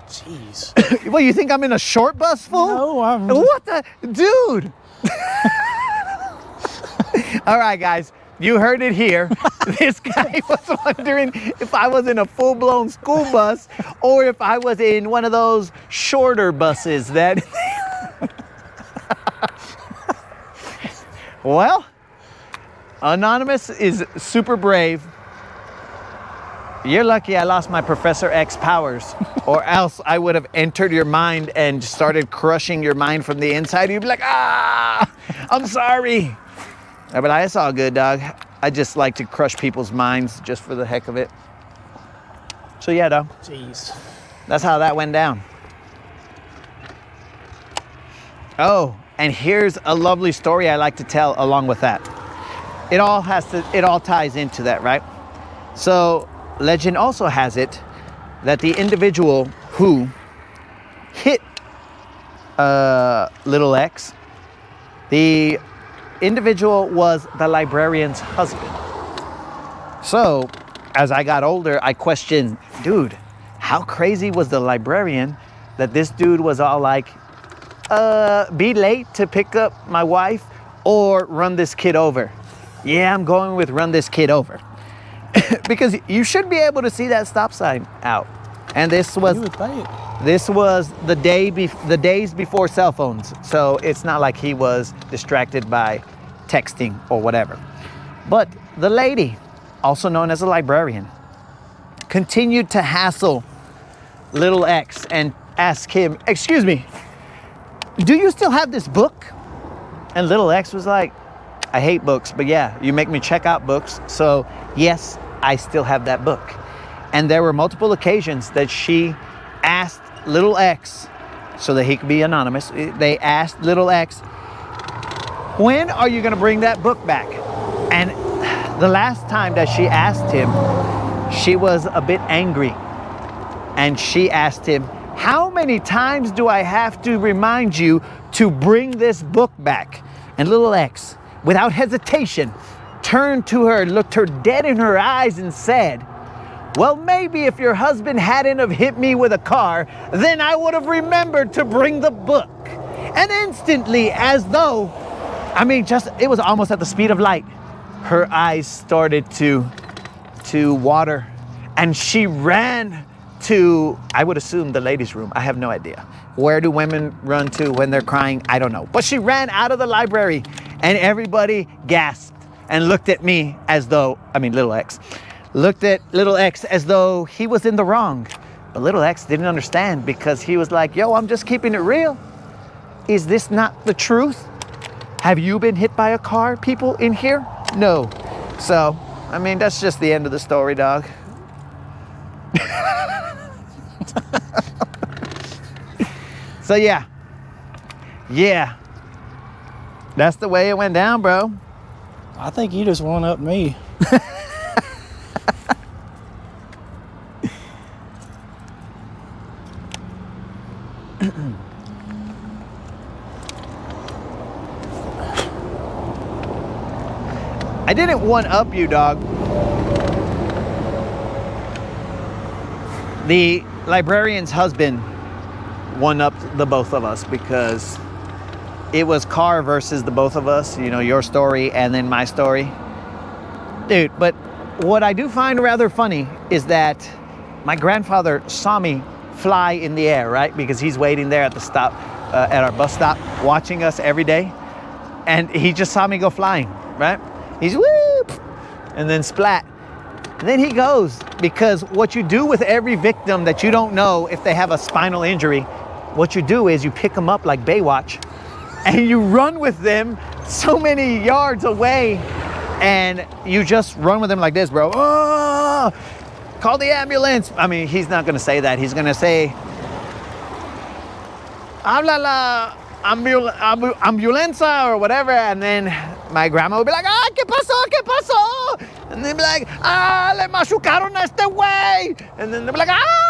Jeez. Well, you think I'm in a short bus full? No, I'm. What the dude? All right, guys, you heard it here. This guy was wondering if I was in a full-blown school bus or if I was in one of those shorter buses that... Well, Anonymous is super brave. You're lucky I lost my Professor X powers, or else I would have entered your mind and started crushing your mind from the inside. You'd be like, ah, I'm sorry. But it's all good, dog. I just like to crush people's minds just for the heck of it. So yeah, dog. Jeez. That's how that went down. Oh, and here's a lovely story I like to tell along with that. It all ties into that, right? So legend also has it that the individual who hit little X, the individual was the librarian's husband. So as I got older, I questioned, dude, how crazy was the librarian that this dude was all like, be late to pick up my wife or run this kid over? Yeah, I'm going with run this kid over. Because you should be able to see that stop sign out. And this was the days before cell phones. So it's not like he was distracted by texting or whatever. But the lady, also known as a librarian, continued to hassle little X and ask him, excuse me, do you still have this book? And little X was like, I hate books, but yeah, you make me check out books. So yes, I still have that book. And there were multiple occasions that she asked little X, so that he could be anonymous, they asked little X, when are you gonna bring that book back? And the last time that she asked him, she was a bit angry. And she asked him, how many times do I have to remind you to bring this book back? And little X, without hesitation, turned to her, looked her dead in her eyes and said, well, maybe if your husband hadn't have hit me with a car, then I would have remembered to bring the book. And instantly, as though, it was almost at the speed of light, her eyes started to water, and she ran to, I would assume, the ladies' room. I have no idea. Where do women run to when they're crying? I don't know. But she ran out of the library, and everybody gasped and looked at me as though, little X, looked at little X as though he was in the wrong. But little X didn't understand, because he was like, yo, I'm just keeping it real. Is this not the truth? Have you been hit by a car, people in here? No. So, that's just the end of the story, dog. So yeah, that's the way it went down, bro. I think you just one up me. I didn't one up you, dog. The librarian's husband one upped the both of us, because it was car versus the both of us, your story and then my story. Dude, but what I do find rather funny is that my grandfather saw me fly in the air, right? Because he's waiting there at the stop, at our bus stop, watching us every day. And he just saw me go flying, right? He's whoop, and then splat. And then he goes, because what you do with every victim that you don't know if they have a spinal injury, what you do is you pick them up like Baywatch and you run with them so many yards away and you just run with them like this, bro. Oh, call the ambulance. I mean, he's not gonna say that. He's gonna say, habla la ambulancia or whatever. And then my grandma will be like, ah, ¿qué pasó? ¿Qué pasó? And they'll be like, ah, le machucaron a este güey. And then they'll be like, ah.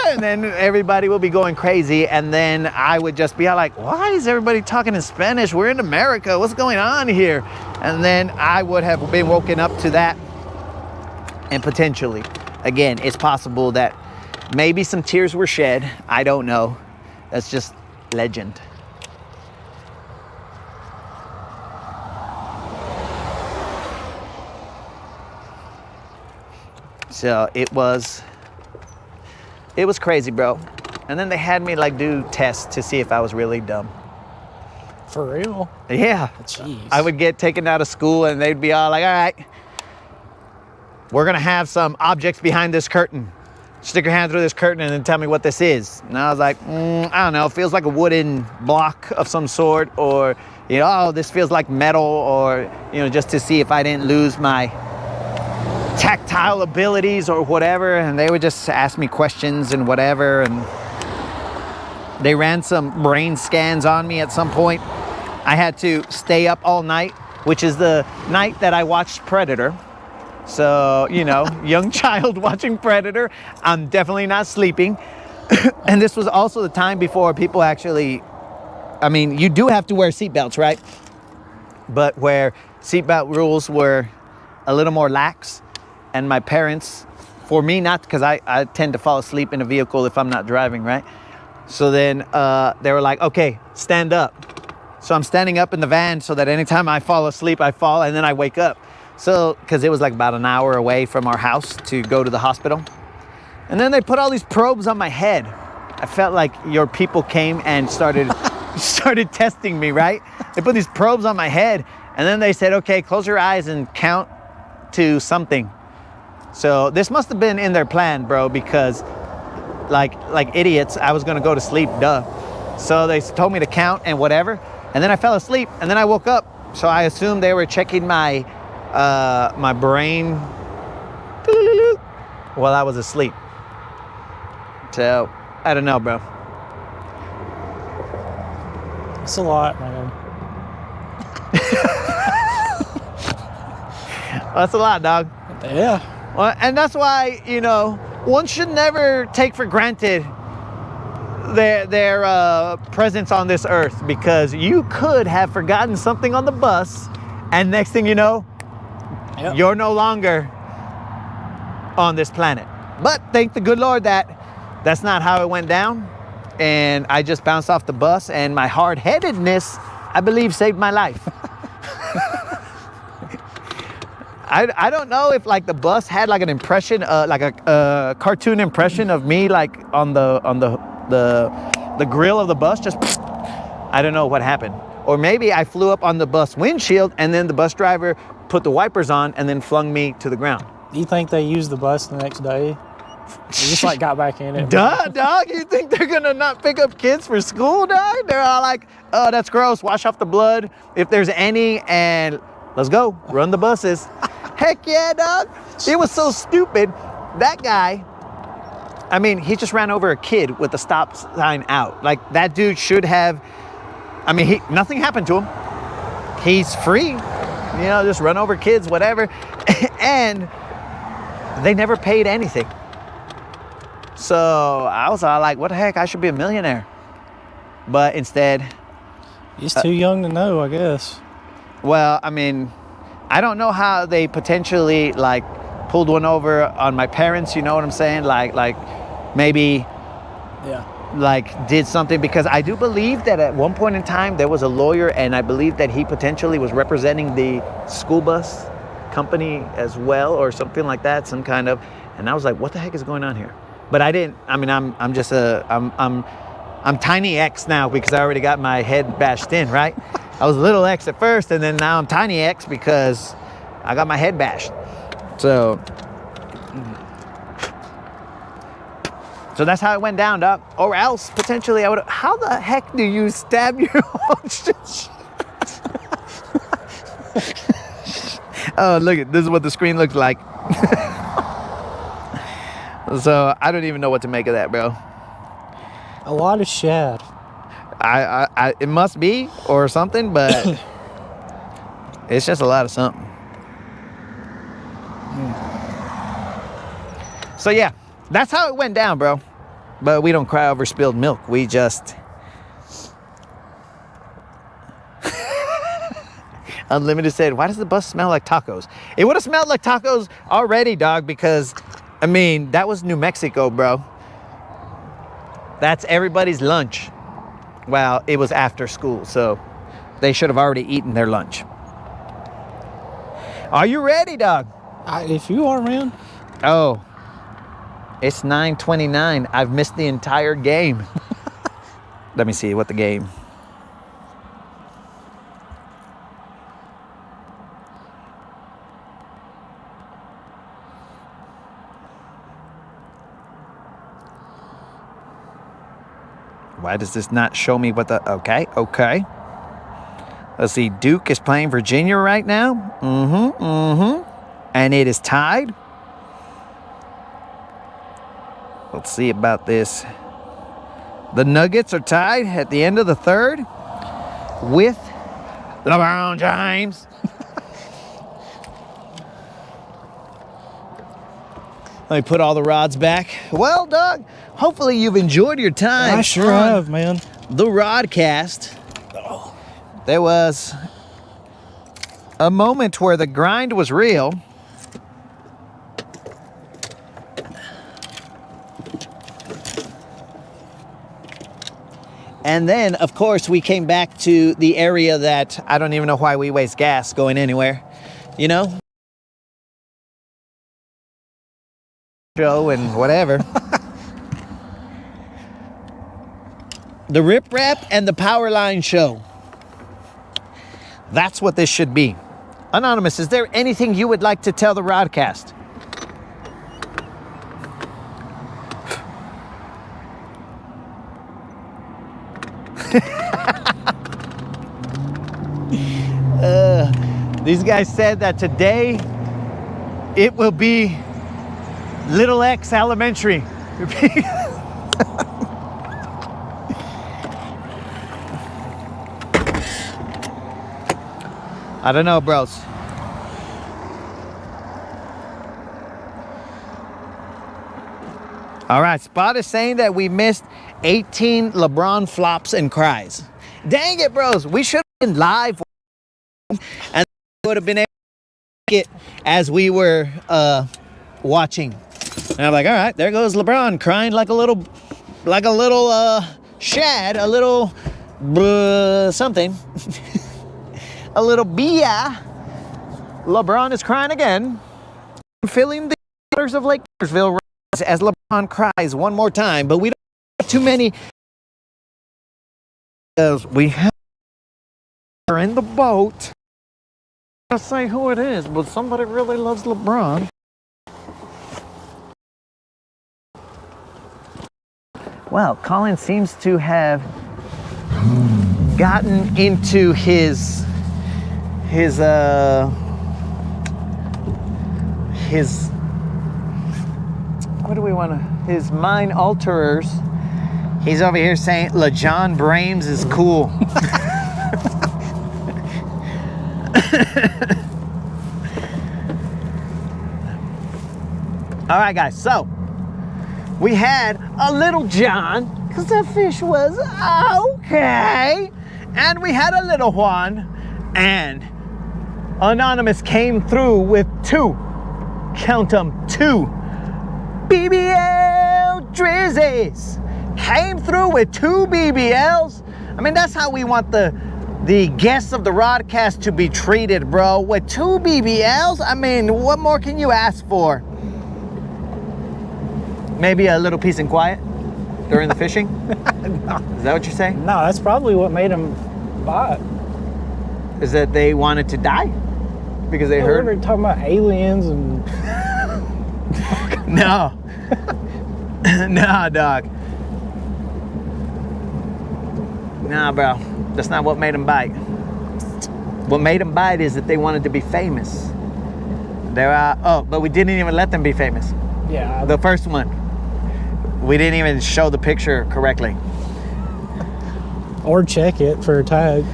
And then everybody will be going crazy. And then I would just be like, why is everybody talking in Spanish? We're in America. What's going on here? And then I would have been woken up to that. And potentially, again, it's possible that maybe some tears were shed. I don't know. That's just legend. So it was crazy, bro. And then they had me like do tests to see if I was really dumb. For real? Yeah. Jeez. I would get taken out of school and they'd be all like, all right, we're gonna have some objects behind this curtain. Stick your hand through this curtain and then tell me what this is. And I was like, I don't know, it feels like a wooden block of some sort, or, you know, oh, this feels like metal, or, you know, just to see if I didn't lose my tactile abilities or whatever. And they would just ask me questions and whatever. And they ran some brain scans on me at some point. I had to stay up all night, which is the night that I watched Predator. So, you know, young child watching Predator, I'm definitely not sleeping. And this was also the time before people actually, I mean, you do have to wear seatbelts, right? But where seatbelt rules were a little more lax. And my parents, for me not, because I tend to fall asleep in a vehicle if I'm not driving, right? So then they were like, okay, stand up. So I'm standing up in the van so that anytime I fall asleep, I fall and then I wake up. So, because it was like about an hour away from our house to go to the hospital. And then they put all these probes on my head. I felt like your people came and started testing me, right? They put these probes on my head and then they said, okay, close your eyes and count to something. So this must have been in their plan, bro, because like idiots, I was gonna go to sleep, duh. So they told me to count and whatever. And then I fell asleep and then I woke up. So I assumed they were checking my brain while I was asleep. So I don't know, bro. It's a lot, man. That's a lot, dog. Yeah. Well, and that's why, you know, one should never take for granted their presence on this earth, because you could have forgotten something on the bus and next thing you know, yep, you're no longer on this planet. But thank the good Lord that that's not how it went down. And I just bounced off the bus and my hard-headedness, I believe, saved my life. I don't know if like the bus had like an impression, like a cartoon impression of me, like on the grill of the bus. Just I don't know what happened, or maybe I flew up on the bus windshield and then the bus driver put the wipers on and then flung me to the ground. Do you think they used the bus the next day? They just like got back in it. Duh, dog. You think they're gonna not pick up kids for school, dog? They're all like, oh, that's gross. Wash off the blood if there's any, and let's go. Run the buses. Heck yeah, dog. It was so stupid. That guy, I mean, he just ran over a kid with the stop sign out. Like, that dude should have, I mean, nothing happened to him. He's free. You know, just run over kids, whatever. And they never paid anything. So I was all like, what the heck? I should be a millionaire. But instead, he's too young to know, I guess. Well, I mean, I don't know how they potentially like pulled one over on my parents, you know what I'm saying? Like maybe, yeah, like did something, because I do believe that at one point in time there was a lawyer, and I believe that he potentially was representing the school bus company as well, or something like that, some kind of. And I was like, what the heck is going on here? But I didn't. I mean, I'm just I'm Tiny X now, because I already got my head bashed in, right? I was Little X at first, and then now I'm Tiny X because I got my head bashed. So So that's how it went down, dog. Or else, potentially, I would. How the heck do you stab your own shit? Oh, look at this is what the screen looks like. So I don't even know what to make of that, bro. A lot of shad. It must be or something, but it's just a lot of something. So yeah, that's how it went down, bro. But we don't cry over spilled milk. We just Unlimited said, why does the bus smell like tacos? It would have smelled like tacos already, dog, because I mean, that was New Mexico, bro. That's everybody's lunch. Well, it was after school, so they should have already eaten their lunch. Are you ready, dog? If you are, man. Oh, it's 9:29. I've missed the entire game. Let me see what the game. Why does this not show me what the... Okay. Let's see. Duke is playing Virginia right now. And it is tied. Let's see about this. The Nuggets are tied at the end of the third with LeBron James. Let me put all the rods back. Well, Doug, hopefully you've enjoyed your time. I sure have, man. The Rodcast. There was a moment where the grind was real. And then, of course, we came back to the area that I don't even know why we waste gas going anywhere, you know? Show and whatever. The Rip Rap and the Power Line Show. That's what this should be. Anonymous, is there anything you would like to tell the Rodcast? These guys said that today it will be Little X Elementary. I don't know, bros. All right, Spot is saying that we missed 18 LeBron flops and cries. Dang it, bros. We should have been live and would have been able to make it as we were watching. And I'm like, all right, there goes LeBron crying like a little shad, a little something. A little bia. LeBron is crying again. Filling the waters of Lake Guntersville as LeBron cries one more time, but we don't have too many. We have in the boat. I say who it is, but somebody really loves LeBron. Well, Colin seems to have gotten into his what do we want to, his mind alterers. He's over here saying LeJon Brames is cool. All right, guys, so we had a Little John because the fish was okay, and we had a Little Juan, and Anonymous came through with two, count them, two BBL Drizzies. Came through with two BBLs. I mean, that's how we want the guests of the Rodcast to be treated, bro. With two BBLs, I mean, what more can you ask for? Maybe a little peace and quiet during the fishing? No. Is that what you're saying? No, that's probably what made him buy it. Is that they wanted to die? Because they heard... We were talking about aliens and... No. Nah, dog. Nah, bro. That's not what made them bite. What made them bite is that they wanted to be famous. But we didn't even let them be famous. Yeah. The first one. We didn't even show the picture correctly. Or check it for a tag.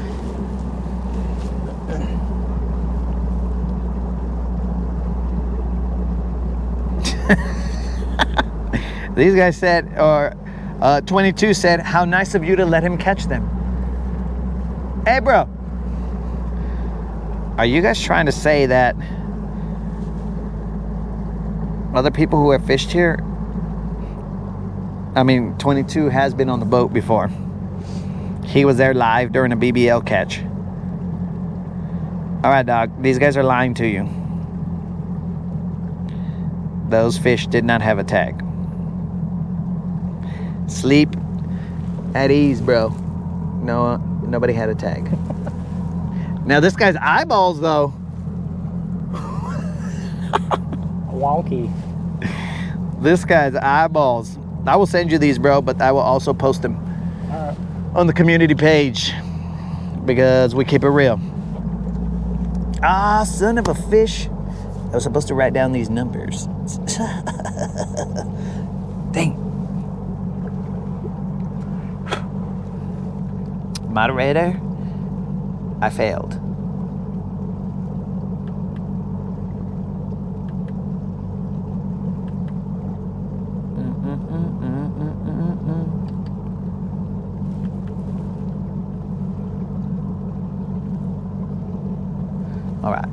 These guys said, or 22 said, how nice of you to let him catch them. Hey, bro. Are you guys trying to say that other people who have fished here, I mean, 22 has been on the boat before. He was there live during a BBL catch. All right, dog. These guys are lying to you. Those fish did not have a tag. Sleep at ease, bro. No, nobody had a tag. Now this guy's eyeballs, though. Wonky. This guy's eyeballs. I will send you these, bro, but I will also post them on the community page because we keep it real. Ah, son of a fish. I was supposed to write down these numbers. Dang. Moderator, I failed. All right.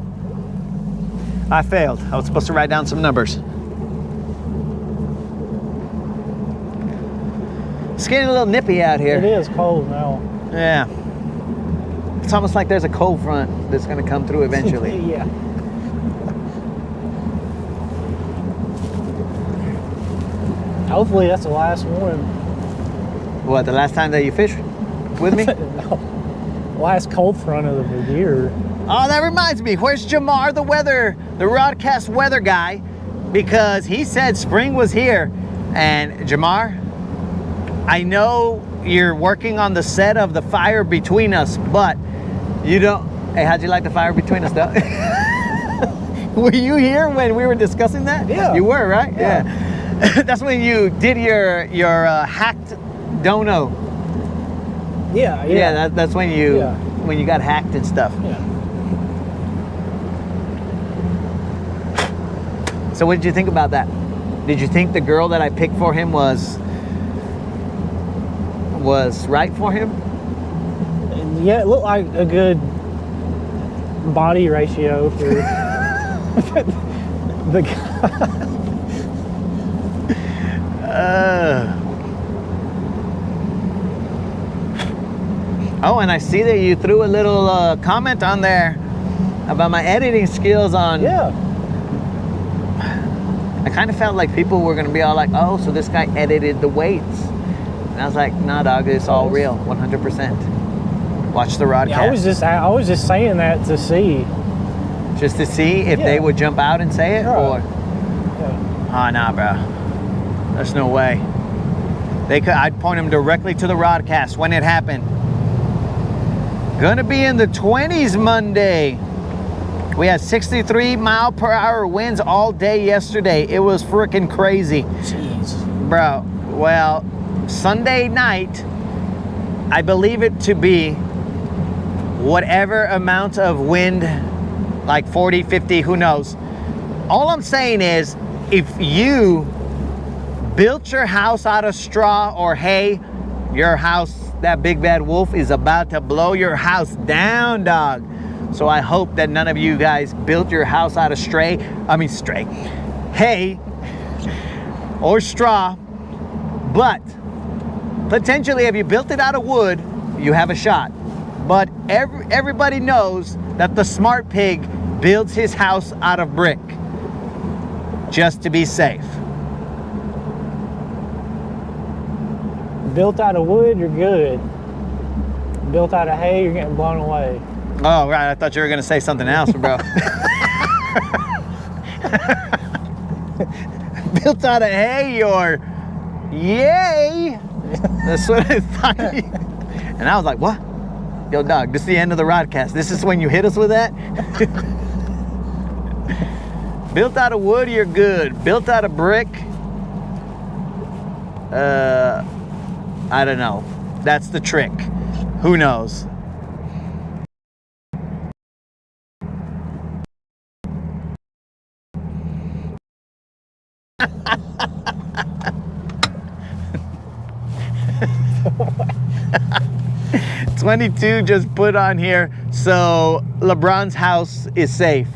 I failed. I was supposed to write down some numbers. It's getting a little nippy out here. It is cold now. Yeah. It's almost like there's a cold front that's going to come through eventually. Yeah. Hopefully that's the last one. What, the last time that you fished with me? No. Last cold front of the year. Oh, that reminds me. Where's Jamar, the Rodcast weather guy? Because he said spring was here. And Jamar, I know you're working on the set of The Fire Between Us, but you don't... Hey, how'd you like The Fire Between Us, though? Were you here when we were discussing that? Yeah. You were, right? Yeah. That's when you did your hacked dono. Yeah. Yeah, that's when you got hacked and stuff. Yeah. So what did you think about that? Did you think the girl that I picked for him was right for him? Yeah, it looked like a good body ratio for the guy. Oh, and I see that you threw a little comment on there about my editing skills on... Yeah. I kind of felt like people were going to be all like, oh, so this guy edited the weights. And I was like, nah, dog, it's all real, 100%. Watch the Rodcast. Yeah, I was just saying that to see. Just to see if they would jump out and say it? Right. Or... Yeah. Oh, nah, bro. There's no way. I'd point them directly to the Rodcast when it happened. Gonna be in the 20s Monday. We had 63-mile-per-hour winds all day yesterday. It was freaking crazy. Jeez. Bro, well, Sunday night, I believe it to be whatever amount of wind, like 40, 50, who knows. All I'm saying is, if you built your house out of straw or hay, your house, that big bad wolf is about to blow your house down, dog. So I hope that none of you guys built your house out of hay or straw. But potentially if you built it out of wood, you have a shot. But everybody knows that the smart pig builds his house out of brick just to be safe. Built out of wood, you're good. Built out of hay, you're getting blown away. Oh, right. I thought you were going to say something else, bro. Built out of hay, Yay! That's what I thought. And I was like, what? Yo, dog, this is the end of the rodcast. This is when you hit us with that? Built out of wood, you're good. Built out of brick, I don't know. That's the trick. Who knows? $22 just put on here, so LeBron's house is safe.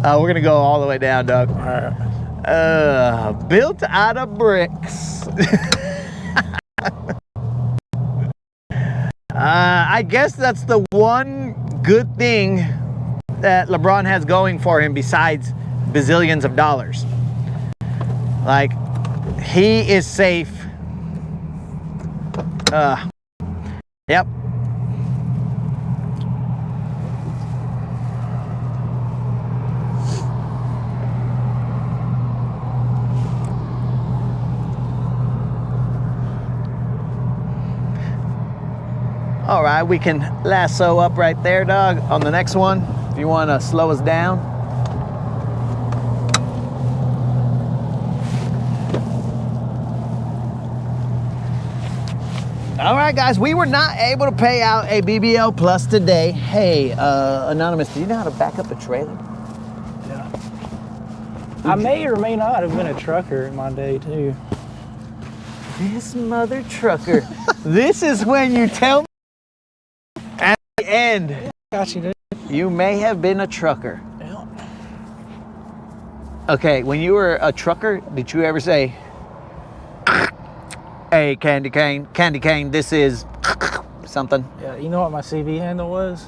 We're gonna go all the way down, dog. All right. Built out of bricks. I guess that's the one good thing that LeBron has going for him besides bazillions of dollars. Like, he is safe. Yep. All right, we can lasso up right there, dog, on the next one, if you want to slow us down. All right, guys, we were not able to pay out a BBL Plus today. Hey, Anonymous, do you know how to back up a trailer? Yeah. I may or may not have been a trucker in my day, too. This mother trucker. This is when you tell me at the end. Yeah, got you, dude. You may have been a trucker. Yeah. Okay, when you were a trucker, did you ever say, hey, candy cane, this is something? Yeah, you know what my CV handle was?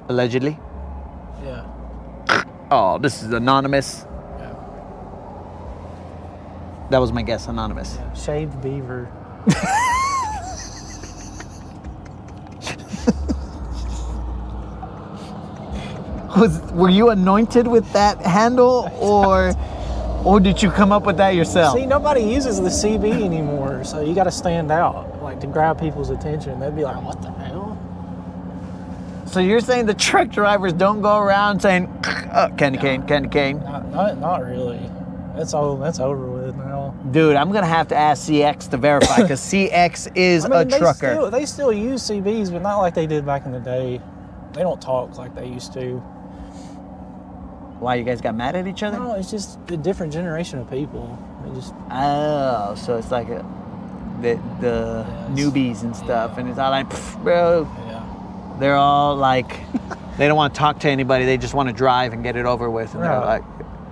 Allegedly. Yeah. Oh, this is Anonymous. Yeah. That was my guess, Anonymous. Shaved beaver. Were you anointed with that handle, or did you come up with that yourself? See, nobody uses the CB anymore, so you got to stand out, like to grab people's attention. They'd be like, "What the hell?" So you're saying the truck drivers don't go around saying, oh, candy cane. Not really. That's over with now. Dude, I'm gonna have to ask CX to verify, because CX is a trucker. They still use CBs, but not like they did back in the day. They don't talk like they used to. Why, you guys got mad at each other? No, it's just a different generation of people. They just Oh, so it's like the newbies and stuff, and it's all like, bro. yeah. They're all like, they don't want to talk to anybody. They just want to drive and get it over with. And they're like,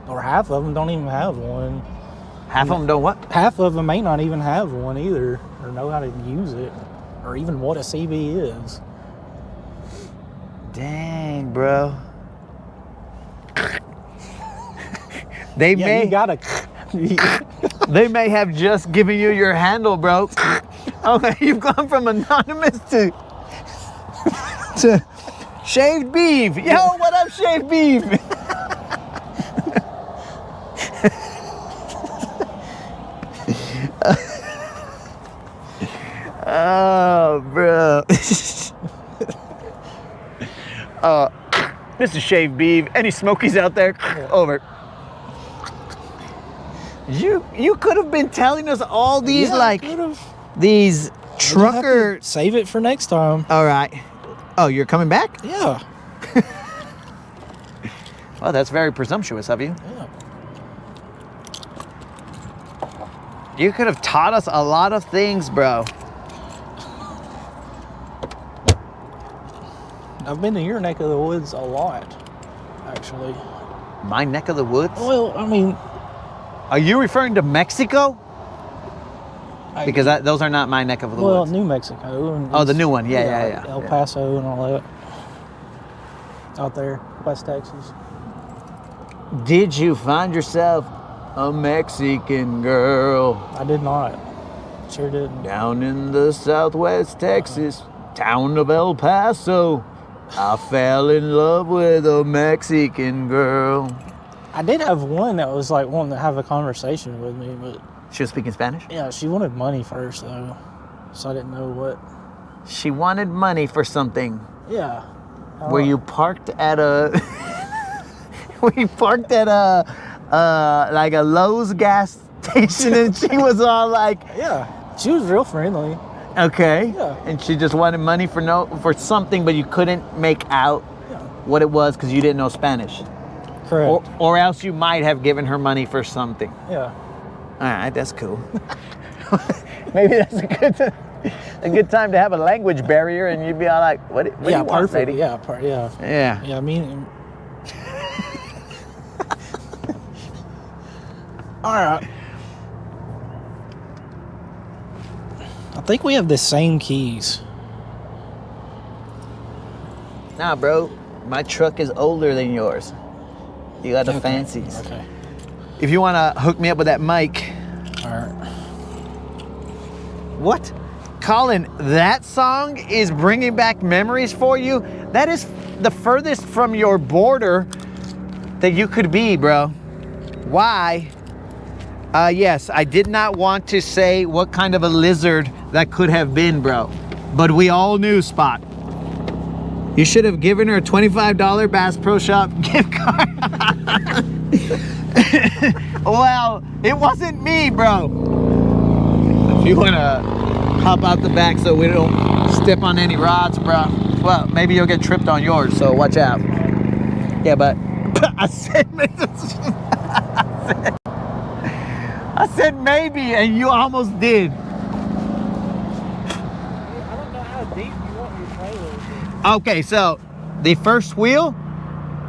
Or half of them don't even have one. half of them don't what? Half of them may not even have one either, or know how to use it, or even what a CB is. Dang, bro. They may You gotta. they may have just given you your handle, bro. Okay, you've gone from Anonymous to Shaved Beef. Yo, what up, Shaved Beef? Oh, bro. This is Shaved Beef. Any Smokies out there? Over. You could have been telling us all these these trucker. Save it for next time. All right. Oh, you're coming back? Yeah. Well, that's very presumptuous of you. Yeah. You could have taught us a lot of things, bro. I've been to your neck of the woods a lot, actually. My neck of the woods? Well, I mean, Are you referring to Mexico? Because those are not my neck of the well, woods. New Mexico. And Oh, the new one. Yeah. El Paso and all that. Out there, West Texas. Did you find yourself a Mexican girl I did not. Sure didn't. down in the Southwest Texas town of El Paso? I fell in love with a Mexican girl. I did have one that was like wanting to have a conversation with me, but She was speaking Spanish? yeah, she wanted money first though, so I didn't know what. She wanted money for something. Yeah. Were you parked at a... Were you parked at a... like a Lowe's gas station and she was all like... Yeah, she was real friendly. Okay. Yeah. And she just wanted money for something, but you couldn't make out what it was because you didn't know Spanish. Correct. Or else you might have given her money for something. Yeah. All right, that's cool. Maybe that's a good time to have a language barrier, and you'd be all like, "What do you want, lady?" Yeah, Yeah. Yeah, I mean. All right. I think we have the same keys. Nah, bro. My truck is older than yours. You got the Okay. fancies. Okay. If you want to hook me up with that mic. All right. What? Colin, that song is bringing back memories for you? That is the furthest from your border that you could be, bro. Why? Yes, I did not want to say what kind of a lizard that could have been, bro. But we all knew, Spot. You should have given her a $25 Bass Pro Shop gift card. Well, it wasn't me, bro. If you want to hop out the back so we don't step on any rods, bro. Well, maybe you'll get tripped on yours, so watch out. Yeah, but I said maybe, and you almost did. I don't know how deep you want your trailer. Okay, so the first wheel,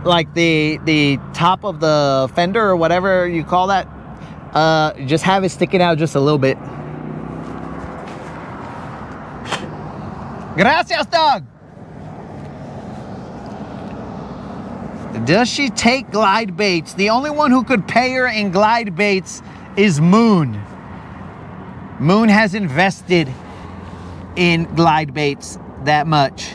like the top of the fender or whatever you call that, just have it sticking out just a little bit. Gracias, dog. Does she take glide baits? The only one who could pay her in glide baits is Moon. Moon has invested in glide baits that much.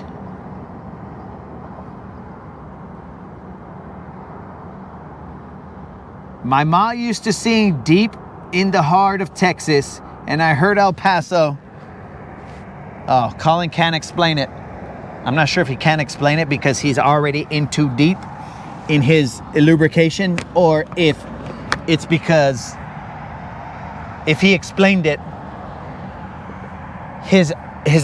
My ma used to sing deep in the heart of Texas, and I heard El Paso. Oh, Colin can't explain it. I'm not sure if he can explain it because he's already in too deep in his lubrication, or if it's because if he explained it, his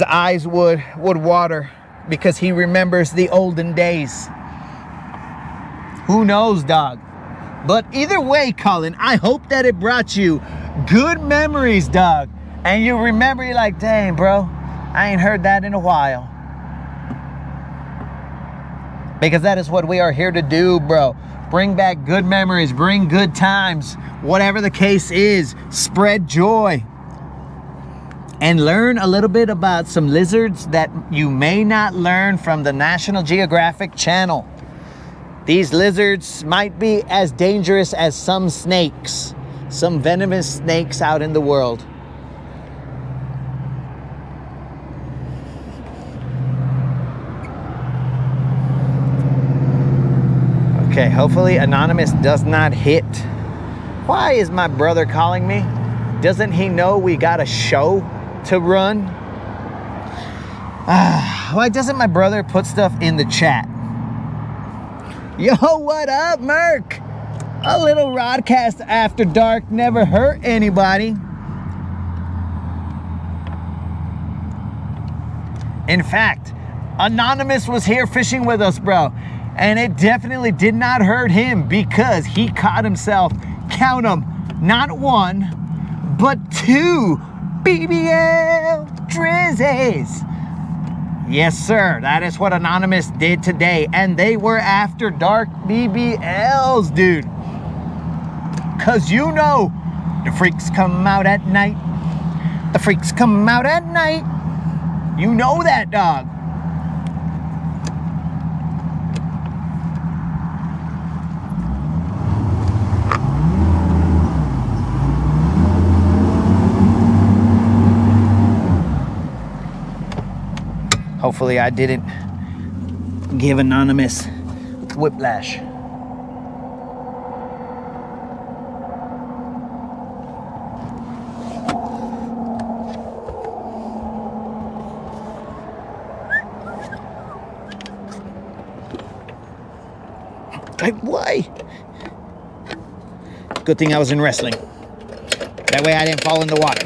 eyes would water because he remembers the olden days. Who knows, dog? But either way, Colin, I hope that it brought you good memories, dog. And you remember, you're like, dang, bro, I ain't heard that in a while. Because that is what we are here to do, bro. Bring back good memories, bring good times. Whatever the case is, spread joy. And learn a little bit about some lizards that you may not learn from the National Geographic Channel. These lizards might be as dangerous as some snakes, some venomous snakes out in the world. Okay, hopefully Anonymous does not hit. Why is my brother calling me? Doesn't he know we got a show to run? Why doesn't my brother put stuff in the chat? Yo, what up, Merc? A little Rodcast after dark never hurt anybody. In fact, Anonymous was here fishing with us, bro. And it definitely did not hurt him because he caught himself, count them, not one, but 2 BBL drizzies. Yes, sir, that is what Anonymous did today. And they were after dark BBLs, dude. Cause you know, the freaks come out at night. The freaks come out at night. You know that, dog. Hopefully I didn't give Anonymous whiplash. Why? Good thing I was in wrestling. That way I didn't fall in the water.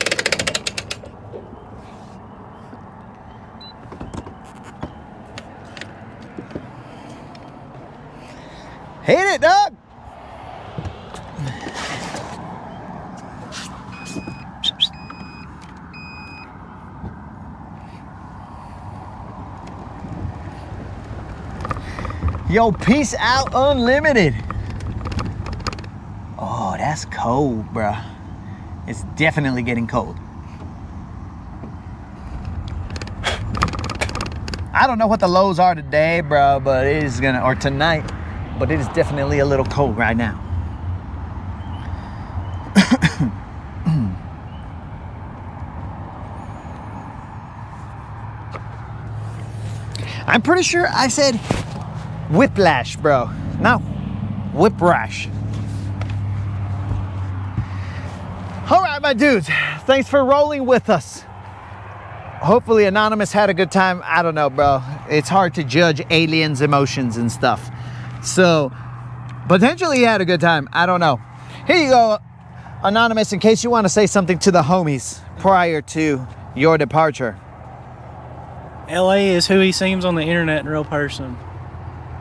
Hit it, dog! Yo, peace out, Unlimited. Oh, that's cold, bruh. It's definitely getting cold. I don't know what the lows are today, bro, but it is gonna, or tonight, but it is definitely a little cold right now. I'm pretty sure I said whiplash, bro. No, whip rash. All right, my dudes, thanks for rolling with us. Hopefully Anonymous had a good time. I don't know, bro. It's hard to judge aliens' emotions and stuff. So, potentially he had a good time. I don't know. Here you go, Anonymous, in case you want to say something to the homies prior to your departure. LA is who he seems on the internet in real person.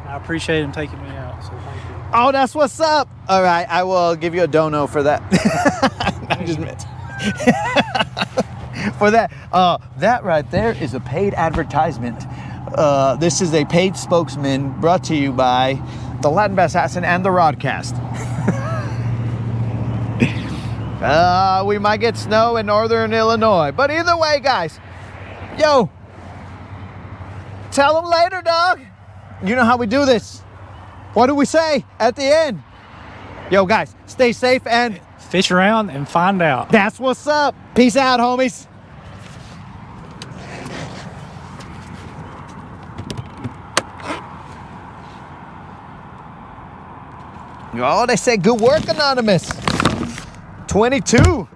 I appreciate him taking me out, so thank you. Oh, that's what's up. All right, I will give you a dono for that. I'm just for that. That right there is a paid advertisement. This is a paid spokesman brought to you by the Latin Assassin and the Rodcast. We might get snow in northern Illinois, but either way, guys, yo, tell them later, dog. You know how we do this. What do we say at the end? Yo, guys, stay safe and Fish around and find out. that's what's up. Peace out, homies. Oh, they say good work, Anonymous. 22.